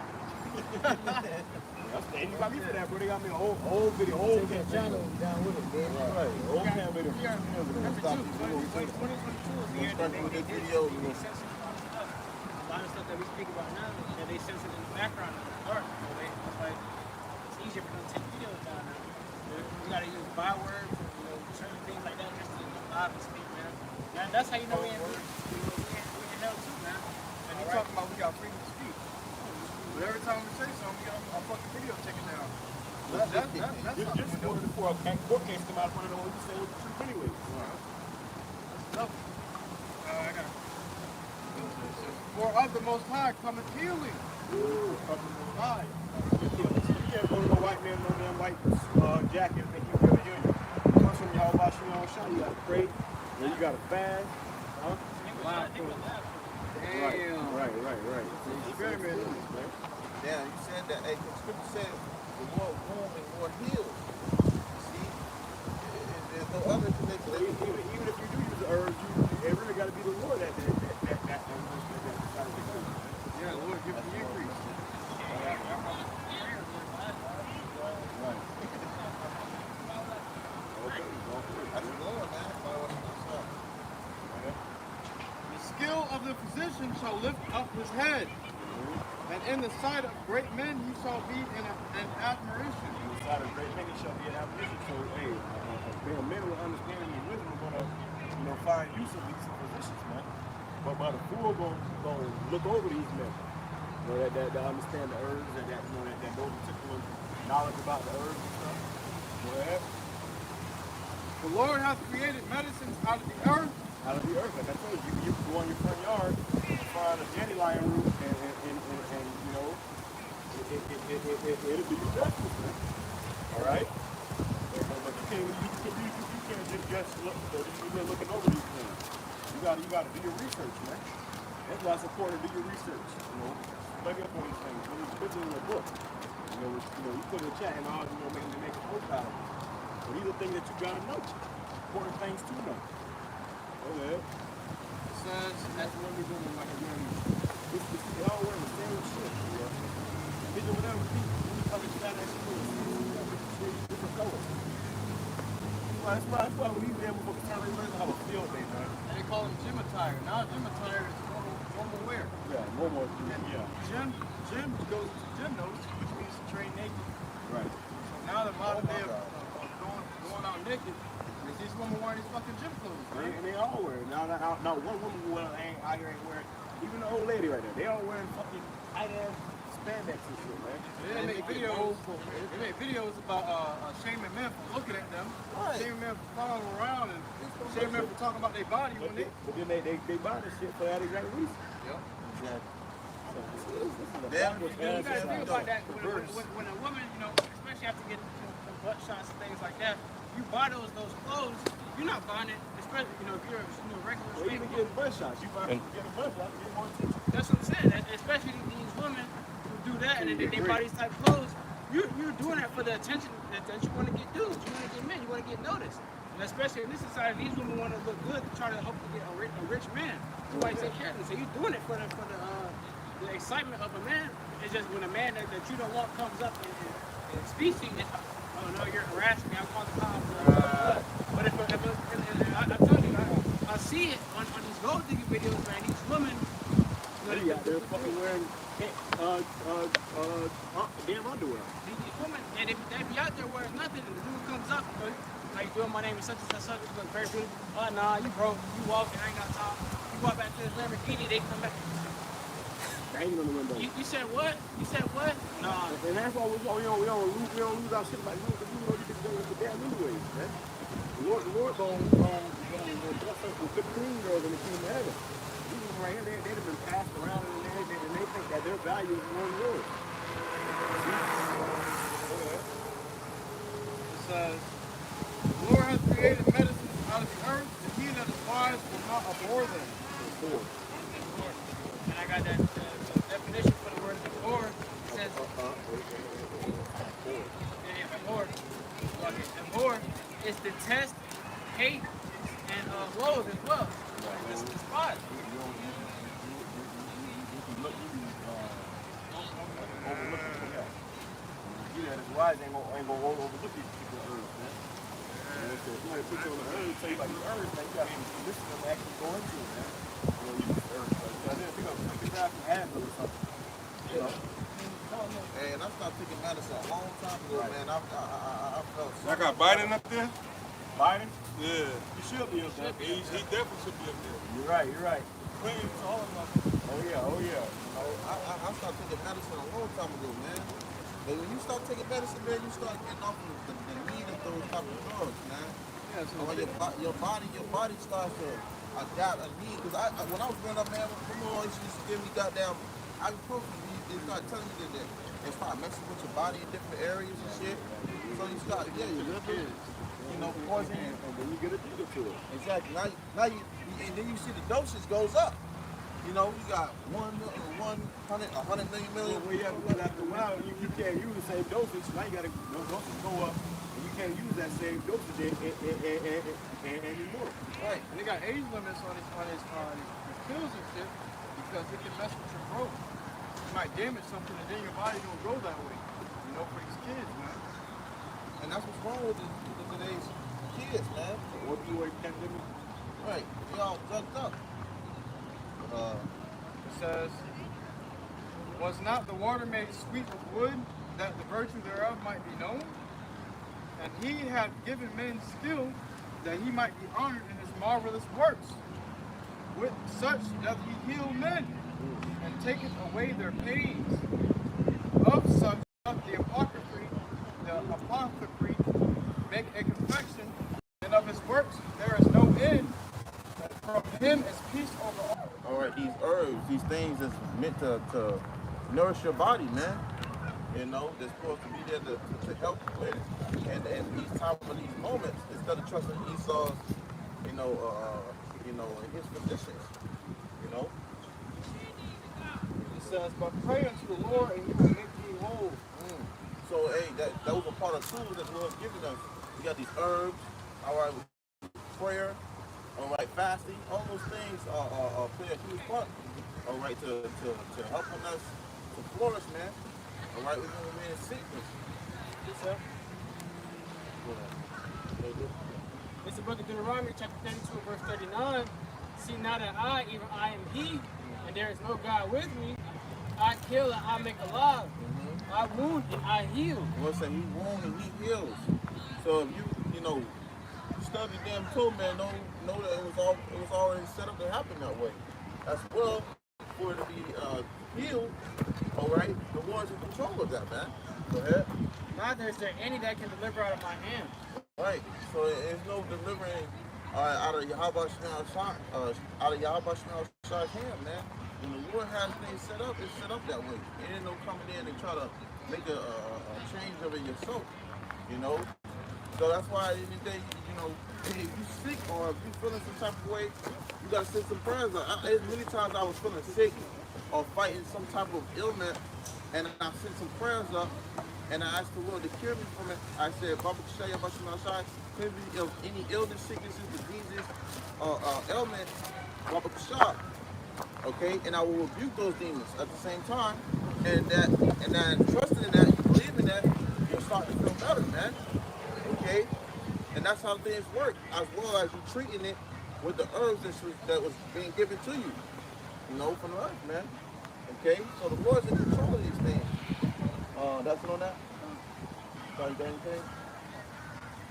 And you got me for that, bro. They got me a whole video, whole Take that channel down with it, bro. Right, whole cam video. We are remember too, 2022 is the year that they did video. they censored a lot of stuff that we speak about now, that they censored in the background in the dark. So it's like it's easier for them to take videos down now. You gotta use bywords, certain things like that just to live and speak, man. And that's how you know we in hell too, man. And you talking about we got freedom to speak. But every time we say something, we get our fucking video taken down. That's Just in order for a court case to come out in front of them, what you say was the truth anyway. No. I got it. For of the Most High cometh healing. From the Most High. You can't go to no white man, no damn white jacket and think you feel the union. It comes from YAHAWASHI, you gotta pray, then you gotta fast. Huh? Damn. Right. Experiment. Damn, you said that. Hey, the scripture said the more warm and more healed. See, there's no other connection. Even if you do use the herbs, it really gotta be the Lord that Yeah, Lord, give us the increase. That's the Lord, man. The skill of the physician shall lift up his head, and in the sight of great men he shall be in an admiration. Inside of great many shall be an admonition. So, hey, being men with understanding and wisdom are gonna, find use of these positions, man. But the fool gonna look over these men. That understand the herbs and that those particular knowledge about the herbs and stuff. Go ahead. The Lord hath created medicines out of the earth. Out of the earth, like I told you, you can go in your front yard and find a dandelion root and it'll do you justice, man. All right? But you can't just look, you've been looking over these things. You gotta do your research, man. That's why it's important to do your research. Study up on these things. When you put it in a book, you put it in the chat and all, make a post out of it. So these are things that you gotta know. Important things to know. Okay. It says, That's what we're doing like a young. They all wearing the same shit. They do whatever we color that different colors. That's why we need to be able to learn how to feel day, man. they call them gym attire. Now gym attire is normal wear. Yeah, more. Yeah. Gym goes to gym nose, which means to train naked. Right. So now the modern day of going out naked is these women wearing these fucking gym clothes, right? And they all wear it. Now one woman ain't out here ain't wearing. Even the old lady right there, they all wearing fucking tight ass spandex and shit, man. They make videos about shaming men for looking at them, shaming men for following them around, and shaming men for talking about their body when they. But then they buy this shit for that exact reason. Yep. Exactly. You gotta think about that when a woman, especially after getting some butt shots and things like that, you buy those clothes, you're not buying it, especially if you're a regular Or even straight getting butt shots. You buy getting butt shots, you get more attention. That's what I'm saying. Especially these women who do that and they buy these type of clothes. You're doing that for the attention that you want to get dudes, you want to get men, you want to get noticed. And especially in this society, these women want to look good to try to hopefully get a rich man. Somebody take care of them. So you're doing it for the excitement of a man. It's just when a man that you don't want comes up and speaks to you, oh no, you're harassing me, I'm calling the cops. But if I tell you, I see it on these gold digging videos, man. These women, They're fucking wearing damn underwear. these women, and they be out there wearing nothing, and the dude comes up, how you doing? My name is such and such, you look very beautiful. Oh, nah, you broke, you walking, I ain't got time. You walk back to this Lamborghini, they come back. Hanging on the window. You said what? You said what? Nah. And that's why we don't lose our shit like because you know you can go with the damn anyways, man. The Lord gonna bless us with good clean girls in the kingdom of heaven. These people right here, they've been passed around and they think that their value is more than yours. It says, the Lord hath created medicine out of the earth, and he that is wise will not abhor them. And I got that definition for the word abhor. It says, abhor is detest, hate, and loathe as well. It's despise. overlook people. Yeah. You know, that's wise ain't gonna overlook these people herbs, man. You know, so if you want to put you on the herbs, tell you about these herbs, man, you got to listen to them actually go into it, man. You know, use herbs. So then pick up some Advil or something. You know. Hey, and I stopped taking medicine a long time ago, man. I felt I got Biden up there? Biden? Yeah. He should be up there. He definitely should be up there. You're right, you're right. Clinton, all of them. Oh yeah, oh yeah. I stopped taking medicine a long time ago, man. But when you start taking medicine, man, you start getting off of the need of those type of drugs, man. Yeah, so When your body starts to adapt a need. Because when I was growing up, man, my mom used to give me goddamn ibuprofen. They start telling you that they start messing with your body in different areas and shit. So you start, your liver, you know, poisoning. And then you get addicted to it. Exactly. Now you and then you see the dosage goes up. You know, you got 100 million. Well, yeah, because after a while, you can't use the same dosage. Now you got to dosage go up, and you can't use that same dosage anymore. right, and they got age limits on his pills and shit because it can mess with your growth. It might damage something, and then your body don't grow that way. You know, for these kids, man. And that's what's wrong with today's kids, man. Opioid pandemic. Right. They all drugged up. It says, was not the water made sweet with wood, that the virtue thereof might be known? And he hath given men skill, that he might be honored in his marvelous works. With such doth he heal men, and taketh away their pains. Of such doth the apothecary make a confession, and of his works there is no end. From him is peace over all. All right, these herbs, these things that's meant to nourish your body, man. You know, they're supposed to be there to help you with it. And these times of these moments, instead of trusting Esau's, you know, and his physicians, you know. It says, but pray unto the Lord, and he will make thee whole. So, hey, that was a part of tools that the Lord's giving us. We got these herbs, all right, prayer, all right, fasting, all those things play a huge part, all right, to helping us to flourish, man. All right, we're going to remain in sickness. It's the book of Deuteronomy, chapter 32, verse 39. See now that I, even I am he, and there is no God with me. I kill and I make alive. I wound and I heal. Lord said he wounds and he heals. So if you study the damn toe, man, know that it was already set up to happen that way. As well, for it to be healed, all right, the Lord's in control of that, man. Go ahead. Neither is there any that can deliver out of my hand. Right. So there's no delivering out of Yahawash's hand, man. When the Lord has things set up, it's set up that way. It ain't no coming in and try to make a change of it yourself, you know. So that's why anything, if you sick or if you feeling some type of way, you gotta send some prayers up. Many times I was feeling sick or fighting some type of illness, and I sent some prayers up, and I asked the Lord to cure me from it. I said, Baba Kishaya Bashamashai, any illness, sicknesses, diseases, ailments, Baba Kishaya. Okay, and I will rebuke those demons at the same time, and then trusting in that, you believe in that, you'll start to feel better, man. Okay, and that's how things work, as well as you treating it with the herbs that was being given to you, from the earth, man. Okay, so the Lord's in control of these things. That's it on that. Sorry, you got anything?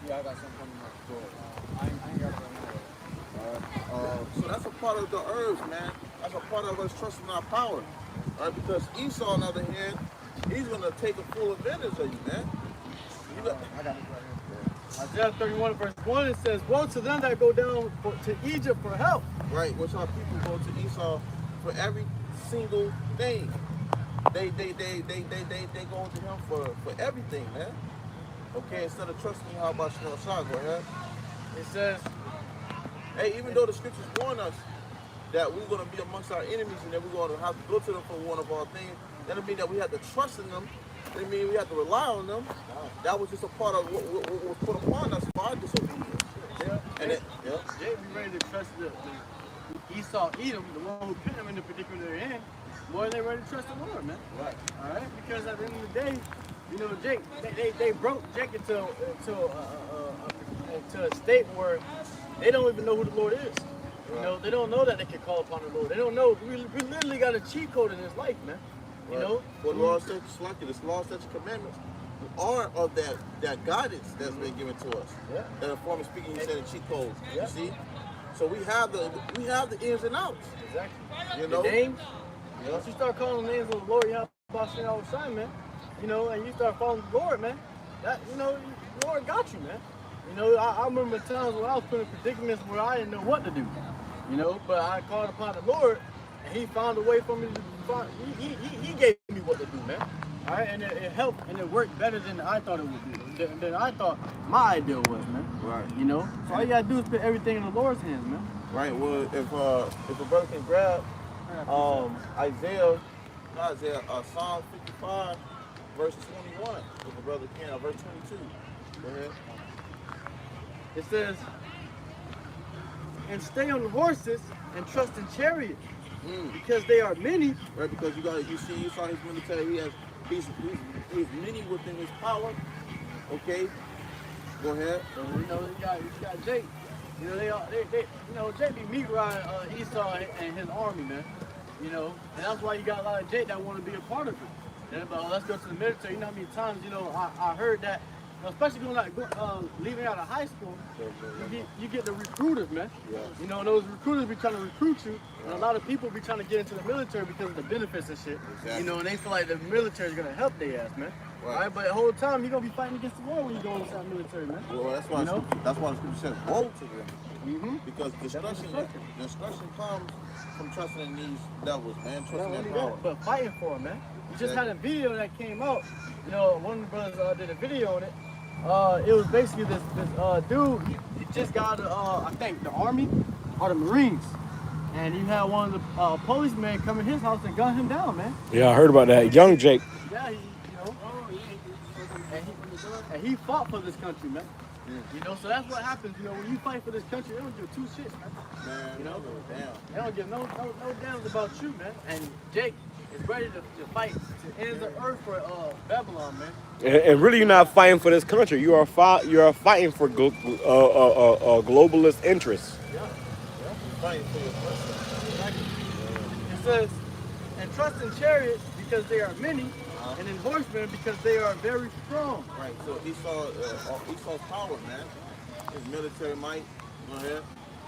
Yeah, I got something coming up. I ain't got it right now. So that's a part of the herbs, man. That's a part of us trusting our power. All right, because Esau, on the other hand, he's going to take a full advantage of you, man. I got it right here. Isaiah 31 verse 1, it says, woe to them that go down to Egypt for help. Right, which our people go to Esau for every single thing. They go to him for everything, man. Okay, instead of trusting you, how about Shah? Go ahead. It says, hey, even though the scriptures warn us that we're going to be amongst our enemies and that we're going to have to go to them for one of our things, that doesn't mean that we have to trust in them. That doesn't mean we have to rely on them. That was just a part of what was put upon us for our disobedience. yeah, And Jay be ready to trust the Esau, Edom, the one who put them in the predicament they're in, more they ready to trust the Lord, man. Right. All right, because at the end of the day, you know, Jake, they broke Jake into a state where they don't even know who the Lord is. You know, they don't know that they can call upon the Lord. They don't know. We literally got a cheat code in this life, man. You know. Well, the law, statutes, this law, statutes, commandments are of that guidance that's been given to us. Yeah. That a form of speaking, you said a cheat code. Yeah. You see. So we have the ins and outs. Exactly. You know. The names. Once you start calling the names of the Lord, YAHAWASHI, man. You know, and you start following the Lord, man. That, you know, the Lord got you, man. You know, I remember times when I was put in predicaments where I didn't know what to do. You know, but I called upon the Lord, and He found a way for me to find. He gave me what to do, man. All right, and it helped, and it worked better than I thought it would be. Than I thought my idea was, man. Right. You know, so all you gotta do is put everything in the Lord's hands, man. Right. Well, if a brother can grab Psalm 55, verse 21. If a brother can, verse 22. Go ahead. It says, and stay on the horses and trust in chariots, because they are many. Right, because you saw his military. He's many within his power. Okay, go ahead. So you know you got Jake. You know they you know Jake be meat riding Esau and his army, man. You know, and that's why you got a lot of Jake that want to be a part of it. And but let's go to the military. You know how many times I heard that. Especially leaving out of high school, you get the recruiters, man. Yeah. You know, those recruiters be trying to recruit you, and a lot of people be trying to get into the military because of the benefits and shit. Exactly. You know, and they feel like the military is gonna help their ass, man. Right. All right, but the whole time you're gonna be fighting against the war when you go inside the military, man. Well, that's why the scripture says, "Woe to them," because destruction comes from trusting in these devils, man. Trusting in power. But fighting for them, man. We just had a video that came out. You know, one of the brothers did a video on it. It was basically this dude. He just got I think the army or the Marines, and he had one of the policemen come in his house and gun him down, man. Yeah, I heard about that. Young Jake. Yeah, and he fought for this country, man. You know, so that's what happens. You know, when you fight for this country, they don't give two shits, man. You know, they don't give no damns about you, man. And Jake is ready to fight to end the earth for Babylon, man. And really, you're not fighting for this country. You are fighting for globalist interests. Yeah. Fighting for your person. It says, and trust in chariots because they are many, and in horsemen because they are very strong. Right. So Esau's power, man. His military might. Go ahead.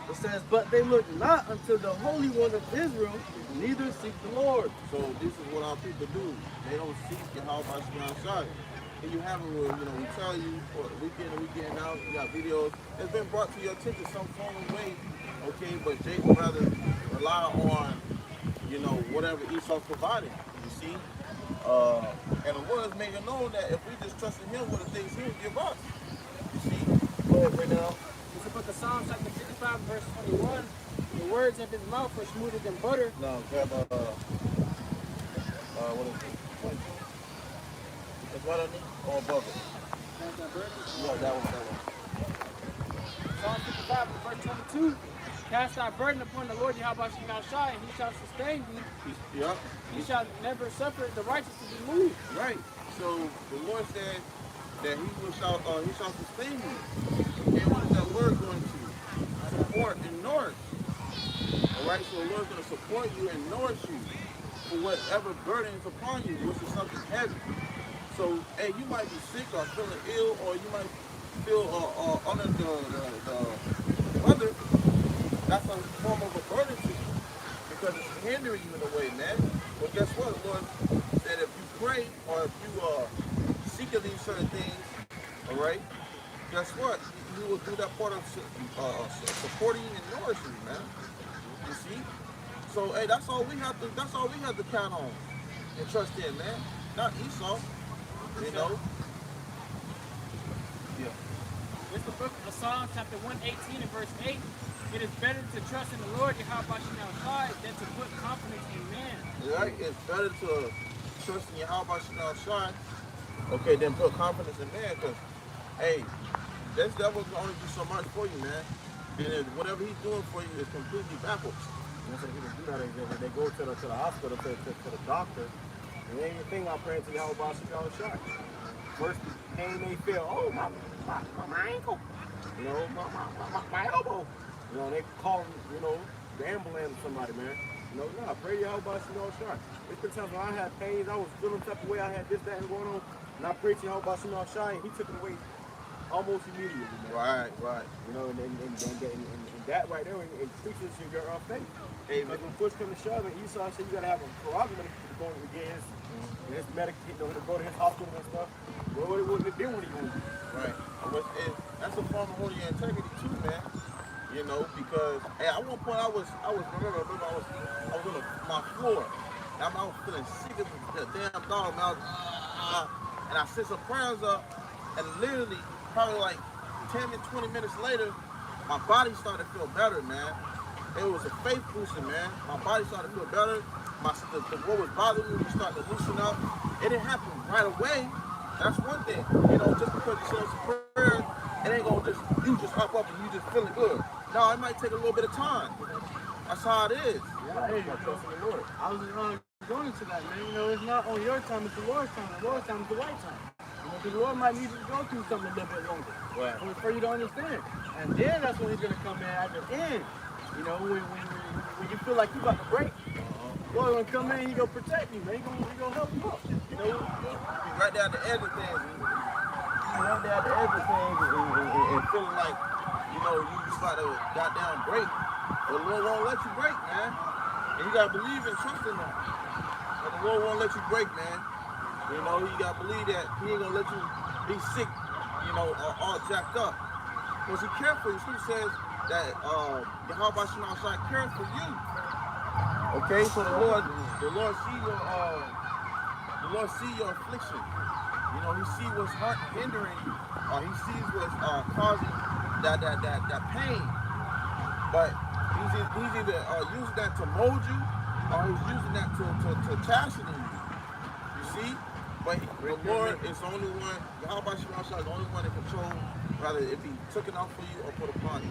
It says, but they look not unto the Holy One of Israel, neither seek the Lord. So this is what our people do. They don't seek YAHAWASHI outside. And you have it where, you know, we tell you for week in and weekend out, you got videos. It's been brought to your attention some form of way, okay, but Jake would rather rely on, you know, whatever Esau's providing, you see? And the word is making known that if we just trust in him with the things he will give us, you see? Go ahead, right now. It's the book of Psalms, chapter 55, verse 21. The words of his mouth are smoother than butter. No, grab what is it? It's right underneath or above it? Yeah, that one. Psalm 55, verse 22. Cast thy burden upon the Lord YAHAWASHI, and he shall sustain thee. Yeah. He shall never suffer the righteous to be moved. Right. So the Lord said that he shall sustain you. Okay, what is that word going to? Support and nourish. Alright, so the Lord's going to support you and nourish you for whatever burden is upon you, which is something heavy. So, hey, you might be sick or feeling ill, or you might feel under the weather. That's a form of a burden to you because it's hindering you in a way, man. But guess what? The Lord said if you pray or if you seek of these certain things, all right, guess what? He will do that part of supporting and nourishing, man. You see? So, hey, that's all we have to count on and trust in, man. Not Esau. You know? Yeah. It's the book of Psalms, chapter 118 and verse 8. It is better to trust in the Lord YAHAWASHI than to put confidence in man. Right? It's better to trust in YAHAWASHI, okay, than put confidence in man. Because, hey, this devil can only do so much for you, man. then whatever he's doing for you is completely backwards. And so people do that. They go to the hospital, to the doctor, and they ain't think about praying to YAHAWASHI. First pain they feel, oh, my ankle, you know, my elbow. You know, they call, you know, the ambulance or somebody, man. You know, no, pray to YAHAWASHI. There's been times when I had pains, I was feeling the type of way, I had this, that, and going on, and I prayed to YAHAWASHI, and he took it away almost immediately, man. Right. You know, and that right there increases your faith. Hey, because when push comes to shove, and Esau said you gotta have a prerogative to go and get his medic, you know, to go to his hospital and stuff. Well, what he gonna do? Right. That's a form of holy integrity too, man. You know, because hey, at one point I was remember I was on my floor. And I was feeling sick as a damn dog, man. And I sent some prayers up, and literally probably like 10 to 20 minutes later, my body started to feel better, man. It was a faith booster, man. My body started to feel better. What was bothering me was starting to loosen up. It didn't happen right away. That's one thing. You know, just because you say some prayers, it ain't gonna you just hop up and you just feeling good. No, it might take a little bit of time. That's how it is. Yeah, hey, I was going into that, man. You know, it's not on your time, it's the Lord's time. The Lord's time is the right time. You know, because the Lord might need you to go through something a little bit longer. Right. For you to understand. And then that's when he's going to come in at the end. You know, when you feel like you're about to break, Lord's going to come in, he's going to protect you, man. He's going to help you up. You know? He's right there at the edge of things. He's right there at the edge of things and feeling like, you know, you just about to goddamn break. The Lord won't let you break, man. And you got to believe and trust in him. But the Lord won't let you break, man. You know, you got to believe that he ain't going to let you be sick, you know, or all jacked up. Because he cares for you. Scripture says that YAHAWASHI cares for you. Okay, so the Lord see your affliction. You know, he sees what's hindering you, or he sees what's causing that pain. But he's either using that to mold you, or he's using that to chasten you. You see? But the Lord is the only one, YAHAWASHI is the only one that controls, rather if he took it off for you or put upon you.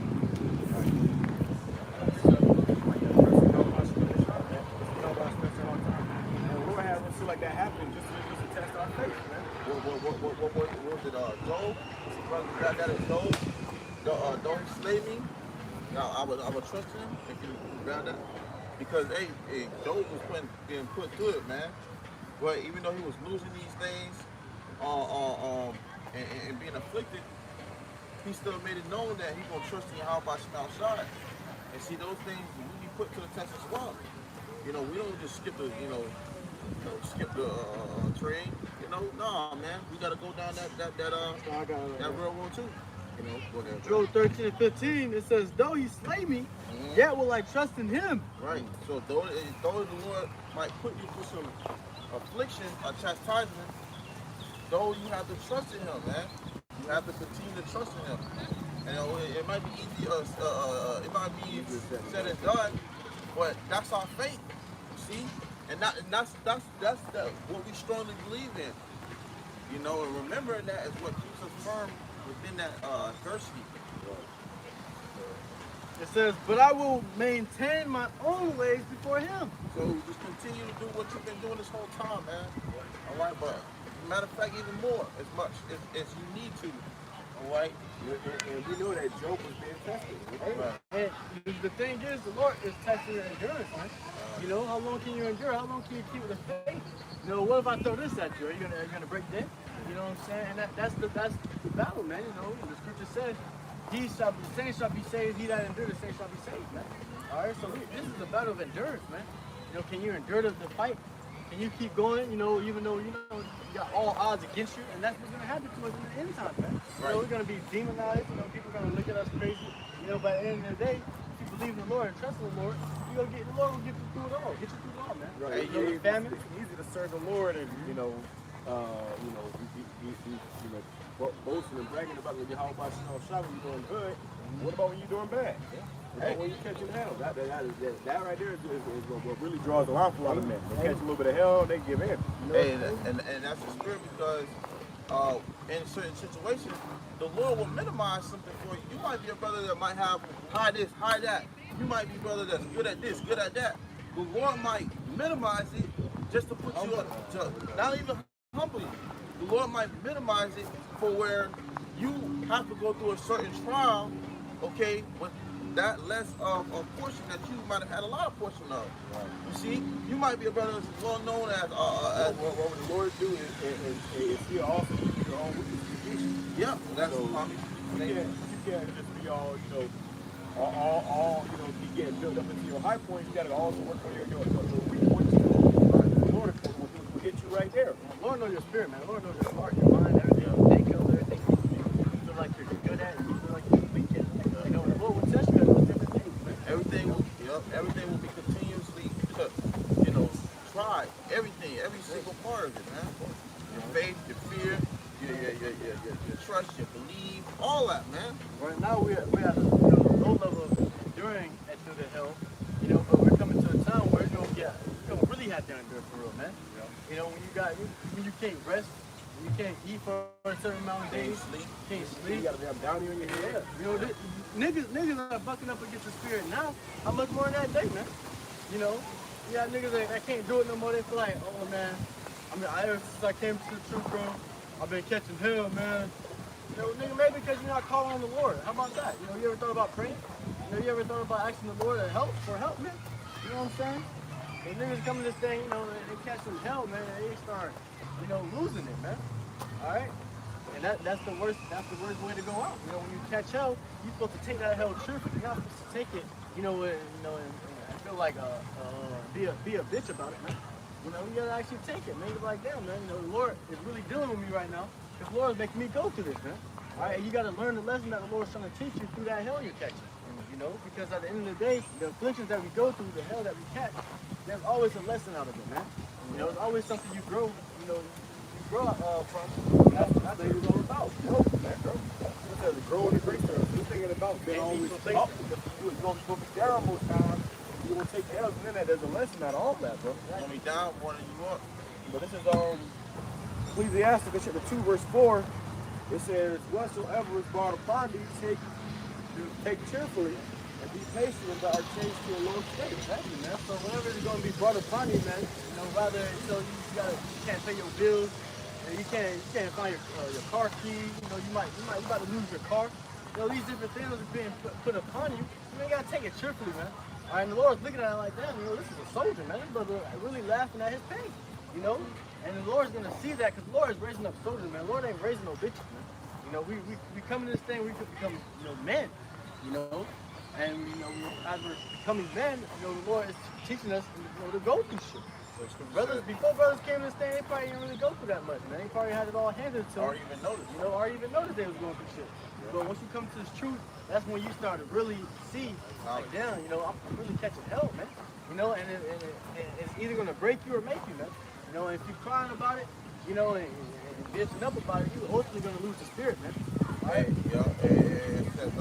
Like that happened just to test our faith, man. What was it, Job? That is Job. Don't slay me. Now I would trust him if you grab that. Because hey, Job was being put through it, man. But even though he was losing these things, and being afflicted, he still made it known that he's gonna trust in YAHAWASHI. And see, those things we be put to the test as well. You know, we don't just skip the train, you know. Nah, man, we gotta go down that railroad too. You know, whatever. Job 13 and 15, it says, though he slay me, yet will I trust in him. Right. So though the Lord might put you through some affliction or chastisement, though you have to trust in him, man. You have to continue to trust in him. And it might be easy, it might be said and done, but that's our faith. See? And that's what we strongly believe in. You know, and remembering that is what keeps us firm within that adversity. It says, but I will maintain my own ways before him. So just continue to do what you've been doing this whole time, man. All right, but matter of fact, even more, as much as you need to. All right? And we know that Job was being tested. Right. And the thing is, the Lord is testing your endurance, man. You know, how long can you endure? How long can you keep the faith? You know, what if I throw this at you? Are you gonna break then? You know what I'm saying? And that's the battle, man. You know, the scripture says, the saint shall be saved, he that endures, the saint shall be saved, man. All right, so this is a battle of endurance, man. You know, can you endure the fight? Can you keep going? You know, even though you got all odds against you, and that's what's gonna happen to us in the end time, man. You know, we're gonna be demonized. You know, people are gonna look at us crazy. You know, by the end of the day, if you believe in the Lord and trust in the Lord, the Lord will get you through it all. Get you through it all, man. Right. You know, the famine. It's easy to serve the Lord and boasting and bragging about the YAHAWASHI when you're doing good. What about when you're doing bad? Hey, when you catching hell, that right there is what really draws the line for a lot of men. They catch a little bit of hell, they give in. You know? Hey, and that's the spirit because in certain situations, the Lord will minimize something for you. You might be a brother that might have high this, high that. You might be a brother that's good at this, good at that. The Lord might minimize it just to put you up, to not even humble you. The Lord might minimize it for where you have to go through a certain trial, okay, with that less of a portion that you might have had a lot of portion of. You see, you might be a brother that's well known as what the Lord do is He also give your own weakness. yeah, that's So, you you can't just be all, all be getting built up into your high points. You got to also work on your weak points. The Lord will hit you right there. The Lord knows your spirit, man. The Lord knows your heart, your mind, everything. Makeup, everything. You feel like you're good at it. You feel like you're weak at it. You know, the Lord will test you at different things, man. everything will be continuously, tried. Everything, every single part of it, man. Your faith, your fear, your trust, your belief, all that, man. Right now we're at a low level of enduring through the hell, but we're coming to a time where you're gonna really have to endure for real, man. Yeah. When you can't rest, when you can't eat for a certain amount of days, can't sleep. You got to have down here in your head. Niggas are bucking up against the spirit now. How much more in that day, man? You got niggas that can't do it no more. They feel like, oh man, ever since I came to the truth, bro, I've been catching hell, man. Nigga, maybe because you're not calling on the Lord. How about that? You ever thought about praying? You ever thought about asking the Lord for help, man? You know what I'm saying? If niggas come to this thing, they catch some hell, man, and they start, losing it, man. All right? And that's the worst way to go out. When you catch hell, you're supposed to take that hell truthfully. You're not supposed to take it, and feel like be a bitch about it, man. You gotta actually take it, man. You're like, damn, man, the Lord is really dealing with me right now. The Lord is making me go through this, man. All right, and you gotta learn the lesson that the Lord's trying to teach you through that hell you're catching. Because at the end of the day, the afflictions that we go through, the hell that we catch, there's always a lesson out of it, man. There's always something you grow, from. That's what it's all about. Because the growing the grace, you're thinking about being always up. You're going to be down most times. You're going to take L's, and then there's a lesson out of all that, bro. You're gonna be down more than you up. But this is Ecclesiastes chapter 2, verse 4. It says, whatsoever is brought upon thee, take cheerfully, and be patient until our change to a low state. Exactly, man. So whatever is going to be brought upon you, man, rather, you can't pay your bills, and you can't find your car key, you might about to lose your car. These different things are being put upon you. You gotta take it cheerfully, man. All right, and the Lord's looking at it like, damn, this is a soldier, man. This brother really laughing at his pain, And the Lord's gonna see that, because the Lord is raising up soldiers, man. The Lord ain't raising no bitches, man. We come in this thing, we could become, men, and as we're becoming men, the Lord is teaching us, to go through shit. Before brothers came to this thing, they probably didn't really go through that much, man. They probably had it all handed to them. Or even notice. Or even notice they was going through shit. But once you come to this truth, that's when you start to really see, like, damn, I'm really catching hell, man. And it's either gonna break you or make you, man. And if you're crying about it, and bitching up about it, you're ultimately gonna lose the spirit, man. Right? It says,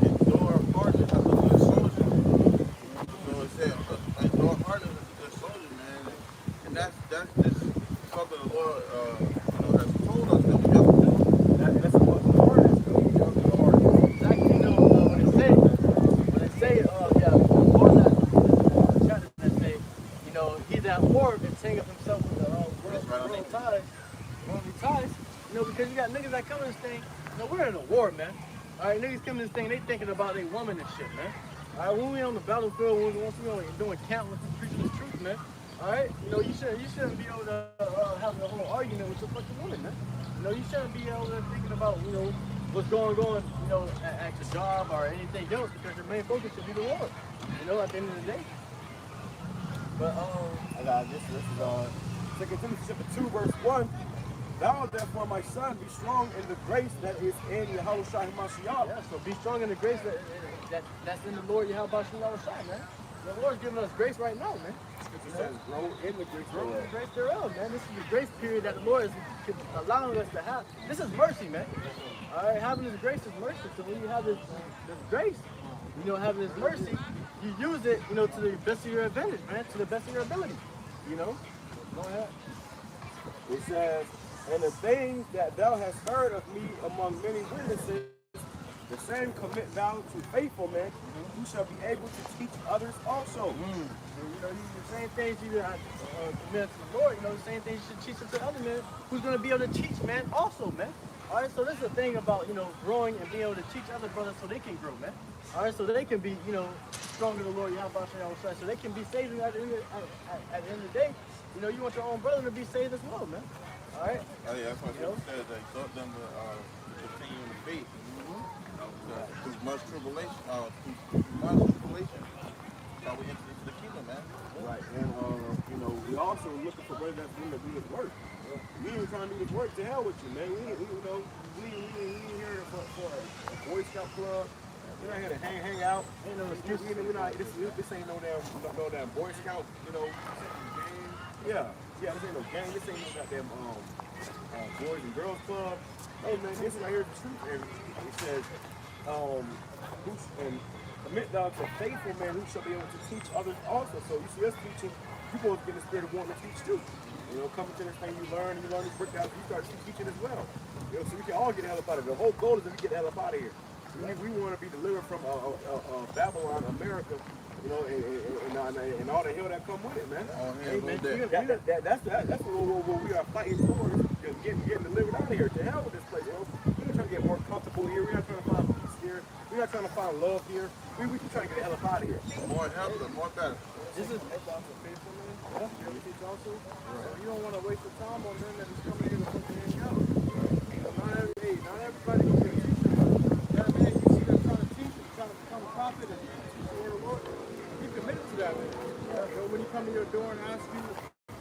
endure hardness as a good soldier. So it says, endure hardness as a good soldier, man. And that's just something the Lord, has told us that we have to do. That's what the hard is, bro. You have to go hard. Exactly, when they say, before that chapter, they say, he that war entangles himself with the worldly ties, because you got niggas that come in this thing, we're in a war, man. All right, niggas come in this thing, they thinking about they woman and shit, man. All right, when we on the battlefield, once we on doing camp, once we preaching the truth, man. All right, you shouldn't be able to have a whole argument with your fucking woman, man. You shouldn't be able to thinking about, what's going on, at your job or anything else, because your main focus should be the Lord, at the end of the day. But I got this. This is 2 Timothy chapter 2, verse 1. Thou therefore, my son, be strong in the grace that is in YAHAWASHI HaMashiach. yeah, so be strong in the grace that's in the Lord YAHWASHI, man. The Lord's giving us grace right now, man. It says, grow in the grace Grow in thereof. the grace thereof, man. This is the grace period that the Lord is allowing us to have. This is mercy, man. All right, having this grace is mercy. So when you have this grace, having this mercy, you use it, to the best of your advantage, man, to the best of your ability, Go ahead. It says, And the things that thou hast heard of me among many witnesses, the same commit thou to faithful men, who shall be able to teach others also. You know, the same things you commit to the Lord, you know, the same things you should teach it to other men who's going to be able to teach man also, man. All right, so this is the thing about, you know, growing and being able to teach other brothers so they can grow, man. All right, so they can be, you know, stronger than the Lord, YAHAWASHI, so they can be saved at the end of the day. You know, you want your own brother to be saved as well, man. All right? Oh, yeah, that's why it says that exhort them to continue in the faith. Through much tribulation, shall we enter into the kingdom, man. Right, and you know, we also looking for brothers that's willing to do this work. We ain't trying to do this work to hell with you, man. We ain't here for a Boy Scout club. We're not here to hang out. Ain't no excuse. This ain't no damn Boy Scout, you know. Yeah, this ain't no gang. This ain't no goddamn Boys and Girls Club. Hey man, this is right here the truth. And it says, and commit thou to faithful men who shall be able to teach others also. So you see us teaching, you both get the spirit of wanting to teach too. You know, coming to this thing you learn this brick out, you start teaching as well. You know, so we can all get the hell up out of it. The whole goal is that we get the hell up out of here. We want to be delivered from Babylon, America, you know, and all the hell that come with it, man. Hey, man, that's what we are fighting for, is getting delivered out of here. To hell with this place, you know. We're not trying to get more comfortable here. We're not trying to find peace here. We're not trying to find love here. We just trying to get the hell up out of here. The more help, the more better. This is also faithful, man. You teach also. You don't want to waste your time on them that is coming here to put their hand out. Not everybody can be a teacher. That man, you see them trying to teach and trying to become a prophet and teach the word of the Lord. Be committed to that, man. So when he come to your door and ask you,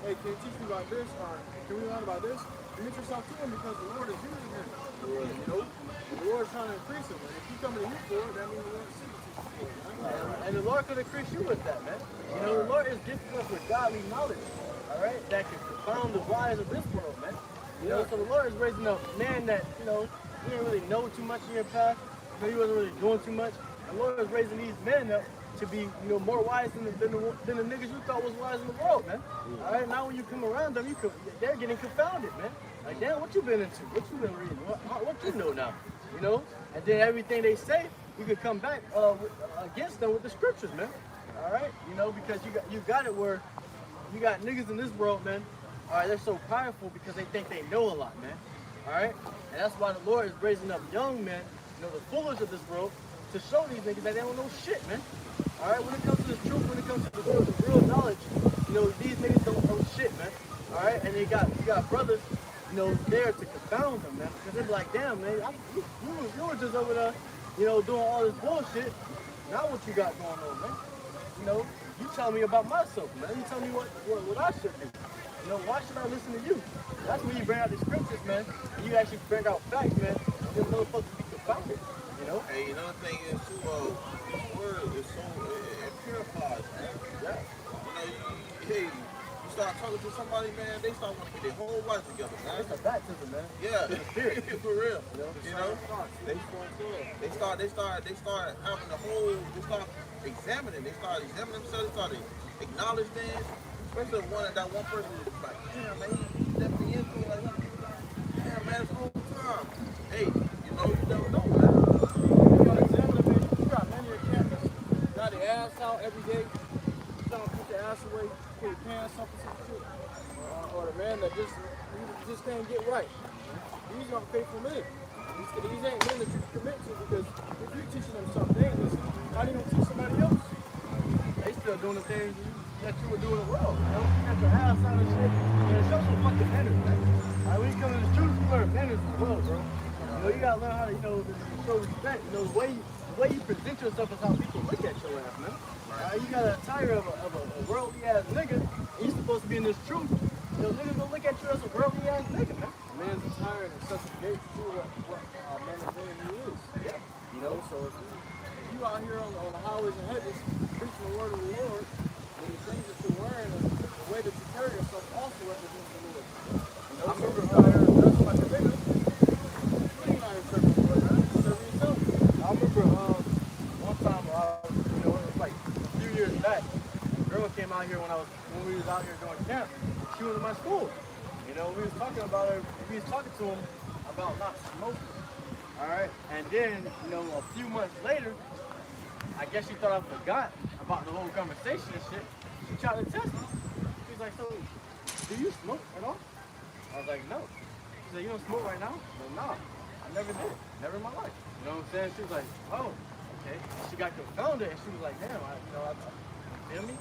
hey, can you teach me about this? Or can we learn about this? Commit yourself to him because the Lord is using him. You know? The Lord is trying to increase him. And if you come to you for it, that means the Lord is sending you for it. And the Lord could increase you with that, man. You know, the Lord is gifting us with godly knowledge, all right, that can confound the wise of this world, man. You know, so the Lord is raising up men that, you know, he didn't really know too much in your past, so he wasn't really doing too much. The Lord is raising these men up to be, you know, more wise than the niggas you thought was wise in the world, man. All right, now when you come around them, they're getting confounded, man. Like, damn, what you been into? What you been reading? What you know now? You know? And then everything they say, you can come back against them with the scriptures, man. All right? You know, because you got it where you got niggas in this world, man. All right, they're so powerful because they think they know a lot, man. All right? And that's why the Lord is raising up young men, you know, the foolish of this world, to show these niggas that they don't know shit, man. All right? When it comes to the truth, when it comes to the real knowledge, you know, these niggas don't know shit, man. All right? And you got brothers, you know, there to confound them, man. Because they're like, damn, man, you were just over there, you know, doing all this bullshit. Now what you got going on, man? You know, you tell me about myself, man. You tell me what I should do. You know, why should I listen to you? That's when you bring out the scriptures, man. And you actually bring out facts, man. Them motherfuckers be confounded, you know? Hey, another thing is too, this word is so, it purifies, man. Yeah. You know, you start talking to somebody, man, they start wanting to get their whole life together, man. It's a baptism, man. Yeah, for real. You know, they start having the whole, they start examining themselves, they start acknowledge things. Especially that one person is like, damn, man, he definitely into it, like, damn, man, it's the whole time. Hey, you know, you never know, man. You got examine it, man. You got many of campus, got their ass out every day, trying to put their ass away, put their pants up or some shit. Or the man that just can't get right. These are faithful men. These ain't men that you can commit to, because if you're teaching them something dangerous, how do you gonna teach somebody else? They still doing the things that you were doing as well. You know, you got your ass out of shit, and show some fucking manners, man. All right, when you come to the truth, you learn manners as well, bro. You know, you gotta learn how to, you know, to show respect. You know, the way you present yourself is how people look at your ass, man. All right, you got a tire of a worldly ass nigga, and you're supposed to be in this truth. You know, niggas gonna look at you as a worldly ass nigga, man. A man's attire is such a gate to what a man is saying he is. Yeah. You know, so if you out here on the highways and hedges preaching the word of the Lord, and the things that you're wearing and the way that you carry yourself also represents the Lord. You know, I remember out here dressing like a nigga. You ain't out here serving the Lord, man. You're serving yourself. I remember one time, you know, it was like a few years back, a girl came out here when we was out here doing camp. She went to my school. You You know, we was talking about it. We was talking to him about not smoking. All right, and then you know, a few months later, I guess she thought I forgot about the whole conversation and shit. She tried to test me. She's like, "So, do you smoke at all?" I was like, "No." She said, "You don't smoke right now?" I said, "No, I never did. Never in my life." You know what I'm saying? She was like, "Oh, okay." She got confounded and she was like, "Damn, you feel me?"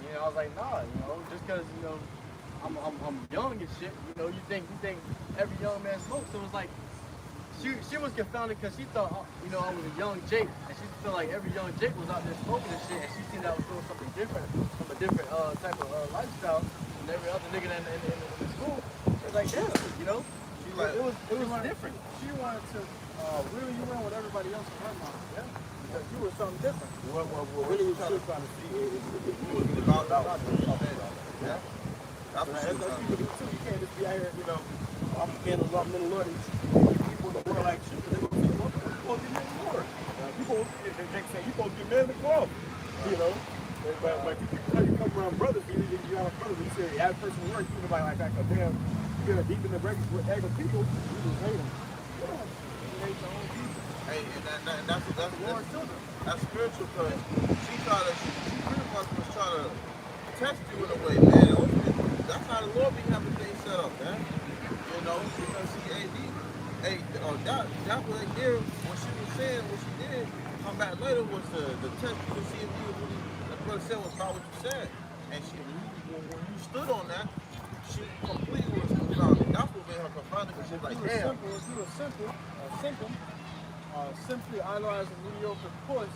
You know, I was like, "Nah, you know, just because you know I'm young and shit. You know, you think every young man smokes." So it's like she was confounded because she thought you know I was a young Jake, and she felt like every young Jake was out there smoking and shit, and she seen that I was doing something different from a different type of lifestyle than every other nigga in the school. It's like, damn, you know, it was different. She wanted to really you around with everybody else in her mind. Yeah, because you were something different. What really was still trying to see is about Yeah. That's what she was trying to do. You can't just be out here, you know, I'm being a lot middle order. People in the world like shit, they're going to say, well, you're supposed to get men in the world. People, they say, you're supposed to get men in the club, you know. But you come around brothers, you have brothers, you say, the average person who works, you know, like a damn, you get deep in the breakfast with egg people, you just hate them. You hate your own people. Hey, and that's spiritual because she pretty much was trying to test you in a way, man. That's how the Lord be having things set up, man. You know, because that right there, what she was saying, what she did, come back later was the test to see if you really, the brother said was about what you said. And when you stood on that, she completely was confounded. That's what made her confounded because she was like, damn. If you were simply idolizing mediocre puss,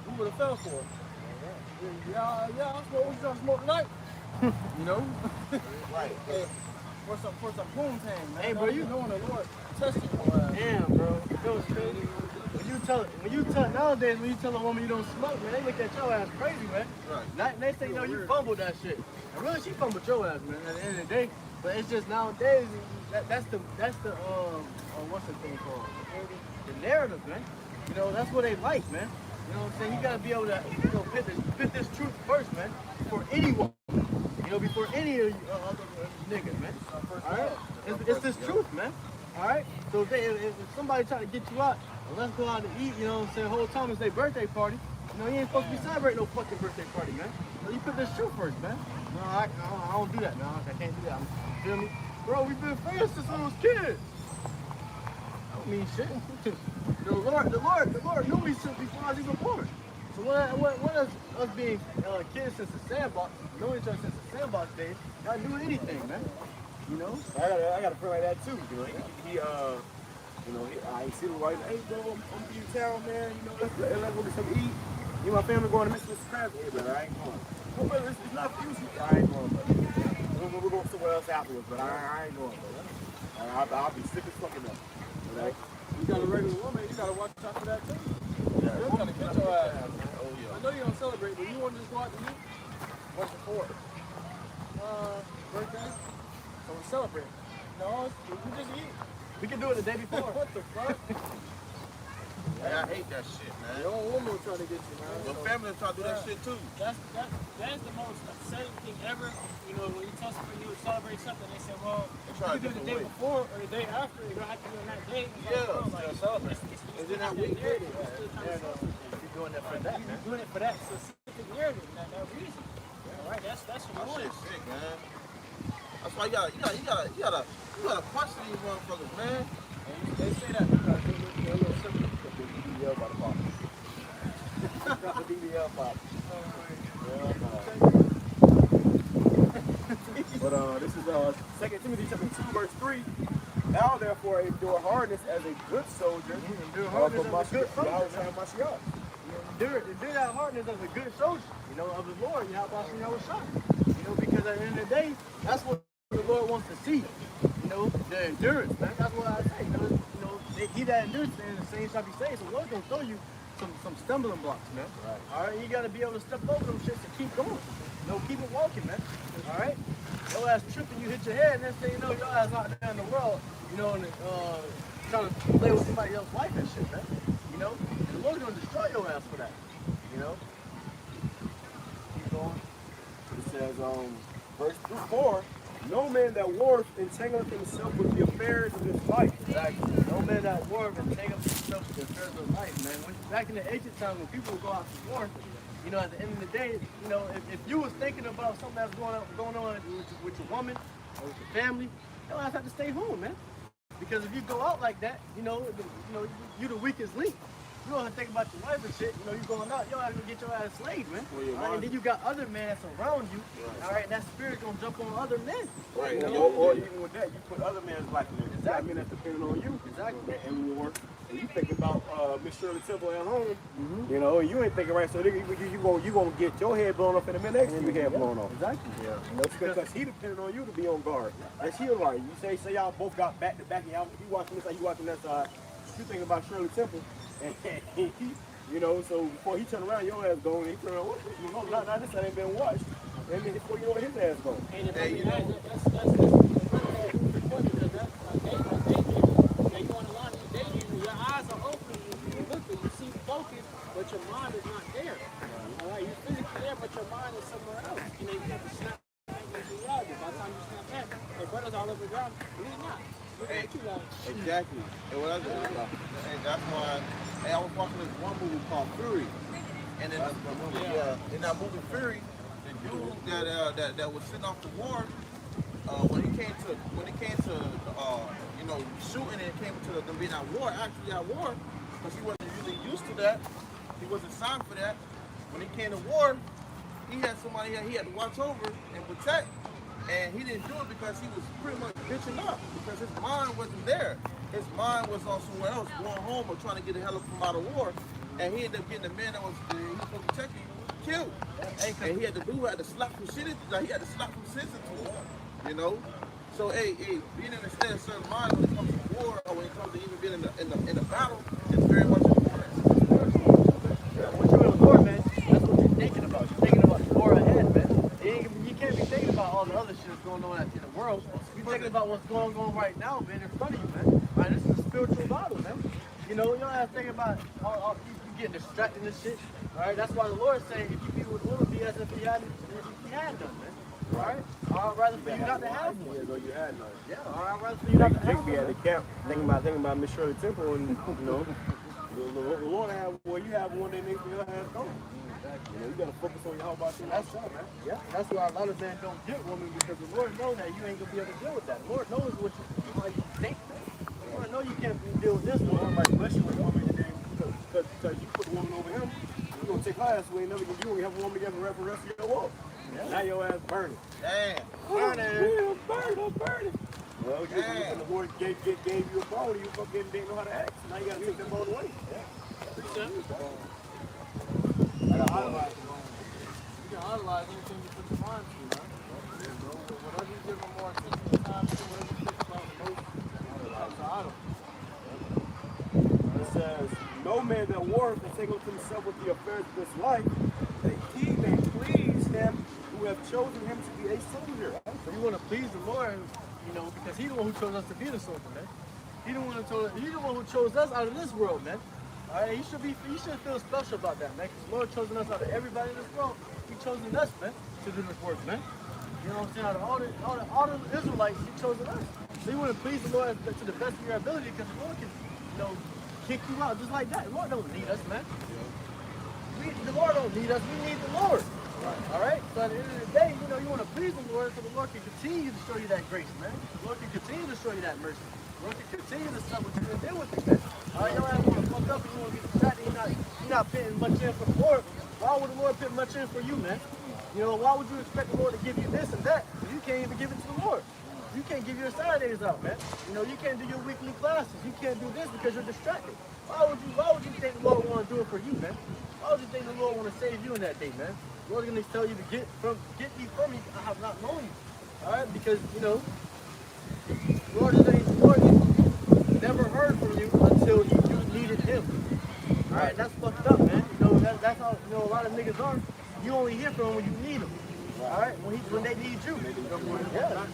we would have fell for it. Yeah, that's what we trying to smoke tonight. You know? Right. For some poontang, man. Hey, bro, you knowing the Lord testing your ass. damn, bro. It was crazy. Nowadays, when you tell a woman you don't smoke, man, they look at your ass crazy, man. Right. They say, you fumbled that shit. And really, she fumbled your ass, man, at the end of the day. But it's just nowadays, that's the what's the thing called? The narrative, man. You know, that's what they like, man. You know what I'm saying? You gotta be able to, you know, put this truth first, man, before anyone. You know, before any of you other niggas, man. Alright? It's this truth, man. Alright? So if somebody try to get you out, and let's go out to eat, you know what I'm saying, the whole time it's their birthday party, you know, you ain't supposed to be celebrating no fucking birthday party, man. So you put this truth first, man. No, I don't do that, man. I can't do that. You feel me? Bro, we've been friends since we was kids. I don't mean shit. The Lord knew me since before I was even born. So what is us being kids since the sandbox, knowing each other since the sandbox days, not doing anything, man. You know? I got a friend like that too. You know, I see the right. Hey, bro, I'm in town, man. You know, let's go get something to eat. Me and my family going to Mr. Krabs. Hey, brother, I ain't going. Well, brother, it's not for you. I ain't going, brother. We're going somewhere else afterwards, but I ain't going, brother. I'll be sick as fucking up. Okay? You got a regular woman, you gotta watch out for that too. Yeah. They're trying to get your ass. Oh, yeah. I know you don't celebrate, but you want to just go out to eat? What's the for? Birthday? So we celebrate. No, we just eat. We can do it the day before. What the fuck? Hey, I hate that shit, man. Your own woman will try to get you, man. Your family try to do that shit too. That's the most upsetting thing ever. You know, when you tell somebody you would celebrate something, they say, well, They you try to can do get the day away. before or the day after. You don't have to do it on that day. It's like, Yeah, bro, like, celebrate. it's And then that not week narrative. later, You're still trying to celebrate. you're doing that for that, man. You're doing it for that specific narrative, that reason. All right, that's what That you want. shit's sick, man. That's why you gotta question these motherfuckers, man. They say that because they're a little simple because they DBL by the box. Drop the DBL box. But this is 2 Timothy chapter 2, verse 3. Now therefore endure hardness as a good soldier. Endure hardness as a good soldier. Endure that hardness as a good soldier, you know, of the Lord, YAHAWASHI. You know, because at the end of the day, that's what the Lord wants to see. You know, the endurance, man. That's what I say. You know, he that endures, and the same shall be saved. So the Lord's gonna throw you some stumbling blocks, man. Right. All right, you gotta be able to step over them shits and keep going. You know, keep it walking, man. All right. Your ass tripping, you hit your head, and next thing you know, your ass out there in the world, you know, and trying to play with somebody else's life and shit, man. You know, and the Lord's gonna destroy your ass for that. You know. Keep going. It says, verse 4, No man that warreth entangleth himself with the affairs of his life. Exactly. No man that war and take up himself to the affairs of life, man. Back in the ancient time when people would go out to war, you know, at the end of the day, you know, if you was thinking about something that's going on with your woman or with your family, you'll have to stay home, man. Because if you go out like that, you the weakest link. You don't have to think about your wife and shit. You know, you going out, you don't have to get your ass slayed, man. And then you got other men that's around you. All right, that spirit gonna jump on other men. Right. Or even with that, you put other men's life in there. Exactly. Men that's depending on you. Exactly. And war. And you thinking about Miss Shirley Temple at home. You know, you ain't thinking right. So you gonna get your head blown off in a minute. Next, your head blown off. Exactly. Yeah. You know, because he depending on you to be on guard. That's he right. You say y'all both got back to back, and y'all you watching this side, you watching that side. You thinking about Shirley Temple. And he, you know, so before he turned around, your ass gone. And he turned around, what? No, this side ain't been watched. And then before you know his ass gone. Hey, you know, that's your eyes are open, you look and you see focus, but your mind is not there. All right, you're physically there, but your mind is somewhere else. You know, you have to snap back into reality. By the time you snap back, hey, brothers all over the ground, we're not. Exactly. And what I did, and that's why I was watching this one movie called Fury. And in that movie Fury, the dude that was sitting off the war, when he came to shooting and it came to them being at war, actually at war, because he wasn't really used to that. He wasn't signed for that. When he came to war, he had somebody he had to watch over and protect. And he didn't do it because he was pretty much bitching up because his mind wasn't there. His mind was on somewhere else, going home or trying to get the hell from out of war. And he ended up getting the man that was supposed to protect him killed. And he had to slap some shit into him, you know. So hey, being in a state of certain mind when it comes to war or when it comes to even being in a battle is very much important. When you're in war, man, that's what you're thinking about. You're thinking about the war ahead, man. You can't be thinking about all the other shit that's going on in the world. You're thinking about what's going on right now, man, in front of you, man. Right, this is a spiritual battle, man. You know, you don't have to think about all you getting distracted and shit. All right, that's why the Lord is saying, if you be with will, be as if he had done, man. All right, I'd rather for you not to have one. Yeah, you had none. Yeah, I'd rather for you not to have Be one. at the camp thinking about Miss Shirley Temple, and you know, the Lord have well, you have one that makes your ass go. You know, you gotta focus on your about you. That's all, man. Yeah, that's why a lot of men don't get women because the Lord knows that you ain't gonna be able to deal with that. The Lord knows what you think. The Lord knows you can't deal with this one. Like bless you with a woman, and then because you put the woman over him, you gonna take her ass away. Never get you. You have a woman together for the rest of your walk. Yeah. Now your ass burning. Damn. Burning. Well, the Lord gave you a ball, you fucking didn't know how to act. So now you gotta take that ball away. You can idolize anything you put your mind to, man. Whatever you give them more attention time to, whatever you think about the most, that's an idol. It says, no man that warreth entangleth himself with the affairs of this life, that he may please him who have chosen him to be a soldier. So you want to please the Lord, you know, because He's the one who chose us to be the soldier, man. He's the one who chose us out of this world, man. All right, you should feel special about that, man. Because the Lord chosen us out of everybody in this world. He chosen us, man, to do this work, man. You know what I'm saying? Out of all the Israelites, He chosen us. So you want to please the Lord to the best of your ability, because the Lord can, you know, kick you out just like that. The Lord don't need us, man. The Lord don't need us. We need the Lord. All right? So at the end of the day, you know, you want to please the Lord so the Lord can continue to show you that grace, man. The Lord can continue to show you that mercy. The Lord can continue to stop what you're going to deal with it, man. All right, your ass want to fuck up and you want to get distracted. You're not putting much in for the Lord. Why would the Lord put much in for you, man? You know, why would you expect the Lord to give you this and that if you can't even give it to the Lord? You can't give your Saturdays out, man. You know, you can't do your weekly classes. You can't do this because you're distracted. Why would you think the Lord want to do it for you, man? Why would you think the Lord want to save you in that day, man? The Lord's going to tell you to get me from me. I have not known you. All right? Because, you know, the Lord never heard from you until you needed him. All right? That's fucked up, man. You know, that's how, you know, a lot of niggas are. You only hear from them when you need them. All right? When they need you. Yeah.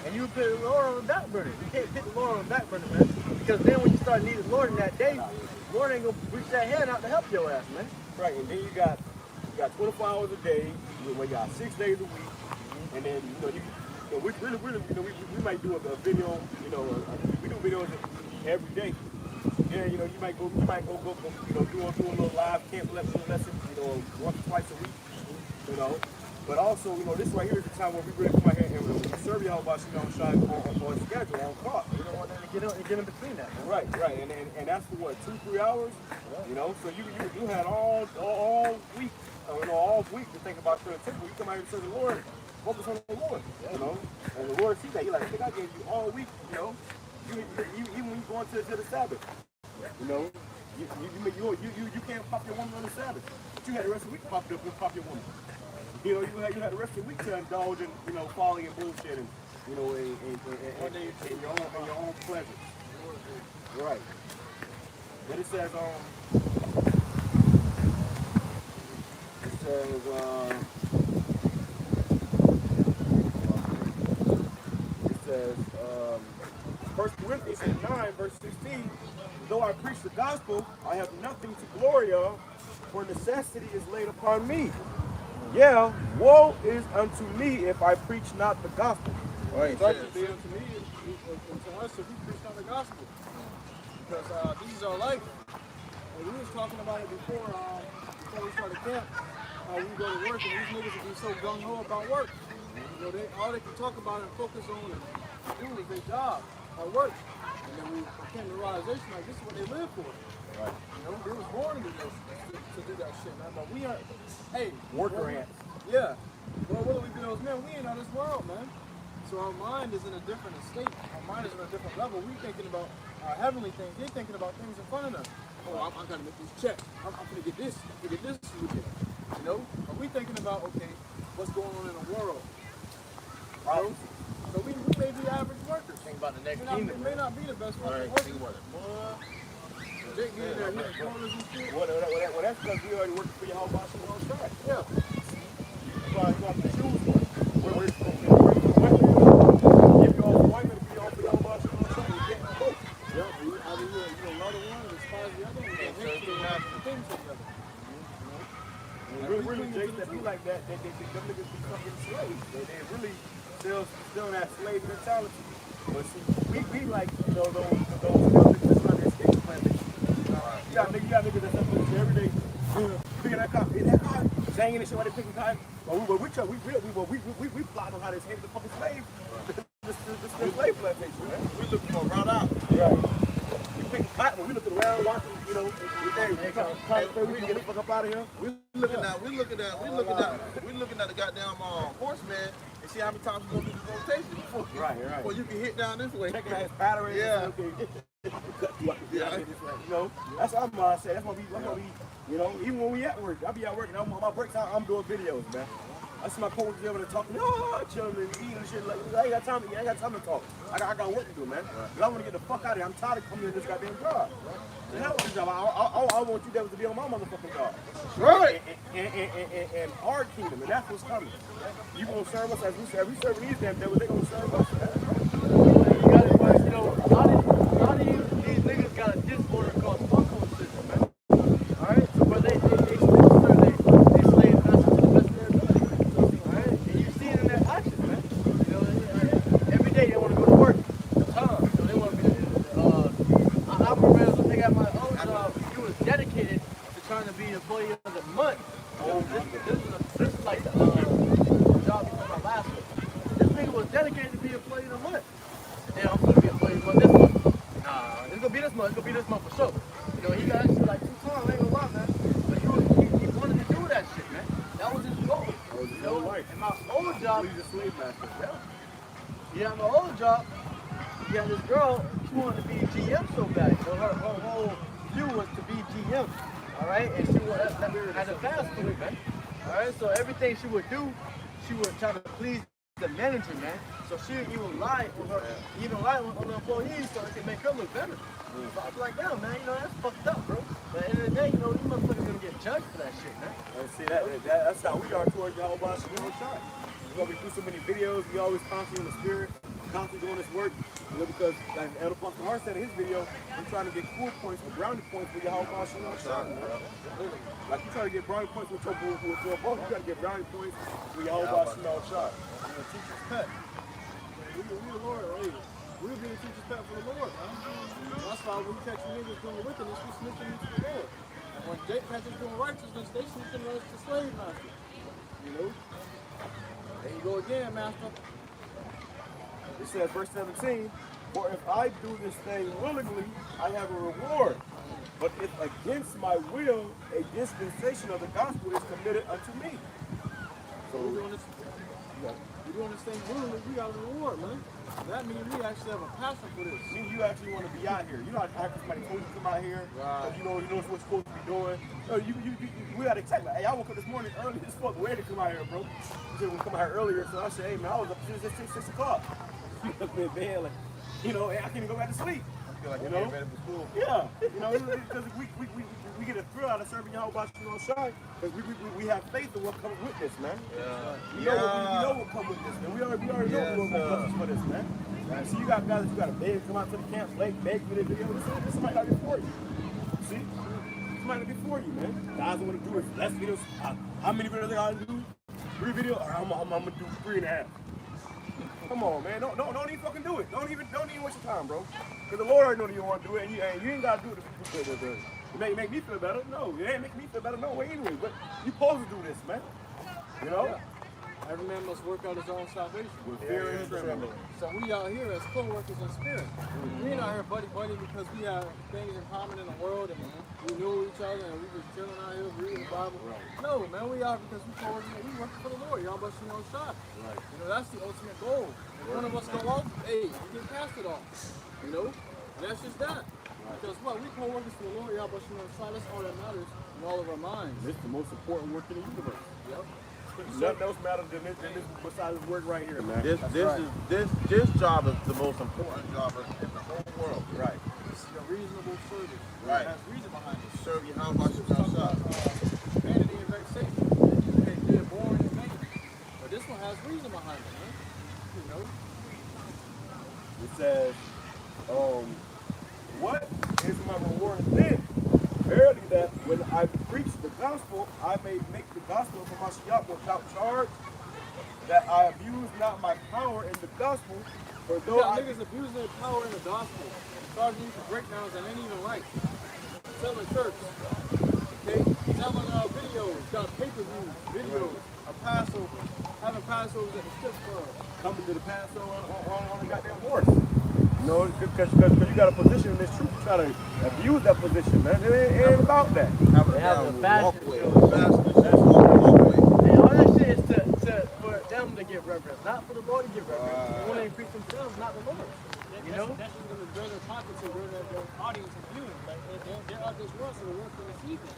And you put the Lord on the back burner. You can't put the Lord on the back burner, man. Because then when you start needing the Lord in that day, the Lord ain't going to reach that hand out to help your ass, man. Right, and then you got 24 hours a day, you got 6 days a week, and then you know So we really, you know, we might do a video, you know, we do videos every day. Yeah, you know, you might go, you know, do a little live camp lesson, you know, once or twice a week, you know. But also, you know, this right here is the time where we really come out here and we serve YAHAWASHI on schedule, on clock. We don't want them to get in between that, man. Right, and that's for what, 2-3 hours, you know. So you had all week, you know, all week to think about the temple. You come out here and serve the Lord, focus on the Lord, you know. And the Lord sees that. He's like, I think I gave you all week, you know. Even when you go into the Sabbath, you know, you can't pop your woman on the Sabbath. But you had the rest of the week to pop your woman. You know, you had the rest of the week to indulge in, you know, falling in bullshit and, you know, in your own pleasure. Right. Then it says, it says, 1 Corinthians 9, verse 16, though I preach the gospel, I have nothing to glory of, for necessity is laid upon me. Yeah, woe is unto me if I preach not the gospel. Right. Such to be unto me and to us if we preach not the gospel. Because this is our life. And we was talking about it before we started camp. We go to work and these niggas would be so gung-ho about work. You know, all they can talk about and focus on and do is their job at work. And then we came to the realization like this is what they live for. Right. You know, they was born to do this, to do that shit, man. But we are, hey, Worker ants. yeah. Well, what do we do those men? We ain't on this world, man. So our mind is in a different state. Our mind is in a different level. We thinking about our heavenly things. They're thinking about things in front of them. Oh, I gotta make this check. I'm gonna get this. I'm gonna get this weekend. You know? But we thinking about, okay, what's going on in the world? You know? So we may be average workers. Think about the next We kingdom. may not be the best Right. workers. Think about it. They get in there hitting corners and shit. Well, that's because we already working for YAHAWASHI on track. Yeah. You got to choose one. Where it's going to be. If you're all white, if you're all for YAHAWASHI on track, you can't go. Yeah, you love the one and despise the other, and you hate the things together. Really, Jake, that be like that, them niggas be fucking slaves. They really still that slave mentality. But see, we like, you know, those just trying to escape the plantation. You got niggas that's up there every day, picking that cotton, hitting that cotton, singing and shit while they picking cotton. But we plot on how to escape the fucking slave. The slave plantation, man. We looking for a route out. Right. We picking cotton, we looking around watching, you know, we can get the fuck up out of here. We looking at the goddamn horseman and see how many times we go through this rotation before, Right. before you can hit down this way. Checking out his pattern. Yeah. You know, that's our mindset. That's what we, you know, even when we at work, I be at work and I'm on my breaks, I'm doing videos, man. I see my coworkers able to talk, chilling and eating and shit. Like, I ain't got time to talk. I got work to do, man. But I want to get the fuck out of here. I'm tired of coming in this goddamn job. The hell with this job. I want you devils to be on my motherfucking job. Right. And our kingdom, and that's what's coming. You gonna serve us as we serving these damn devils, they gonna serve us. You got it, but you know, a lot of these niggas got a disorder called Stockholm syndrome, man. Alright? So where they slave masters to the best of their ability. Alright? And you see it in their actions, man. You know, every day they want to go to work. So they want to be I remember when they got my own job, he was dedicated to trying to be employee of the month. This is like the job before my last one. This nigga was dedicated to be employee of the month. Yeah, I'm gonna be employee of the month this month. Nah, it's gonna be this month. It's gonna be this month for sure. You know, he got actually like 2 times. I ain't gonna lie, man. But he wanted to do that shit, man. That was his goal. You know, and my old job, He's a slave master. yeah, my old job, he had this girl, she wanted to be GM so bad. So her whole view was to be GM. Alright? And she was at a fast food, man. Alright? So everything she would do, she would try to please the manager, man. So she would even lie on the employees so it can make her look better. So I was like, damn, man, you know, that's fucked up, bro. But at the end of the day, you know, these motherfuckers gonna get judged for that shit, man. And see, that's how we are towards YAHAWASHI on shot. We do so many videos, we always constantly in the spirit, constantly doing this work. You know, because like Elder Pastor Hart said in his video, we're trying to get cool points or brownie points for YAHAWASHI on shot. Like you try to get brownie points with your boss, you gotta get brownie points for YAHAWASHI on shot. Teacher's pet. We the Lord, hey, we'll be the teachers back for the Lord, man. That's why when we catch niggas doing wickedness, we snitching into the Lord. And when Jake catches doing righteousness, they snitching us to slave master. You know? There you go again, master. It says, verse 17, for if I do this thing willingly, I have a reward. But if against my will, a dispensation of the gospel is committed unto me. So we're doing this thing willingly, we got a reward, man. That means we actually have a passion for this. Meaning you actually want to be out here. You don't have to somebody told you to come out here. Right. You know what you're supposed to be doing. No, we got to check. Like, hey, I woke up this morning early as fuck, ready to come out here, bro. You said we come out here earlier, so I said, hey man, I was up since 6 o'clock. You know, man, like, you know, I can't even go back to sleep. I feel like You you're know? ready for school. Yeah, you know, because we get a thrill out of serving YAHAWASHI, because we have faith in what comes with this, man. We know what comes with this, man. We already know what comes for this, man. See, you got guys that you got to beg, come out to the camp, beg for this video. This might not be for you. See? This might not be for you, man. Guys want to do it less videos. How many videos they got to do? 3 videos? Or I'm going to do 3.5. Come on, man. Don't even fucking do it. Don't even waste your time, bro. Because the Lord already know that you want to do it, and you ain't got to do it to make me feel better. No, it ain't making me feel better no way anyway. But you supposed to do this, man. You know? Yeah. Every man must work out his own salvation. With fear and trembling. So we out here as co-workers in spirit. We ain't out here buddy because we have things in common in the world and we know each other and we just chilling out here reading the Bible. Right. No, man, we out because we co-working and we working for the Lord. Y'all must see no shot. Right. You know, that's the ultimate goal. If one of us go off, hey, we get past it off. You know? And that's just that. Because what? We co-workers for the Lord, y'all must see no shot. That's all that matters in all of our minds. This is the most important work in the universe. Yep. Nothing else matters than this besides this work right here, man. This job is the most important job in the whole world. Right. This is a reasonable service. Right. It has reason behind it. Serve YAHAWASHI. Vanity and vexation. They're boring and vain. But this one has reason behind it, man. You know? It says, what is my reward then? Verily that when I preach the gospel, I may make the gospel of Mashiach without charge, that I abuse not my power in the gospel, for though niggas abusing their power in the gospel, charging you for breakdowns that ain't even right. Selling church, okay? Selling videos, got pay-per-views, videos, a Passover, having Passovers at the strip club. coming to the Passover on a goddamn horse. You know, because you got a position in this truth, you try to abuse that position, man. It ain't about that. They have the fashion walkway. show. Walkway. And all that shit is for them to get reverence, not for the Lord to get reverence. They want to increase themselves, not the Lord. You know? That's just going to grow their pockets and grow their audience and viewing. Like, they're out this world, so the world can receive them.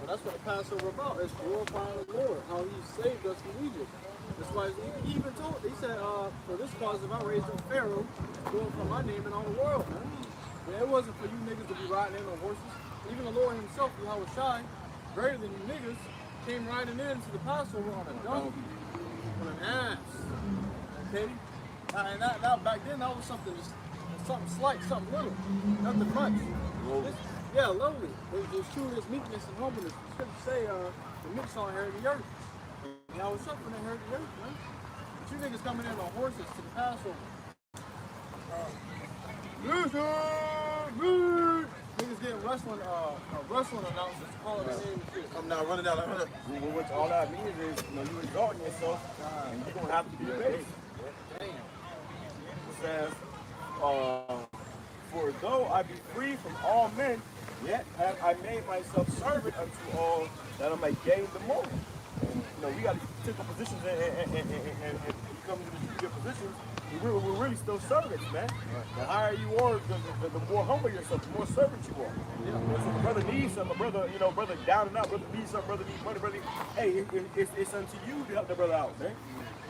Well, that's what the Passover about. It's glorifying the Lord, how He saved us from Egypt. That's why He even told, He said, for this cause if I raised up Pharaoh, going for my name in all the world, man. Yeah, it wasn't for you niggas to be riding in on horses. Even the Lord Himself, YAHAWASHI, greater than you niggas, came riding into the Passover on a donkey, on an ass. Okay? And that back then, that was something slight, something little, nothing much. Yeah, lowly. There's true this meekness and humbleness. The scriptures say the meek shall inherit the earth. I was suffering to inherit the earth, man. But you niggas coming in on horses to the Passover. Niggas getting wrestling announcers calling their name and shit. I'm not running down. Which all that means is, you know, you exalting yourself, and you're gonna have to be abased. Damn. It says, for though I be free from all men, yet have I made myself servant unto all, that I may gain the more. And, you know, we got to take up positions and come to the positions. We're really still servants, man. The higher you are, the more humble yourself, the more servant you are. Yeah. So the brother needs something, brother down and out, brother needs something, brother needs money, brother. Hey, it's unto you to help the brother out, man.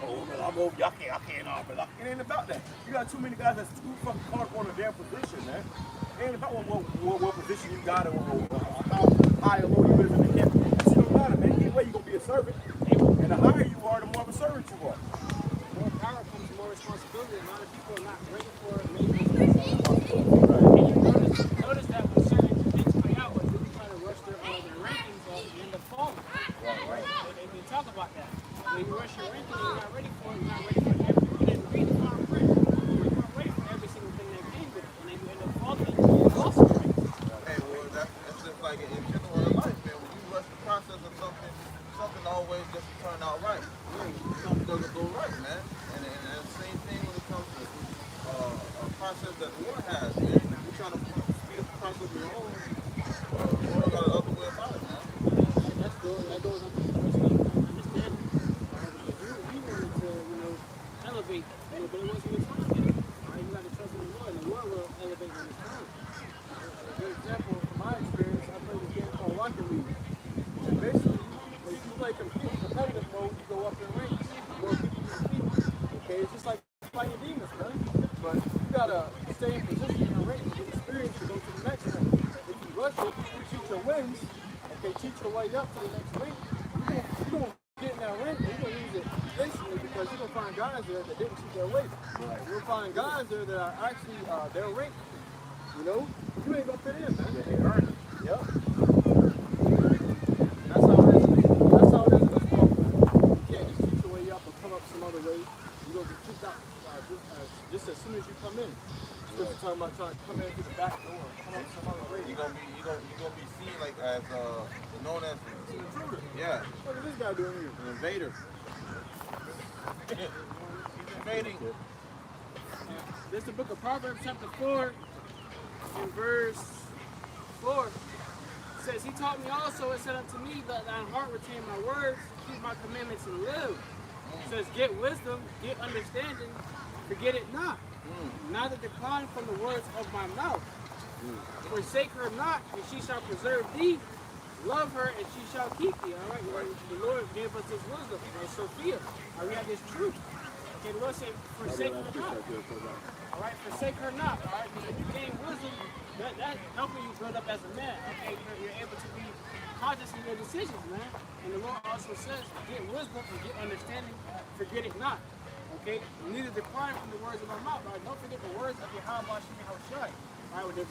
Oh, man, I'm over, I can't, but it ain't about that. You got too many guys that's too fucking caught up on a damn position, man. It ain't about what position you got or how high or low you is in the camp. That shit don't matter, man. Either way, you're gonna be a servant. And the higher you are, the more of a servant you are. More power comes more responsibility. A lot of people are not ready for it. Notice that when certain things play out, but they try to rush their rankings up and end up falling. Right. They talk about that. When you rush your rankings, you're not ready for it. You're not ready for everything. You didn't read the fine print. your own. Or got another way about it, man. That's good. That goes under the personal understanding. Because you wanted to, elevate, but it wasn't your time yet. Right? You got to trust in the Lord, and the Lord will elevate when it's time. A good example from my experience, I played this game called Rocket League. And basically, when you play competitive mode, you go up in ranks. More people you defeat. Okay, it's just like fighting demons, man. But you gotta stay in position in your rank to get experience to go to the next rank. If you rush it, you cheat your wins, okay, cheat your way up to the next rank, you're gonna get in that rank and you're gonna lose it instantly because you're gonna find guys there that didn't cheat their way. Right. You'll find guys there that are actually their rank. You ain't gonna fit in, man. They earn it. Yep. That's how it is. That's how it is in the sport, man. You can't just cheat your way up and come up some other way. You're gonna be kicked out just as soon as you come in. You're talking about trying to come in through the back door, come up some other way. You're gonna be seen like as known as An intruder. yeah, What is this guy doing here? an invader. He's invading. This is the book of Proverbs chapter 4 and verse 4. It says, he taught me also, it said unto me, let thine heart retain my words, keep my commandments and live. It says, get wisdom, get understanding, forget it not. Neither decline from the words of my mouth. Forsake her not, and she shall preserve thee. Love her, and she shall keep thee. All right, the Lord gave us this wisdom, and Sophia. We have this truth. Okay, the Lord said, forsake her not. All right, forsake her not. All right, because you gain wisdom, that helping you build up as a man. Okay, you're able to be conscious in your decisions, man. And the Lord also says, get wisdom and get understanding, forget it not. Okay, neither decline from the words of my mouth. Right? Don't forget the words of YAHAWASHI, YAHAWASHI. All right, the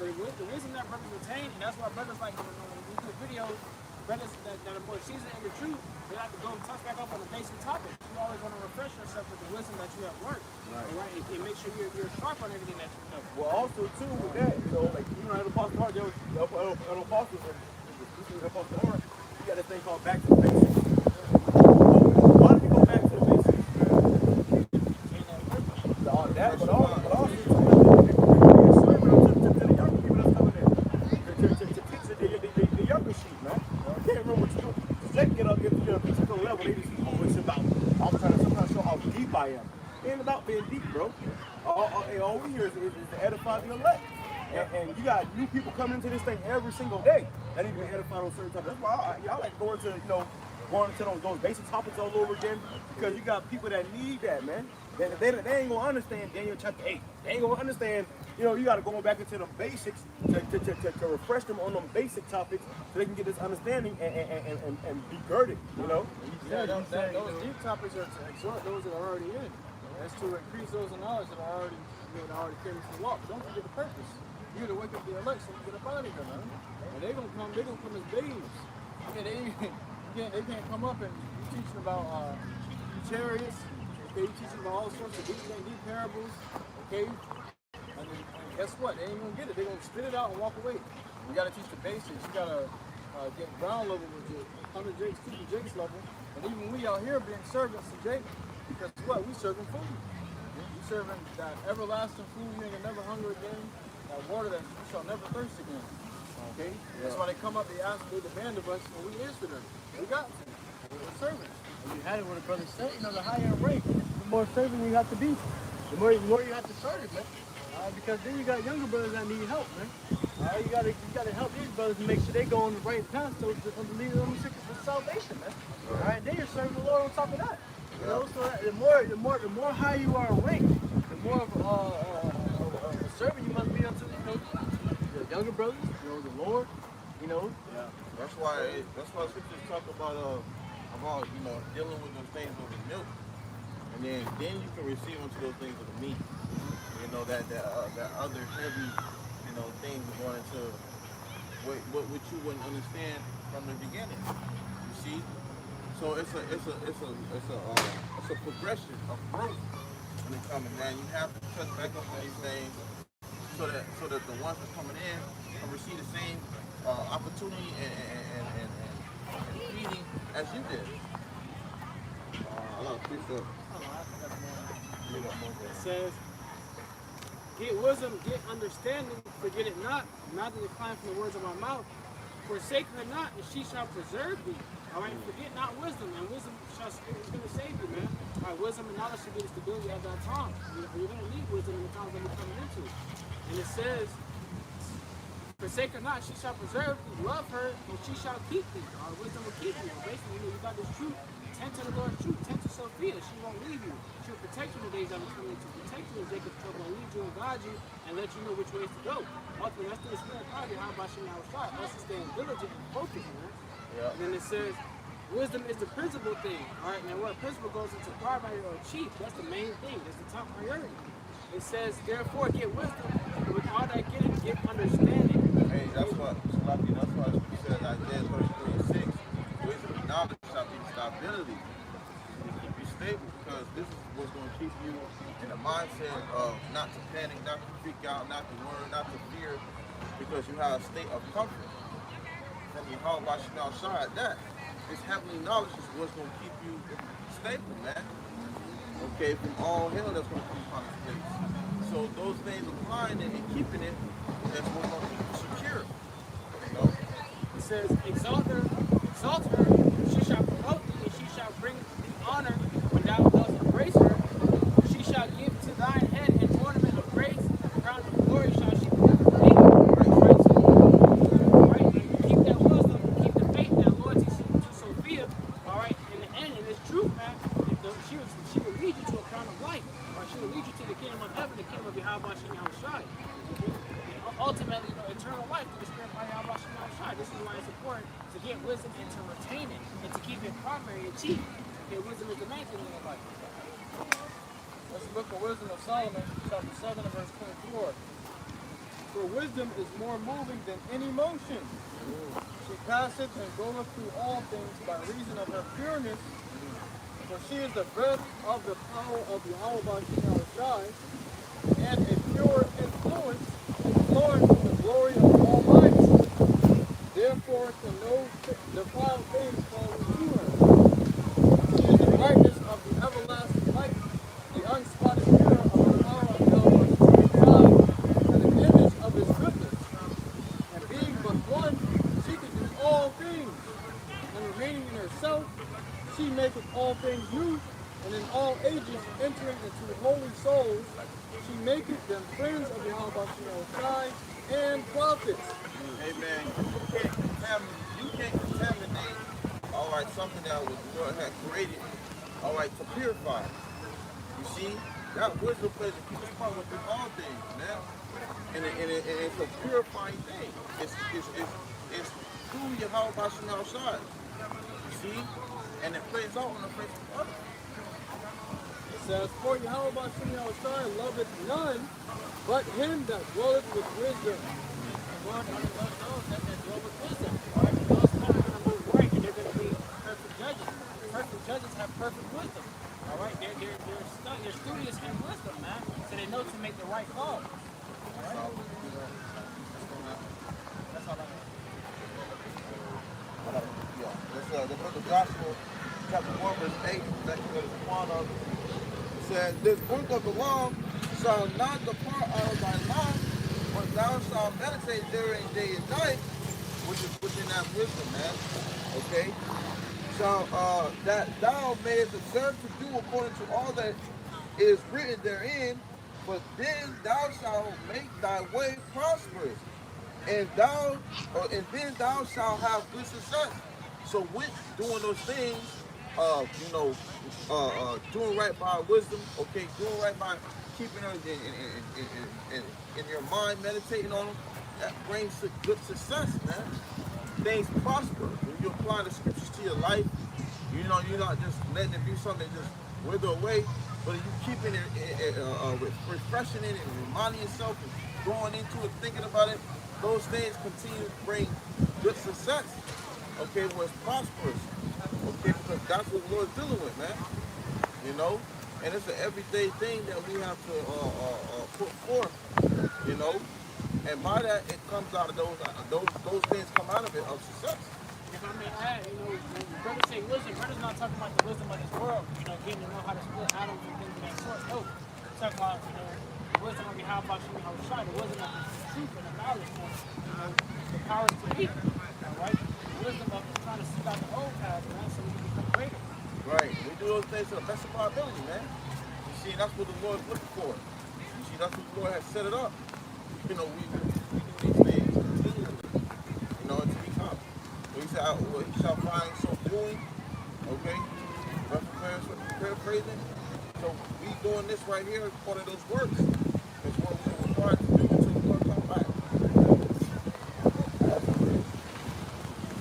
wisdom that brothers retain, and that's why brothers like when we do videos, brothers that are more seasoned in the truth, they like to go and touch back up on the basic topics. You always want to refresh yourself with the wisdom that you have learned. Right. All right, and make sure you're sharp on everything that you know. Well, also too with that, like at Apostle Hart, there was at Apostle Hart, you got this thing called back to the basics. Why do we go back to the basics? That, but also to the younger people that's coming in, to teach the younger sheep, man. I can't remember what you do. Just let me get up to a particular level. They just, it's about, I'm trying to show how deep I am. It ain't about being deep, bro. All we hear is to edify the elect. And you got new people coming into this thing every single day that need to be edified on certain topics. That's why I like going to, going into those basic topics all over again, because you got people that need that, man. They ain't gonna understand Daniel chapter 8. They ain't gonna understand, you gotta go back into the basics to refresh them on them basic topics so they can get this understanding and be girded, Yeah, those deep topics are to exhort those that are already in. That's to increase those in knowledge that are already, that already came to the walk. Don't forget the purpose. You gotta wake up the elect so you get up out of here, man. And they're gonna come as babes. Yeah, they can't come up and you teaching about chariots. Okay, you teaching about all sorts of deep parables. Okay, and guess what? They ain't gonna get it. They're gonna spit it out and walk away. You gotta teach the basics. You gotta get ground level with Jake, 100 Jakes, 2 Jakes level. And even we out here being servants to Jake, because what? We serving food. We serving that everlasting food. You ain't gonna never hunger again. That water that you shall never thirst again. Okay? That's why they come up, they ask, they demand of us, and we answer them. We got to. We're servants. And you had it with a brother said, the higher in rank, the more servant you have to be. The more you have to serve it, man. Because then you got younger brothers that need help, man. You gotta help these brothers to make sure they go on the right path so to lead them to salvation, man. Alright, then you're serving the Lord on top of that. So that the more high you are in rank, the more of a servant you must be unto the younger brothers, the Lord, Yeah. That's why scriptures talk about dealing with those things with the milk, and then you can receive into those things with the meat. That other heavy, things are going into what you wouldn't understand from the beginning. You see, so it's a progression of growth when it comes, man. You have to touch back up on these things so that the ones that are coming in can receive the same opportunity and feeding as you did. I love fish up. It says, Get wisdom, get understanding, forget it not, not to decline from the words of my mouth. Forsake her not, and she shall preserve thee. All right, forget not wisdom, and wisdom is going to save you, man. All right, wisdom and knowledge should be the stability at that time. You're going to need wisdom in the times that we're coming into. And it says, forsake her not, she shall preserve thee. Love her, and she shall keep thee. All right, wisdom will keep you. Basically, you got this truth. Tend to the Lord's truth. Tend to Sophia. She won't leave you. She'll protect you in the days that are coming to protect you in Jacob's trouble and lead you and guide you and let you know which ways to go. Ultimately, that's the spirit of how about YAHAWASHI. Us staying diligent and focused, man. Yeah. And then it says, wisdom is the principal thing. All right, now what principle goes into primary or chief? That's the main thing. That's the top priority. It says, therefore, get wisdom. And with all that getting, get understanding. Hey, that's what it says Isaiah 33:6. Wisdom and knowledge shall be stability. To keep you stable, because this is what's going to keep you in the mindset of not to panic, not to freak out, not to worry, not to fear, because you have a state of comfort from YAHAWASHI. That this heavenly knowledge is what's going to keep you stable, man. Okay, from all hell that's going to come upon this place. So those things applying it and keeping it, that's what's going to keep you secure. You know? It says, exalt her, she shall promote thee, and she shall bring thee honor when thou dost embrace her. She shall give to thine head an ornament of grace, a crown of glory shall she put thee. Right, keep that wisdom, keep the faith, that loyalty to Sophia. All right, in the end, and it's true, man. She will lead you to a crown of life, or she will lead you to the kingdom of heaven, the kingdom of YAHAWASHI. Ultimately, eternal life through the spirit of YAHAWASHI. This is why it's important to get wisdom and to retain it, and to keep it primary and chief. Okay, wisdom is the main thing in your life. Let's look at Wisdom of Solomon, chapter 7 and verse 24. For wisdom is more moving than any motion. She passeth and goeth through all things by reason of her pureness. For she is the breath of the power of YAHAWASHI, and a pure influence, flowing from the glory of the Almighty. Therefore, to no defiled things fall into her. She is the brightness of the everlasting light, the unspotted mirror of the power of YAHAWASHI, and the image of his goodness. And being but one, she can do all things. And remaining in herself, she maketh all things new, and in all ages entering into holy souls, she maketh them friends of YAHAWASHI and prophets. Amen. You can't contaminate, all right, something that was God had created, all right, to purify. You see, that wisdom plays a key part within all things, man. And it's a purifying thing. It's through YAHAWASHI. You see? And it plays out on the face of others. It says, for YAHAWASHI loveth none but him that dwelleth with wisdom. The Lord only loves those that dwell with wisdom. Right? Those that are going to move right, and they're going to be perfect judges. Perfect judges have perfect wisdom. All right? They're studious in wisdom, man. So they know to make the right call. All right? That's all I know. The book of Gospel, chapter 1, verse 8, that's one of it says, this book of the law shall not depart out of thy mouth, but thou shalt meditate therein day and night, which is within that wisdom, man. Okay? So that thou mayest observe to do according to all that is written therein, but then thou shalt make thy way prosperous, and then thou shalt have good success. So with doing those things, doing right by wisdom, okay, doing right by keeping her in your mind, meditating on them, that brings good success, man. Things prosper. When you apply the scriptures to your life, you're not just letting it be something that just wither away, but you keeping it, refreshing it and reminding yourself and going into it, thinking about it. Those things continue to bring good success. Okay, where it's prosperous. Okay, because that's what the Lord's dealing with, man. You know? And it's an everyday thing that we have to put forth, you know? And by that, it comes out of those things come out of it of success. If I may add, when brothers say wisdom, brothers not talking about the wisdom of this world, getting to know how to split atoms and things of that sort. No, talking about, wisdom of YAHAWASHI, the wisdom of the truth and the knowledge, the power to eat, right? The wisdom of trying to seek out the old path, man, so we can become greater. Right. We do those things to the best of our ability, man. You see, that's what the Lord is looking for. You see, that's what the Lord has set it up. You know, we do these things continually, you know, until we come. So he said, well, he shall find so doing, okay? Paraphrasing. So we doing this right here as part of those works. It's what we're required to do until the Lord comes back.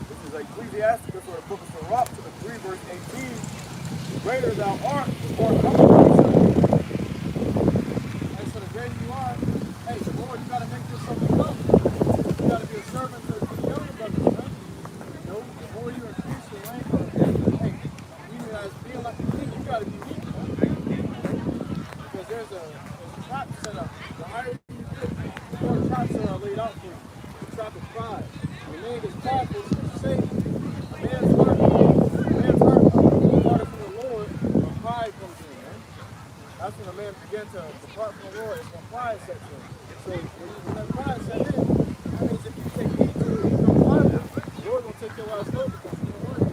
This is Ecclesiasticus, or the book of Sirach, to the 3 verse 18. The greater thou art, the more humble thyself. And so the greater you are, hey, the more you gotta make yourself become. You gotta be a servant to the younger brothers, man. You know, the more you increase your rank, hey, even as being like a king, you gotta be meek, man. Because there's a trap set up. The higher you get, the more traps are laid out for you. The trap of pride. When a man gets prideful, it's safe. A man's heart departed from the Lord, when pride comes in, man. That's when a man begins to depart from the Lord. It's when pride sets in. So when that pride sets in, that means if you take heed to it, you become prideful, the Lord will take your last slow because you don't want it.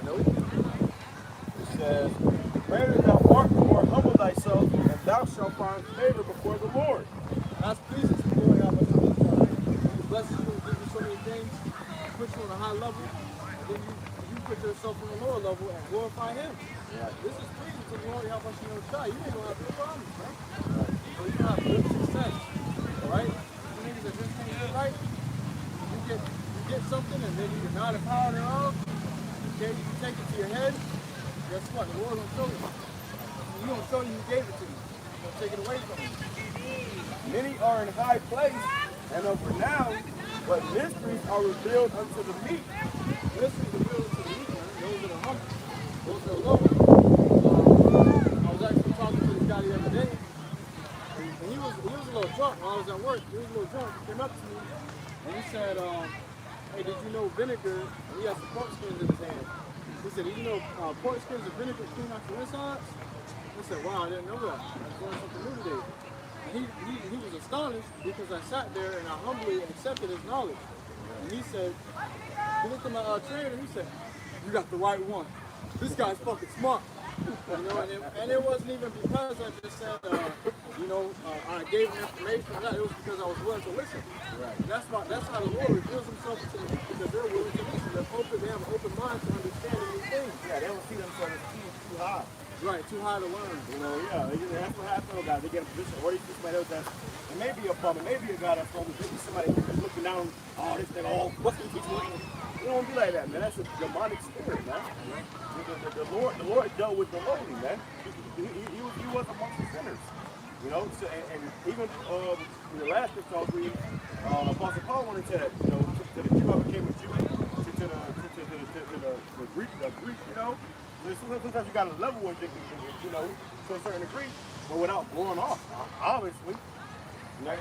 Nope. It says, greater thou art, the more humble thyself, and thou shalt find favor before the Lord. That's pleasing to the Lord. He blesses you and gives you so many things, puts you on a high level, and then you put yourself on a lower level and glorify Him. Right. This is pleasing to the Lord. You ain't gonna have no problems, man. So you have good success. Alright? You niggas are just things right. You get something and then you deny the power thereof. Okay, you take it to your head. Guess what? The Lord will show you. He gonna show you who gave it to you. He's gonna take it away from you. Many are in high place and of renown, but mysteries are revealed unto the meek. Mysteries are revealed to the meek, man. Those that are humble. Those that are low. I was actually talking to this guy the other day. And he was a little drunk while I was at work. He was a little drunk. He came up to me and he said, hey, did you know vinegar? And he had some pork skins in his hand. He said, did you know pork skins and vinegar clean out your insides? I said, wow, I didn't know that. I learned something new today. And he was astonished because I sat there and I humbly accepted his knowledge. And he said, he looked at my trainer and he said, you got the right one. This guy's fucking smart. You know, and it wasn't even because I just said, I gave him information. It was because I was willing to listen. Right. That's how the Lord reveals Himself to the people, because they're willing to listen. They're open. They have an open mind to understand new things. Yeah, they don't see themselves as too high. Right, too high to learn. You know, that's what happens, guys. They get a position, or they see somebody else that's, it may be a bum, it may be a guy that's from, maybe somebody that's looking down, oh, this thing, oh, what's he doing? You don't be like that, man. That's a demonic spirit, man. The Lord dealt with the lowly, man. He was amongst the sinners. You know, so, and even in the last scripture I was reading, Apostle Paul wanted to, to the Jew who became a Jew, to the Greek, you know. Sometimes you got to level with it, you know, to a certain degree, but without blowing off, obviously. You know,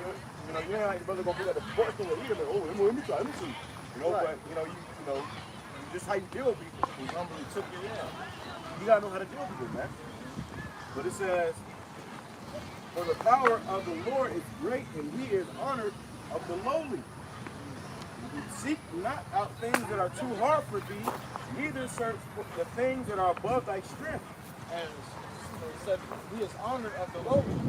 you're not like your brother gonna be at the sports store either, but oh, let me see. You know, right. But you know, just how you deal with people. He humbly took it in. You gotta know how to deal with people, man. But it says, for the power of the Lord is great, and He is honored of the lowly. Seek not out things that are too hard for thee, neither search for the things that are above thy strength. And it said, He is honored of the lowly,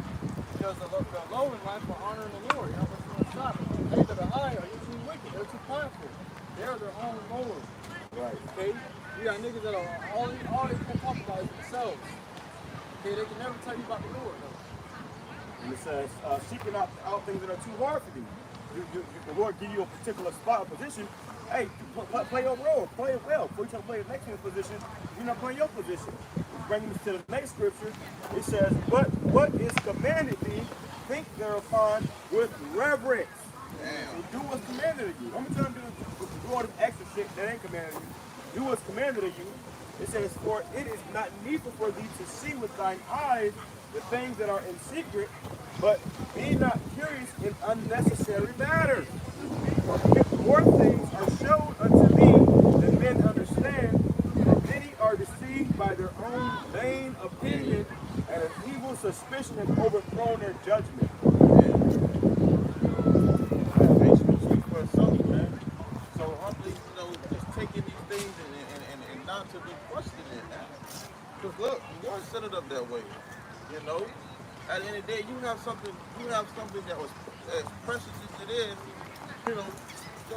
because the lowly life are honoring the Lord. How much you want to stop? They that are high are too wicked. They're too prideful. They're their own lord. Right. Okay? You got niggas that are all they can talk about is themselves. Okay? They can never tell you about the Lord, though. And it says, seeking out things that are too hard for thee. The Lord give you a particular spot or position. Hey, play your role, play it well. Before you try to play the next man's position, you're not playing your position. Bringing us to the next scripture, it says, but what is commanded thee, think thereupon with reverence. So do what's commanded of you. How many times do all this extra shit that ain't commanded of you? Do what's commanded of you. It says, for it is not needful for thee to see with thine eyes the things that are in secret, but be not curious in unnecessary matters. If more things are shown unto thee than men understand, and many are deceived by their own vain opinion, and an evil suspicion has overthrown their judgment. to be questioned in that. Because look, you are set it up that way. You know, at the end of the day, you have something that was as precious as it is. You know, so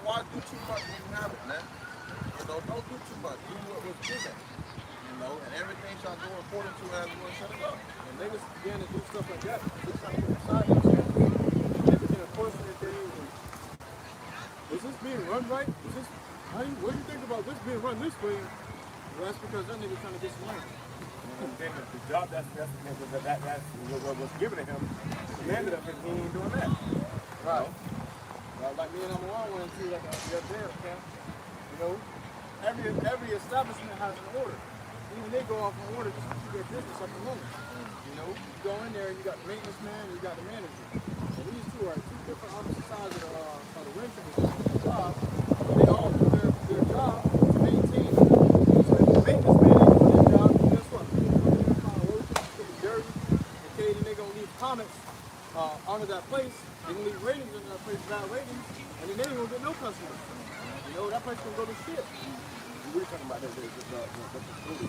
why do too much when you have it, man? You know, don't do too much. Do what was given. You know, and everything shall go according to as we set it up. And niggas began to do stuff like that. They trying to put aside themselves. They begin to question that they is this being run right? Is this, what do you think about this being run this way? Well, that's because that nigga trying to get some money. And then the job that's what was given to him, commanded of him, he ain't doing that. Right. Well, like me and I'm went into like the other day, camp. You know, every establishment has an order. Even they go off an order just to keep their business up and running. You know, you go in there, you got the maintenance man, you got the manager. And these two are two different opposite sides of the rim to the job. But they all do their job to maintain it. So if the maintenance man ain't doing their job, guess what? People come in there kind of working, it's gonna be dirty. Okay, then they're gonna leave comments onto that place. They're gonna leave ratings into that place, bad ratings, and then they ain't gonna get no customers. You know, that place gonna go to shit. We're talking about the custodian.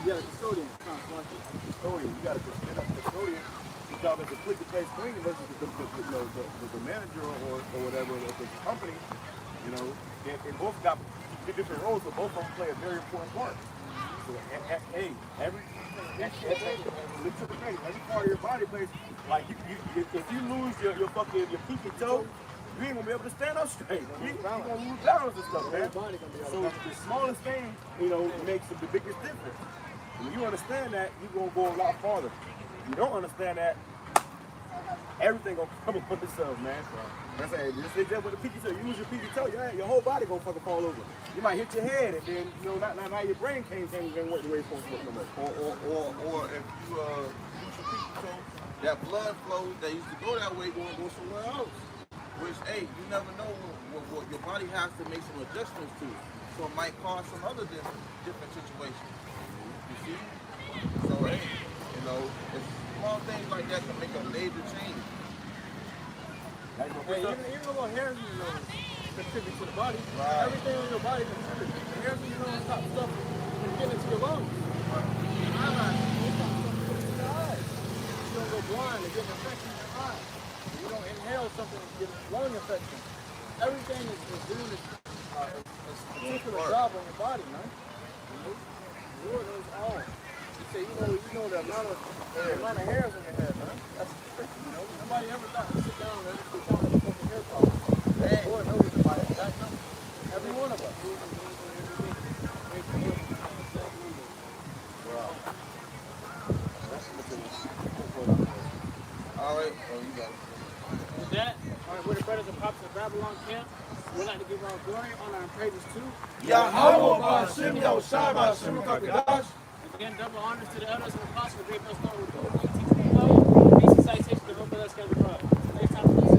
Yeah, the custodian. Custodian. You got to stand up custodian. Your job is to keep the place clean versus the manager or whatever of the company. You know, they both got different roles, but both of them play a very important part. So, hey, every part of your body plays. Like if you lose your pinky toe, you ain't gonna be able to stand up straight. You gonna lose balance and stuff, man. So the smallest thing, you know, makes the biggest difference. When you understand that, you're gonna go a lot farther. If you don't understand that, everything gonna come upon itself, man. That's it. Just example with the pinky toe. You lose your pinky toe, your whole body gonna fucking fall over. You might hit your head, and then you know now your brain can't work the way it's supposed to work no more. Or if you lose your pinky toe, that blood flow that used to go that way gonna go somewhere else. Which, hey, you never know what your body has to make some adjustments to. So it might cause some other different situations. You see? So, hey, you know, it's small things like that can make a major change. Hey, even the little hairs in your nose contribute to the body. Right. Everything in your body contributes. The hairs in your nose stop stuff from getting into your lungs. Your eyelashes, they stop stuff from getting into your eyes. You don't go blind and get an infection in your eyes. You don't inhale something and get a lung infection. Everything is doing its particular job on your body, man. The Lord knows all. You say, you know the amount of hairs in your head, man. That's tricky, you know. Nobody ever thought to sit down and just count the fucking hair problems. The Lord knows about it. That number. Every one of us. All right. Oh, you got it. With that, we're the brothers and pops of Babylon camp. We'd like to give our glory, honor, and praises to YAHAWAH, SIMEON, SHAMAIWAN, SIMEON. again, double honors to the elders and apostles, great best Lord, with teaching the love, peace and citation, the hope of us, God the Father. Next time,